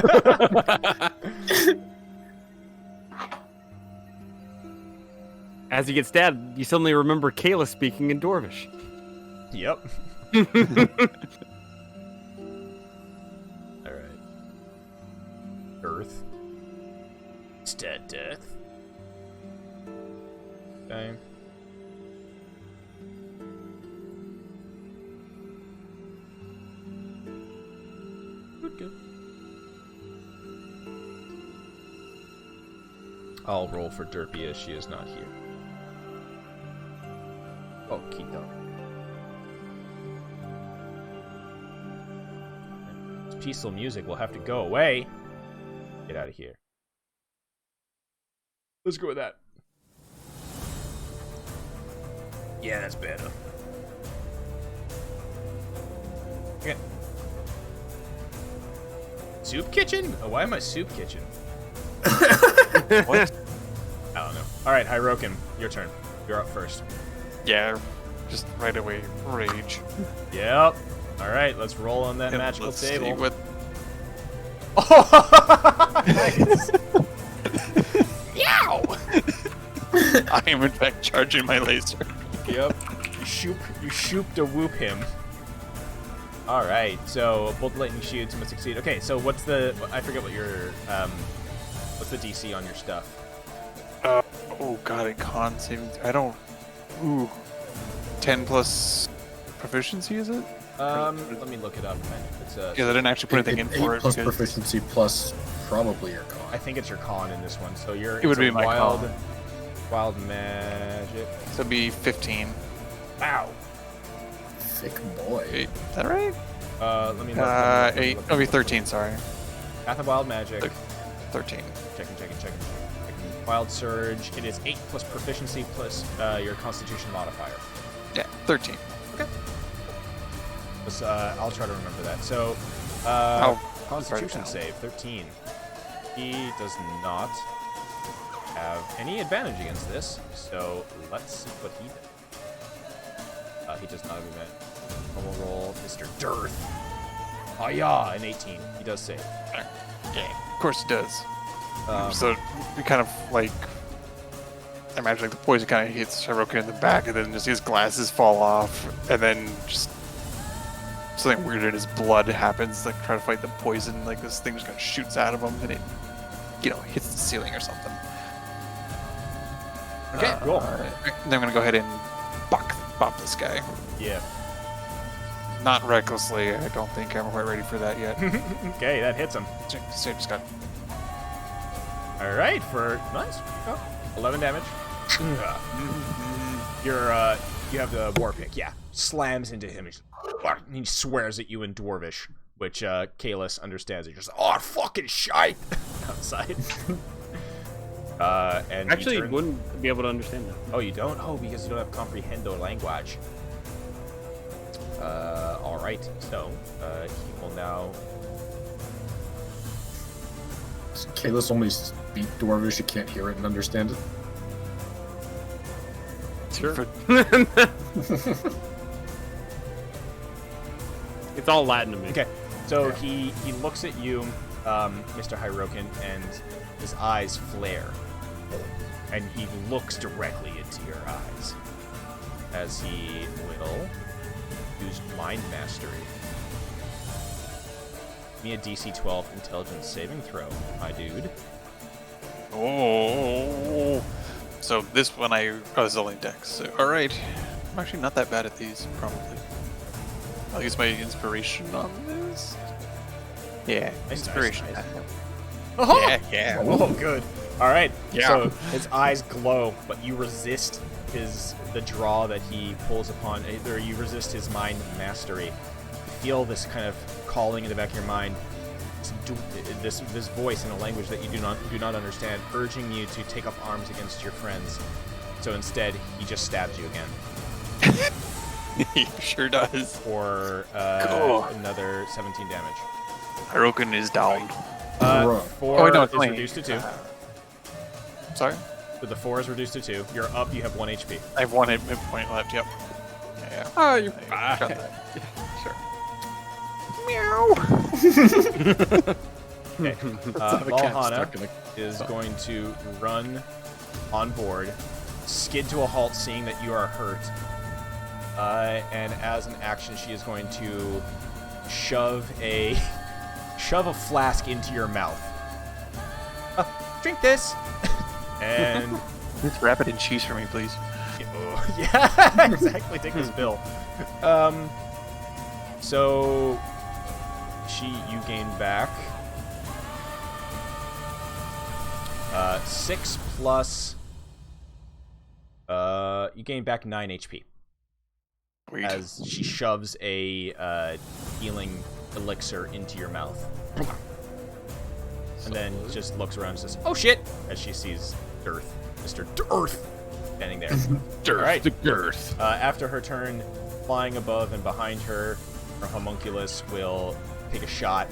As you get stabbed, you suddenly remember Kayla speaking in Dwarvish. Yep. Alright. Earth. Stat death. Okay. Good. I'll roll for Derpy as she is not here. Oh, Keto. This peaceful music will have to go away. Get out of here. Let's go with that. Yeah, that's better. Okay. Soup kitchen? Oh, why am I soup kitchen? What? I don't know. Alright, Hirokin, your turn. You're up first. Yeah, just right away rage. Yep. Alright, let's roll on that And magical let's table. see what... Nice. Yow! I am in fact charging my laser. Yep. You shoop to whoop him. Alright, so bolt lightning shoots must succeed. Okay, so what's the... I forget what your... what's the DC on your stuff? Oh god, it con saving... I don't... Ooh. 10 plus proficiency, is it? Let me look it up. It's Because I didn't actually put anything in for it. Plus because proficiency plus probably your con. I think it's your con in this one. So you're... It would it's a be my wild, con. Wild magic. So it'd be 15. Wow. Thick boy. 8. Is that right? Let me look. 8. It'll be 13, sorry. Path of Wild Magic. 13. Checking. Wild Surge. It is 8 plus proficiency plus your Constitution modifier. Yeah, 13. Okay. I'll try to remember that. So, Constitution save, 13. He does not have any advantage against this, so let's see what he does. He does not have advantage. Normal roll, Mr. Dearth. Oh yeah, an 18. He does save. Yeah, of course he does. So we kind of like... I imagine like the poison kind of hits Hirokin in the back, and then just his glasses fall off, and then just something weird in his blood happens. Like trying to fight the poison, like this thing just kind of shoots out of him, and it, hits the ceiling or something. Okay, cool. Then I'm gonna go ahead and bop this guy. Yeah. Not recklessly. I don't think I'm quite ready for that yet. Okay, that hits him. So just got... All right, for nice. 11 damage. You have the war pick. Yeah, slams into him. He swears at you in Dwarvish, which Kalis understands. He's just fucking shite outside. And Actually, you turn... wouldn't be able to understand that. Oh, you don't? Oh, because you don't have comprehendo language. All right. So he will now. Kalis only speak Dwarvish. You can't hear it and understand it. Sure. It's all Latin to me. Okay. So he looks at you, Mr. Hyrokin, and his eyes flare, and he looks directly into your eyes as he will use Mind Mastery. Give me a DC 12 Intelligence saving throw, my dude. Oh. So this one it's only Dex. So, all right. I'm actually not that bad at these, probably. I'll use my inspiration on this. Yeah, inspiration. Nice. Yeah, yeah. Oh, good. All right. Yeah. So his eyes glow, but you resist the draw that he pulls upon, or you resist his mind mastery. You feel this kind of calling in the back of your mind, this voice in a language that you do not understand, urging you to take up arms against your friends. So instead, he just stabs you again. He sure does. For Cool. another 17 damage. Hirokin is down. 4 no, is it's only- reduced to 2. Sorry? So the 4 is reduced to 2. You're up, you have 1 HP. I have 1 hit point left, yep. Yeah. Oh, you're I got that. Sure. Okay. The cat's Valhalla stuck in is going to run on board, skid to a halt, seeing that you are hurt. And as an action, she is going to shove a flask into your mouth. Drink this. And Just wrap it in cheese for me, please. yeah, exactly. Take this bill. So you gain back 6 plus. You gain back 9 HP. Sweet. As she shoves a healing elixir into your mouth. And then just looks around and says, "Oh shit!" as she sees Dearth, Mr. Dearth, standing there. Dearth, Right. the girth. After her turn, flying above and behind her, her homunculus will take a shot.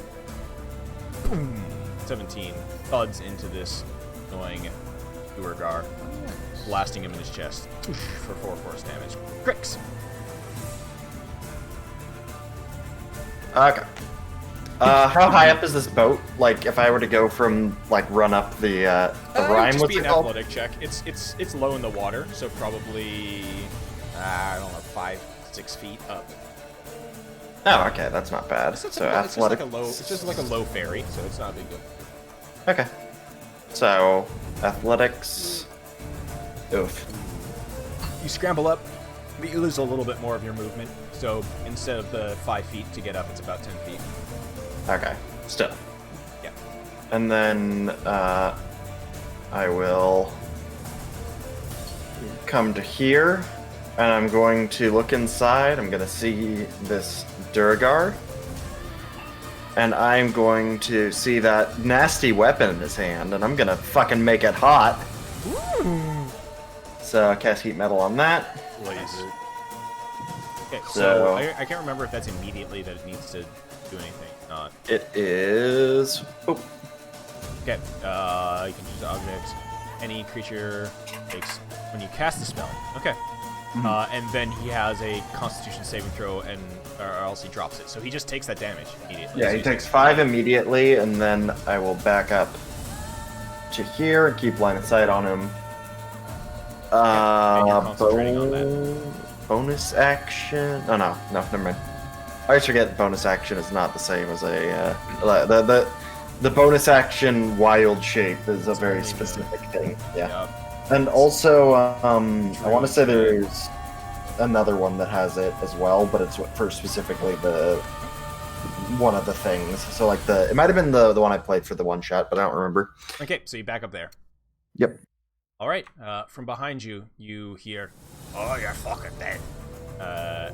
Boom! 17 thuds into this annoying Duergar, blasting him in his chest for 4 force damage. Grix! Okay. How high up is this boat? Like, if I were to go from, like, run up the Rime, Just what's be it an called? athletic check. It's low in the water, so probably, I don't know, 5-6 feet up. Oh, okay, that's not bad. It's just, So like, it's just athletic. like a low. It's just like a low ferry, so it's not a big deal. Okay. So athletics. Oof. You scramble up, but you lose a little bit more of your movement. So instead of the 5 feet to get up, it's about 10 feet. Okay. Still. Yeah. And then I will come to here, and I'm going to look inside. I'm going to see this Durgar, and I'm going to see that nasty weapon in his hand, and I'm going to fucking make it hot. So cast heat metal on that. Laser. Okay, so So- I can't remember if that's immediately that it needs to do anything. Not. It is. Oh, Okay. You can choose objects. Any creature takes when you cast the spell. Okay. And then he has a Constitution saving throw, or else he drops it. So he just takes that damage immediately. yeah, So he takes 5 immediately, and then I will back up to here and keep line of sight on him. and you're concentrating on that. Bonus action. Oh no, never mind. I always forget bonus action is not the same as a the bonus action wild shape is a very only the- specific thing. Yeah. Yep. And also, I want to say there's another one that has it as well, but it's for specifically the one of the things. So like it might have been the one I played for the one shot, but I don't remember. Okay, so you back up there. Yep. All right. From behind you, you hear, "Oh, you're fucking dead,"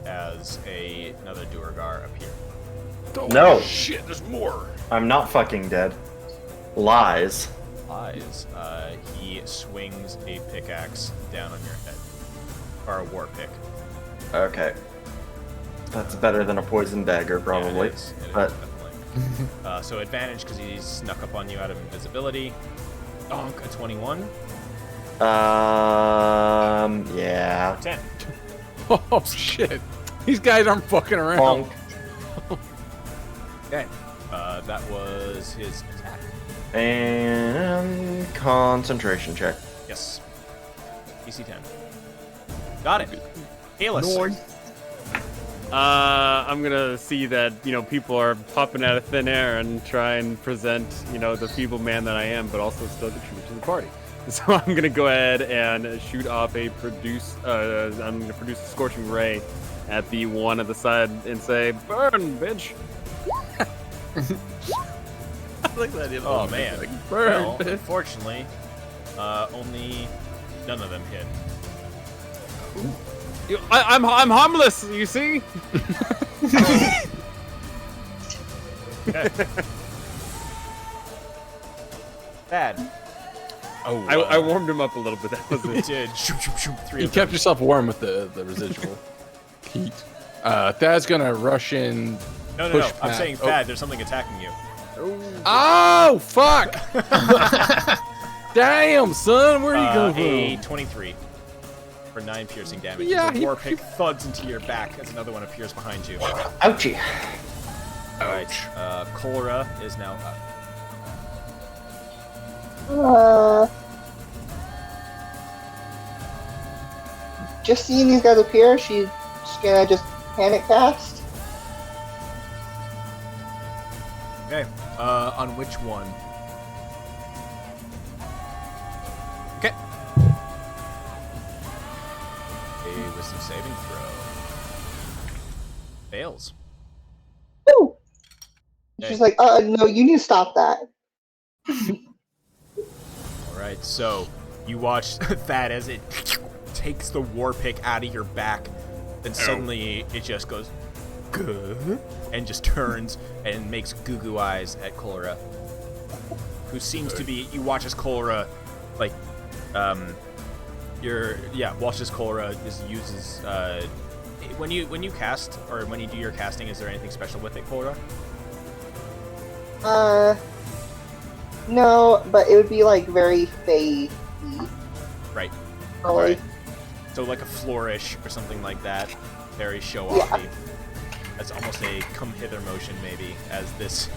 as another Duergar appears. No. Shit, there's more. I'm not fucking dead. Lies. eyes. He swings a pickaxe down on your head. Or a war pick. Okay. That's better than a poison dagger, probably. Yeah, it is, but definitely. So advantage because he snuck up on you out of invisibility. Donk, a 21. Yeah. 10. Oh shit! These guys aren't fucking around. Okay. That was his attack. And concentration check. Yes. DC 10. Got it. Kalis. I'm gonna see that people are popping out of thin air and try and present the feeble man that I am, but also still contribute to the party. So I'm gonna go ahead and shoot off I'm gonna produce a scorching ray at the one at the side and say, "Burn, bitch!" I like that. Oh man. Like, burn, Well, bitch. unfortunately, only none of them hit. I'm harmless. You see? Okay. Bad. Oh, I warmed him up a little bit. That was You it. did. Shoot, shoot, shoot. 3 you of them. kept yourself warm with the residual heat. Thad's gonna rush in. No. push I'm back. saying, Thad, there's something attacking you. Oh fuck! Damn, son, where are you going A from? 23 for 9 piercing damage. Yeah, As the he- war pick thuds into your back as another one appears behind you. Ouchie. Alright, Cholera is now up. Just seeing these guys appear, she's gonna just panic cast. Okay, on which one? Okay. A wisdom saving throw. Fails. Woo! Okay. She's like, no, you need to stop that. Alright, so you watch that as it takes the war pick out of your back, then suddenly it just goes good and just turns and makes goo eyes at Cholera, who seems to be. You watch as Cholera, like, watch as Cholera just uses. When you cast or when you do your casting, is there anything special with it, Cholera? No, but it would be like very fey-y. Right. Probably. So like a flourish or something like that, very show-offy. That's almost a come hither motion, maybe, as this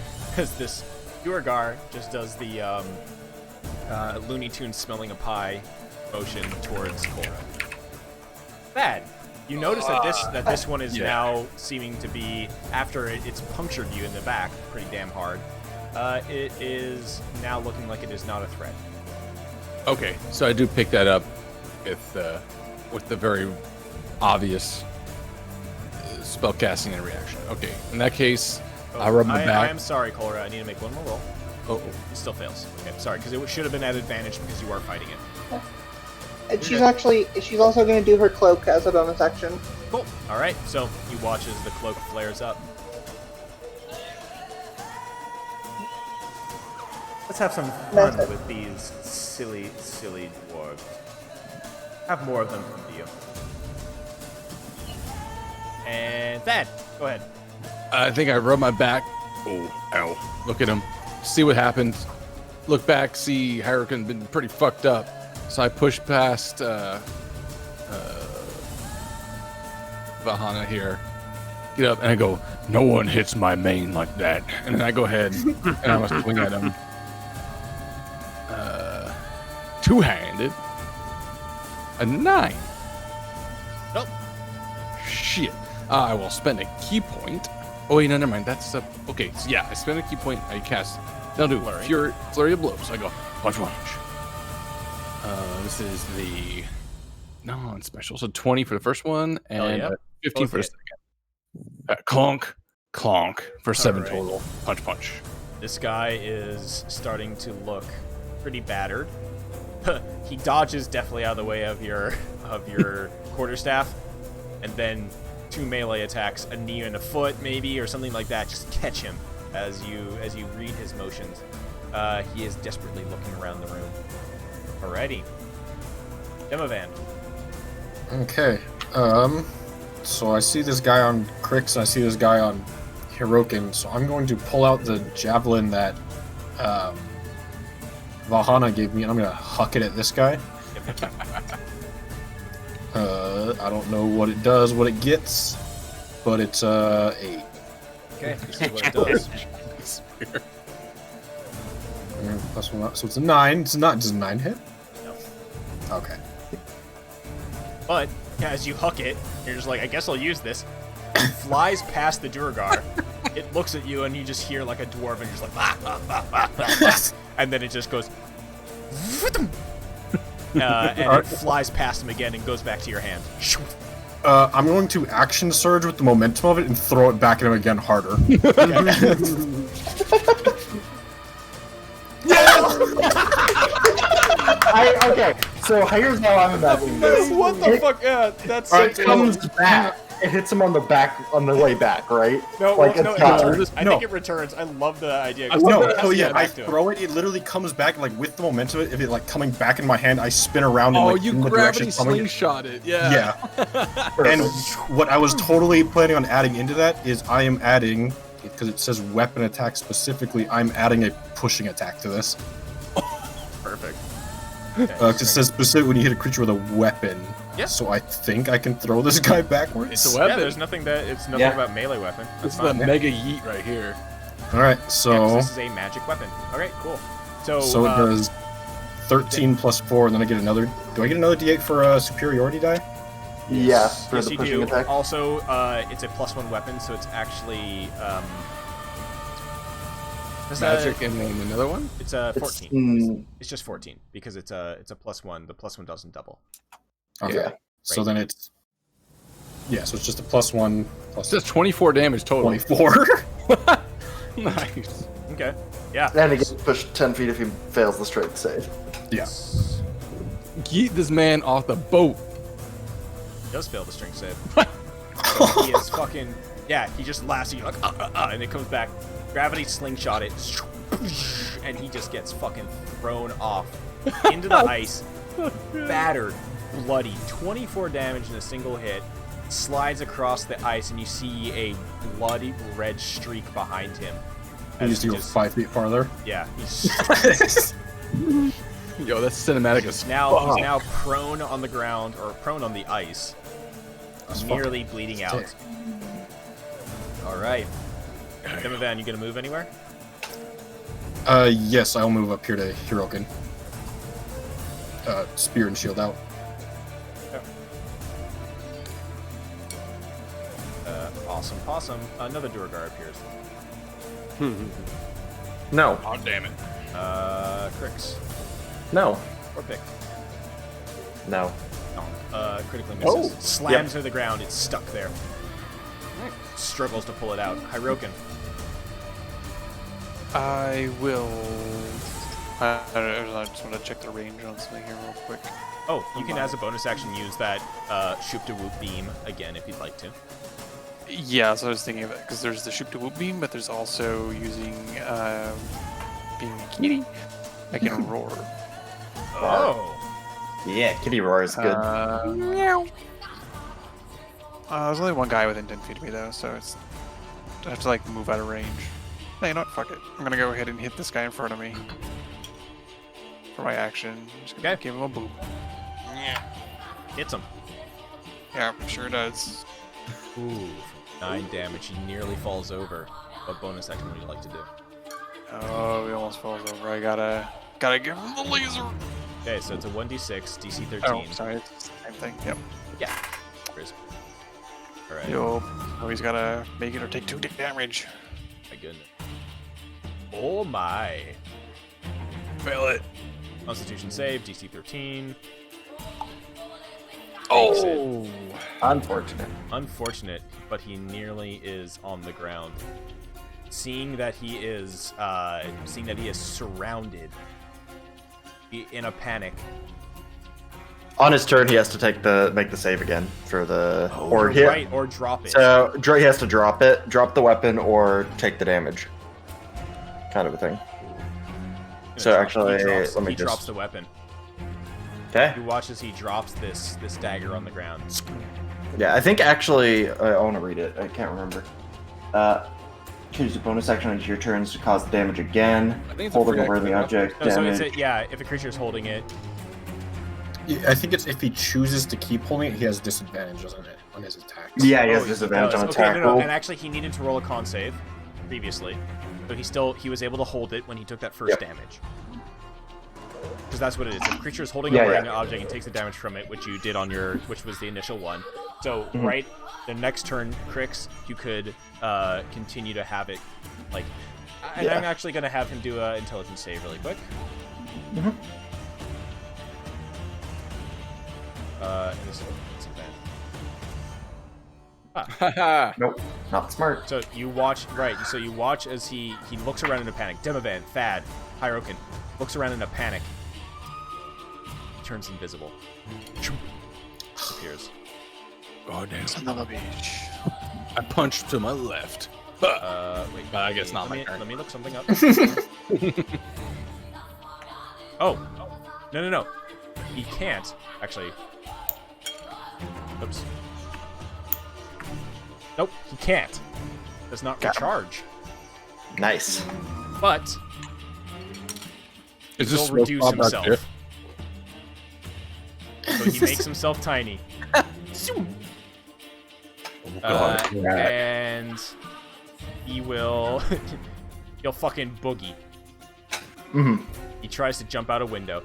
Duergar just does the Looney Tunes smelling a pie motion towards Cora. Bad. You notice that this one is now seeming to be, after it's punctured you in the back pretty damn hard. It is now looking like it is not a threat. Okay, so I do pick that up with the very obvious spell casting and reaction. Okay, in that case, I rub my back. I am sorry, Cholera. I need to make one more roll. Oh, It still fails. Okay, sorry, because it should have been at advantage because you are fighting it. And she's also going to do her cloak as a bonus action. Cool. All right, so you watch as the cloak flares up. Let's have some fun with these silly dwarves. Have more of them come to you. And Thad, go ahead. I think I rub my back. Oh, ow. Look at him. See what happens. Look back, see Hurricane been pretty fucked up. So I push past Vahana here. Get up and I go, no one hits my main like that. And then I go ahead and I must swing at him. Two-handed. A 9. Nope. Shit. I will spend a key point. Oh, wait, no, never mind. That's okay. So yeah, I spend a key point. I cast. They'll do flurry of blows. I go punch. This is the non-special. So 20 for the first one and 15 for the second. Clonk for 7 total. Punch. This guy is starting to look pretty battered. He dodges definitely out of the way of your quarterstaff, and then 2 melee attacks, a knee and a foot maybe, or something like that, just catch him as you read his motions. He is desperately looking around the room. Alrighty. Demovan. Okay. So I see this guy on Crix, and I see this guy on Hirokin, so I'm going to pull out the javelin that Vahana gave me, and I'm going to huck it at this guy. I don't know what it does, what it gets, but it's 8. Okay, this is what it does. Plus 1, so it's a 9. It's not, does a 9 hit? No. Okay. But as you huck it, you're just like, I guess I'll use this. It flies past the Durgar. It looks at you, and you just hear like a dwarf, and you're just like, and then it just goes, and it flies past him again and goes back to your hand. I'm going to action surge with the momentum of it and throw it back at him again harder. Okay, so here's how I'm imagining this. What the fuck? Yeah, that's It comes back. It hits him on the back on the way back, right? No, like no, it returns. I think it returns. I love the idea. I throw it. It literally comes back like with the momentum of it. If it like coming back in my hand, I spin around. And, like, you in the gravity direction coming. slingshot it. Yeah. Yeah. And what I was totally planning on adding into that is I am adding, because it says weapon attack specifically, I'm adding a pushing attack to this. Perfect. Because it says specifically when you hit a creature with a weapon. Yeah. So I think I can throw this guy backwards. It's a weapon. Yeah, there's nothing that it's nothing about melee weapon. This That's is the mega yeet right here. All right, Yeah, so 'cause this is a magic weapon. Okay, cool. So it does 13 plus 4, and then I get another. Do I get another D8 for a superiority die? Yeah, for yes, the you pushing do. attack. Also, it's a +1 weapon, so it's actually Magic and then another one? It's 14. It's just 14 because it's a +1. The +1 doesn't double. Okay. Yeah. So then it's so it's just a +1 plus. It's just 24 damage total. 24. Nice. Okay. Yeah. And he gets pushed 10 feet if he fails the strength save. Yeah. Yeet this man off the boat. He does fail the strength save. He is fucking. Yeah, he just laughs at you like, and it comes back. Gravity slingshot it, and he just gets fucking thrown off into the ice, battered, bloody, 24 damage in a single hit, slides across the ice, and you see a bloody red streak behind him. He needs to go 5 feet farther. Yeah, he's Yo, that's cinematic as he's now prone on the ground, or prone on the ice, nearly bleeding out. All right. Demovan, you gonna move anywhere? Yes, I'll move up here to Hirokin. Spear and shield out. Awesome. Another Durgar appears. No. Oh, damn it. Crix. No. Or pick. No. Critically misses. Slams to the ground. It's stuck there. Struggles to pull it out. Hirokin. I will. I just want to check the range on something here real quick. Oh, you can, as a bonus action, use that Shoop to Whoop beam again if you'd like to. Yeah, so I was thinking of it because there's the shoot to whoop beam, but there's also using being a kitty. I can roar. Oh. Yeah, kitty roar is good. Meow. There's only one guy within 10 feet of me though, so it's I have to like move out of range. No, you know what? Fuck it. I'm gonna go ahead and hit this guy in front of me for my action. I'm just gonna give him a boop. Yeah. Hits him. Yeah, sure does. Ooh, 9 damage. He nearly falls over. What bonus action would you like to do? Oh, he almost falls over. I gotta give him the laser. Okay, so it's a 1d6, DC 13. Oh, sorry, it's the same thing. Yep. Yeah. Alright. Yo, oh, he's gotta make it or take 2 damage. My goodness. Oh my. Fail it. Constitution save, DC 13. Oh, unfortunate. Unfortunate, but he nearly is on the ground. Seeing that he is surrounded, in a panic. On his turn, he has to make the save again for the or drop it. So he has to drop the weapon, or take the damage, kind of a thing. So actually, let me he drops just. the weapon. Okay. You watch as he drops this dagger on the ground. Yeah, I think actually I want to read it. I can't remember. Choose a bonus action on your turns to cause damage again. I think it's a Holding free over action, the no? object. No, so damage. it's if a creature is holding it. Yeah, I think it's if he chooses to keep holding it, he has disadvantage, doesn't it, on his attacks? Yeah, he has Oh, disadvantage does. on Okay, attack no, roll. and actually he needed to roll a con save previously, so he was able to hold it when he took that first damage. Because that's what it is. If a creature is holding a ring object and takes the damage from it, which you did on which was the initial one. So right, the next turn, Crix, you could continue to have it, like, and I'm actually gonna have him do a intelligence save really quick. And this is bad. Nope, not smart. So you watch, so you watch as he looks around in a panic. Demovan, Thad, Hyrokin, looks around in a panic. He turns invisible. Disappears. Oh, damn. Son of a bitch. I punched to my left. Wait. I guess not let my turn. Let me look something up. Oh. No. He can't. Actually. Oops. Nope, he can't. Does not recharge. Nice. But Is he'll this reduce Bob back himself. there? So he makes himself tiny. God. And he will he'll fucking boogie. He tries to jump out a window.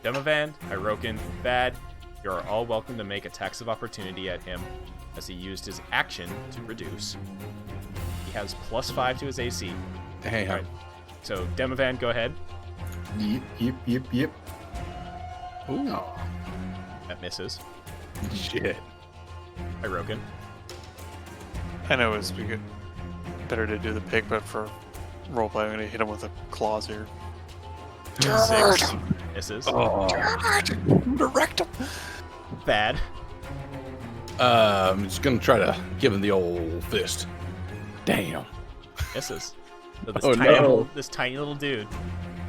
Demovan, Hyrokin, Thad, you are all welcome to make attacks of opportunity at him, as he used his action to reduce. He has +5 to his AC. Damn. Alright. So Demovan, go ahead. Yep. Ooh. That misses. Shit. Hyrokin. I know it's better to do the pig, but for roleplay, I'm gonna hit him with the claws here. 6 misses. Oh. Direct him. Thad. I'm just gonna try to give him the old fist. Damn. Misses. So Oh, this tiny little dude,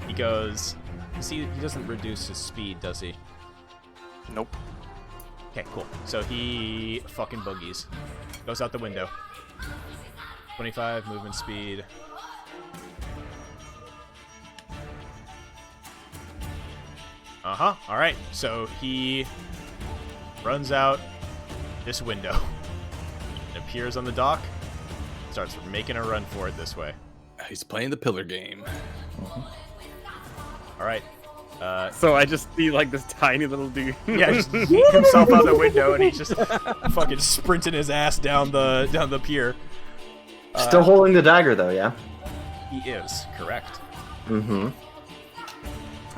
he goes. See, he doesn't reduce his speed, does he? Nope. Okay, cool. So he fucking boogies. Goes out the window. 25 movement speed. Alright. So he runs out this window. And appears on the dock. Starts making a run for it this way. He's playing the pillar game. Alright. So I just see like this tiny little dude. Yeah, just yeet himself out the window and he's just fucking sprinting his ass down the pier. Still holding the dagger though, yeah? He is, correct. Mm-hmm.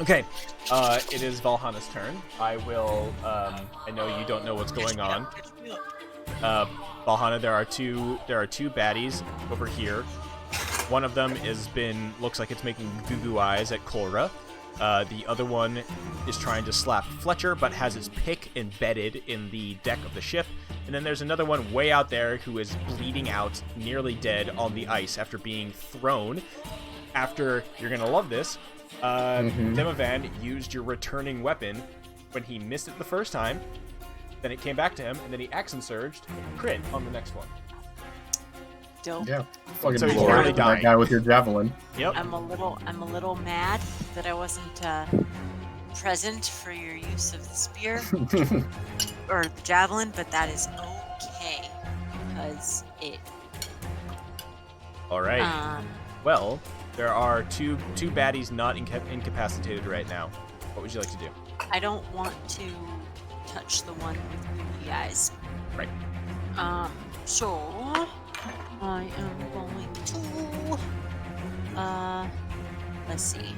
Okay. It is Valhana's turn. I will I know you don't know what's going on. Valhana, there are two baddies over here. One of them looks like it's making goo eyes at Cora. The other one is trying to slap Fletcher, but has his pick embedded in the deck of the ship. And then there's another one way out there who is bleeding out, nearly dead on the ice after being thrown. After, you're gonna love this, Demovan used your returning weapon when he missed it the first time. Then it came back to him, and then he action surged, crit on the next one. Dope. Yeah. Fucking So he's blow nearly that dying. guy with your javelin. Yep. I'm a little mad that I wasn't present for your use of the spear or the javelin, but that is okay because it. All right. Well, there are two baddies not incapacitated right now. What would you like to do? I don't want to touch the one with googly eyes. Right. So I am going to let's see.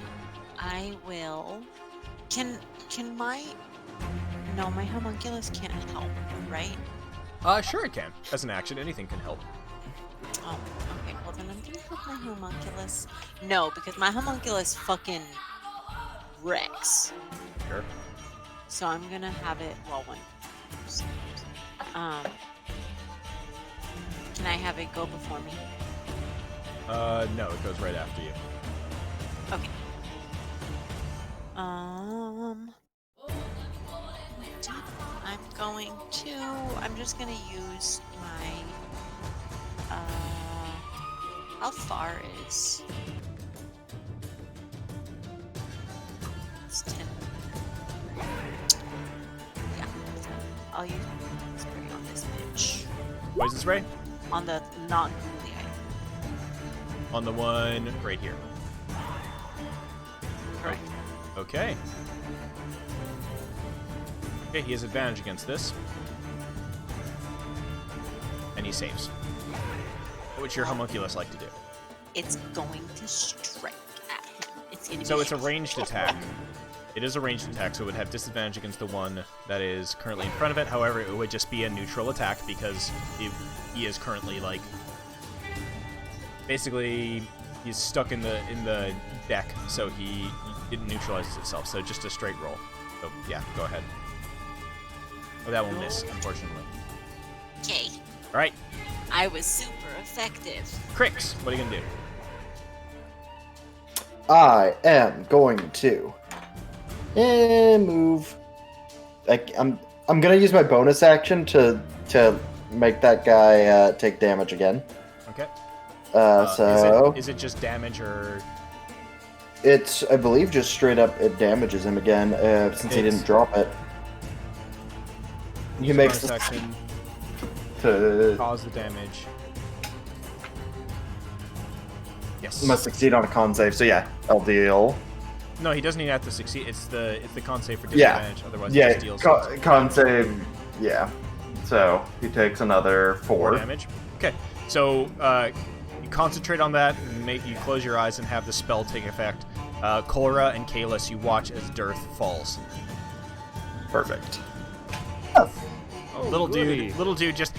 I will my homunculus can't help, right? Sure it can. As an action, anything can help. Oh, okay. Well then I'm gonna help my homunculus. No, because my homunculus fucking wrecks. Sure. So I'm gonna have it can I have it go before me? No, it goes right after you. Okay. I'm just gonna use my, how far is, it's 10. Yeah, I'll use my spray on this bitch. Poison spray? On the non-ghouly item. On the one right here. Correct. Okay. Okay, he has advantage against this. And he saves. What would your homunculus like to do? It's going to strike at him. It's gonna So be it's a ranged attack. It is a ranged attack, so it would have disadvantage against the one that is currently in front of it. However, it would just be a neutral attack because he is currently, like, basically he's stuck in the deck, so he didn't neutralize itself. So just a straight roll. So yeah, go ahead. Oh, that will miss, unfortunately. Okay. All right, I was super effective. Crix, what are you gonna do? I am going to move. I'm gonna use my bonus action to make that guy take damage again. Okay. So is it just damage or? It's, I believe, just straight up it damages him again since he didn't drop it. He makes the action to cause the damage. Yes. must succeed on a con save. So yeah, I'll deal. No, he doesn't even have to succeed. It's the con save for Yeah. disadvantage. Otherwise, Yeah, he just deals con save. Yeah. So he takes another 4 damage. Okay, so you concentrate on that, and you close your eyes and have the spell take effect. Cora and Kalis, you watch as Dearth falls. Perfect. Oh, little dude just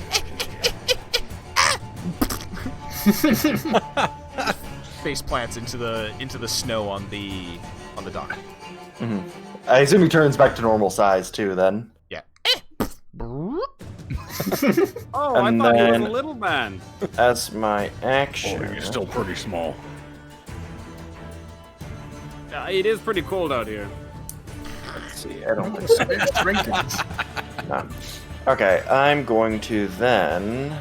face plants into the snow on the dock. Mm-hmm. I assume he turns back to normal size too. Then. Yeah. Oh, And I thought he was then- a little man. As my action. Oh, you're still pretty small. It is pretty cold out here. Let's see. I don't think so. It's drinking. No. Okay, I'm going to then.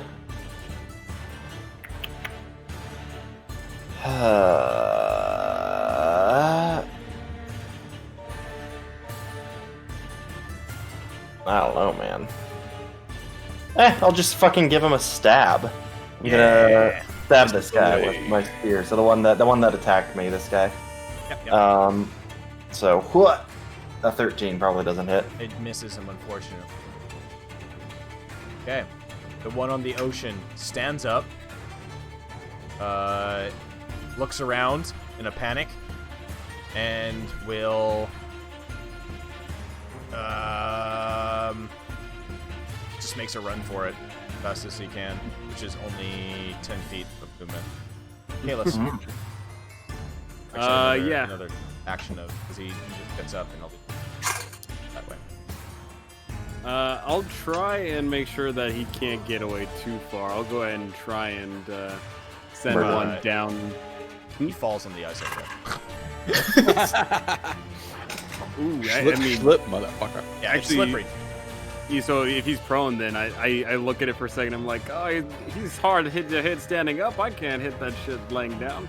I don't know, man. I'll just fucking give him a stab. I'm gonna stab this guy with my spear. So the one that attacked me, this guy. Yep. So what? A 13 probably doesn't hit. It misses him, unfortunately. Okay. The one on the ocean stands up, looks around in a panic, and will just makes a run for it fast as he can, which is only 10 feet of movement. Okay, let's. Yeah. Another action of because he just gets up and he'll be that way. I'll try and make sure that he can't get away too far. I'll go ahead and try and send one down. He falls on the ice over Ooh, I mean, slip, motherfucker. Yeah, it's Actually, slippery. so if he's prone, then I look at it for a second. I'm like, oh, he's hard to hit standing up. I can't hit that shit laying down.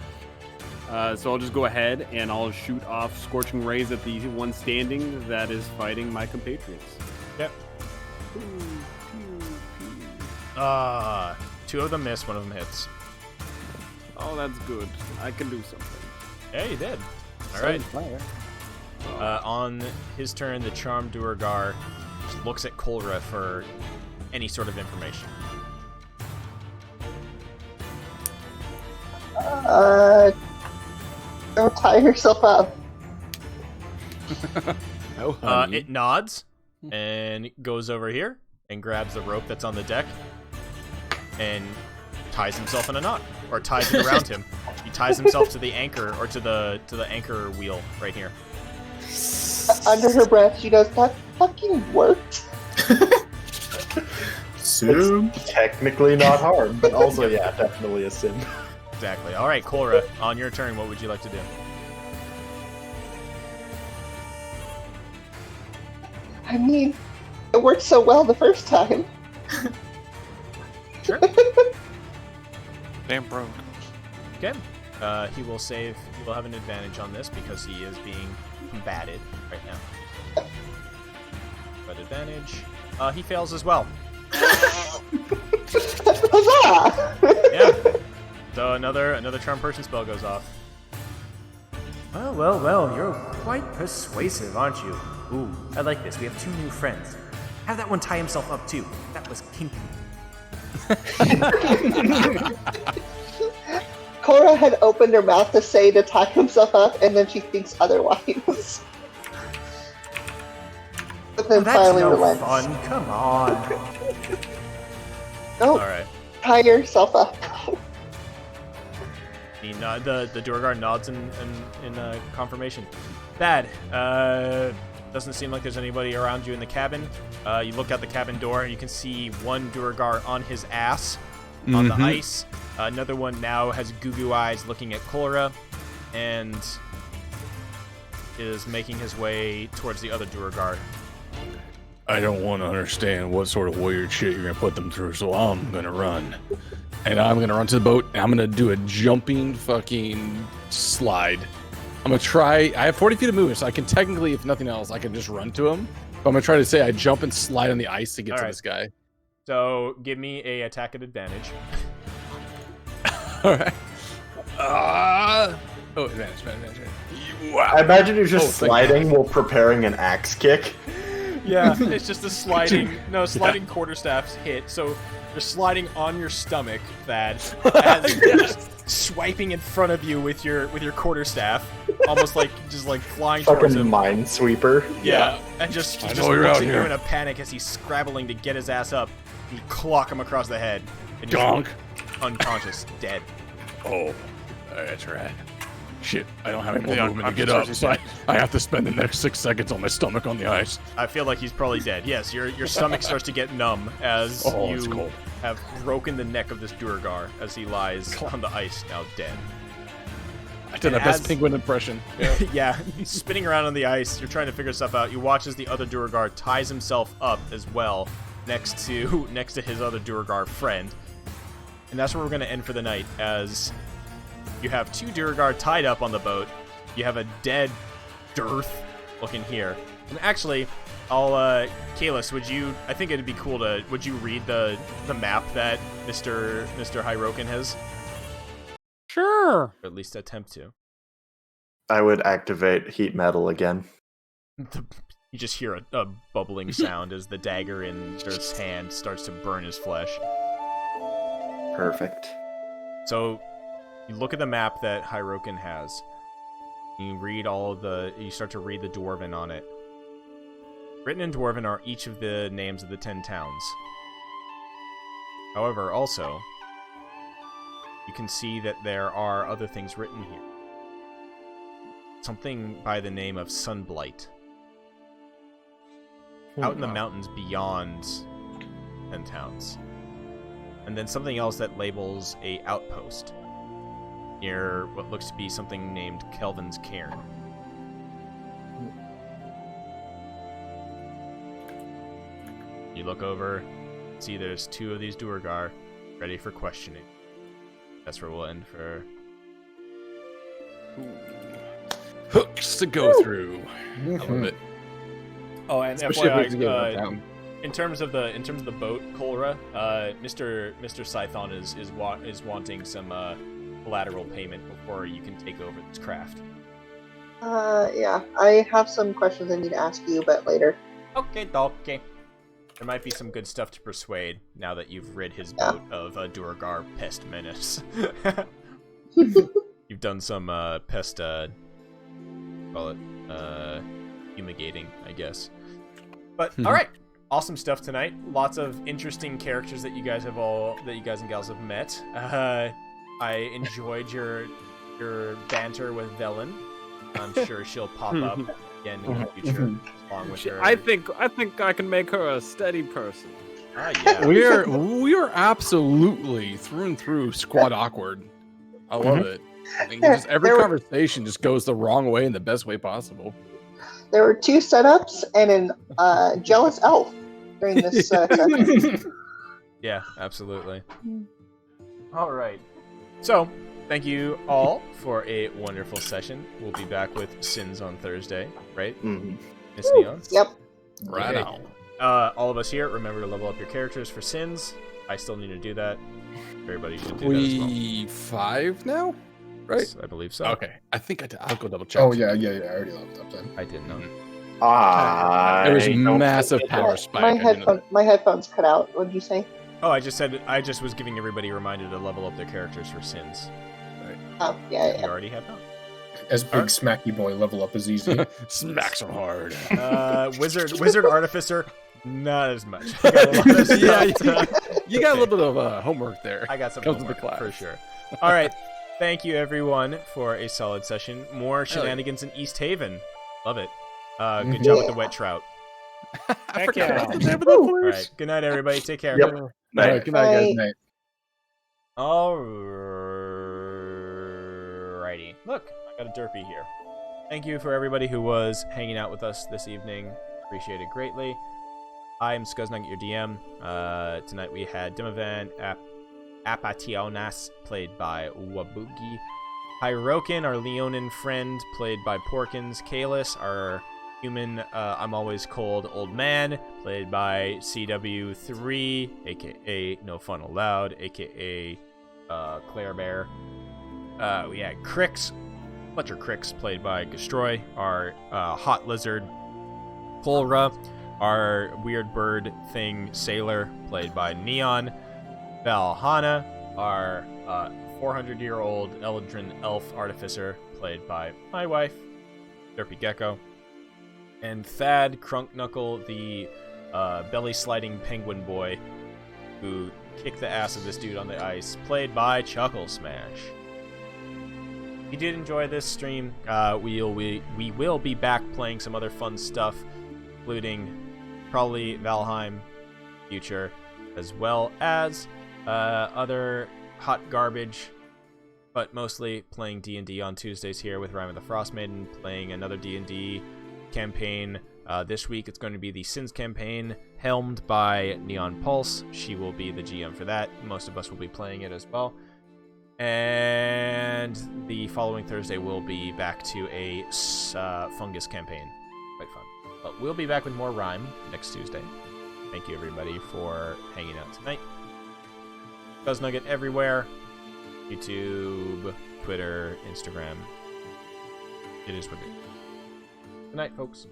So I'll just go ahead and I'll shoot off scorching rays at the one standing that is fighting my compatriots. Yep. Two of them miss, one of them hits. Oh, that's good. I can do something. Yeah, you did. All right. On his turn, the Charmed Duergar just looks at Kolra for any sort of information. Don't tie yourself up. It nods and goes over here and grabs the rope that's on the deck and ties himself in a knot, or ties it around him. He ties himself to the anchor, or to the anchor wheel right here. Under her breath, she goes, "That fucking worked." Sim. Technically not hard, but also yeah, definitely a sim. Exactly. All right, Kolra, on your turn, what would you like to do? I mean, it worked so well the first time. Sure. Damn broke. Okay. He will save. He will have an advantage on this because he is being combated right now. But advantage. He fails as well. Huzzah! Yeah. So another charm person spell goes off. Well, you're quite persuasive, aren't you? Ooh, I like this. We have 2 new friends. Have that one tie himself up too. That was kinky. Cora had opened her mouth to say to tie himself up, and then she thinks otherwise. But then That's finally no relents. fun. Come on. Oh, All right. tie yourself up. The Duergar nods in confirmation. Bad. Doesn't seem like there's anybody around you in the cabin. You look out the cabin door and you can see one Duergar on his ass on the ice. Another one now has goo eyes looking at Cora and is making his way towards the other Duergar. I don't want to understand what sort of weird shit you're going to put them through, so I'm going to run. And I'm going to run to the boat, and I'm going to do a jumping fucking slide. I'm going to try... I have 40 feet of movement, so I can technically, if nothing else, I can just run to him. But I'm going to try to say I jump and slide on the ice to get to this guy. So give me a attack at advantage. All right. Advantage. I imagine you're just sliding while preparing an axe kick. Yeah, it's just a sliding quarterstaff's hit. So you're sliding on your stomach, that as you're just swiping in front of you with your quarterstaff, almost like flying towards him. Minesweeper. Yeah, and just looks at you in a panic as he's scrabbling to get his ass up. You clock him across the head. And Donk. Unconscious, dead. Oh, that's right. Shit, I don't have any more movement to get up, so I have to spend the next 6 seconds on my stomach on the ice. I feel like he's probably dead. Yes, your stomach starts to get numb as you have broken the neck of this Duergar as he lies on the ice, now dead. I did the best penguin impression. Yeah. Yeah, spinning around on the ice, you're trying to figure stuff out. You watch as the other Duergar ties himself up as well next to his other Duergar friend. And that's where we're going to end for the night, as you have 2 Duergar tied up on the boat. You have a dead Dearth looking here. And actually, Kalis, I think it'd be cool would you read the map that Mr. Hyroken has? Sure. Or at least attempt to. I would activate heat metal again. You just hear a bubbling sound as the dagger in Dearth's hand starts to burn his flesh. Perfect. So, you look at the map that Hyroken has. You read you start to read the Dwarven on it. Written in Dwarven are each of the names of the 10 towns. However, also, you can see that there are other things written here. Something by the name of Sunblight. Out in the mountains beyond 10 towns. And then something else that labels a outpost near what looks to be something named Kelvin's Cairn. You look over, see there's 2 of these Duergar ready for questioning. That's where we'll end for... Hooks to go through. I love it. Oh, and Especially FYI, in terms of the boat, Cora, Mr. Scython is wanting some collateral payment before you can take over this craft. Yeah, I have some questions I need to ask you, but later. Okay. There might be some good stuff to persuade now that you've rid his boat of a Duergar pest menace. You've done some pest, fumigating, I guess. But all right. Awesome stuff tonight. Lots of interesting characters that you guys and gals have met. I enjoyed your banter with Velen. I'm sure she'll pop up again in the future, along with her. I think I can make her a steady person. Yeah. We are absolutely through and through squad awkward. I love it. I think just every conversation just goes the wrong way in the best way possible. there were 2 setups and an jealous elf during this session. Yeah, absolutely. All right. So, thank you all for a wonderful session. We'll be back with Sins on Thursday, right? Mhm. Miss Neon? Yep. Right Okay. on. All of us here, remember to level up your characters for Sins. I still need to do that. Everybody should do that as well. We 5 now, right? Yes, I believe so. Okay, I think I'll go double check. Oh yeah. I already leveled up then. I didn't know. There was I don't massive think it power does. spike. My headphones cut out. What did you say? Oh, I just was giving everybody a reminder to level up their characters for Sins. Oh, yeah. You already have not. As big smacky boy, level up is easy. Smack so hard. Wizard Artificer, not as much. I got a lot of stuff You got a little bit of homework there. I got some Comes with the homework, class. for sure. All right. Thank you, everyone, for a solid session. More shenanigans in East Haven. Love it. Good job with the wet trout. I forgot. All right. Good night, everybody. Take care. Yep. All right, good night, guys. Night. Alrighty. Look, I got a derpy here. Thank you for everybody who was hanging out with us this evening. Appreciate it greatly. I'm Skuznugget, your DM. Tonight we had Dimovan Apationas, played by Wabugi. Hyrokin, our Leonin friend, played by Porkins. Kalis, our human, I'm always cold old man, played by CW3, aka No Fun Allowed, aka Claire Bear. We had Crix, Fletcher Crix, played by Gastroy, our hot lizard. Polra, our weird bird thing sailor, played by Neon. Valhana, our 400-year-old Eldrin elf artificer, played by my wife, Derpy Gecko. And Thad Crunknuckle, the belly-sliding penguin boy who kicked the ass of this dude on the ice, played by Chuckle Smash. If you did enjoy this stream, we will be back playing some other fun stuff, including probably Valheim future, as well as other hot garbage, but mostly playing D&D on Tuesdays here with Rime of the Frostmaiden, playing another D&D campaign. This week it's going to be the Sins campaign, helmed by Neon Pulse. She will be the GM for that. Most of us will be playing it as well. And the following Thursday we'll be back to a fungus campaign. Quite fun. But we'll be back with more Rime next Tuesday. Thank you everybody for hanging out tonight. Skuznugget everywhere. YouTube, Twitter, Instagram. It is what it is. Good night, folks.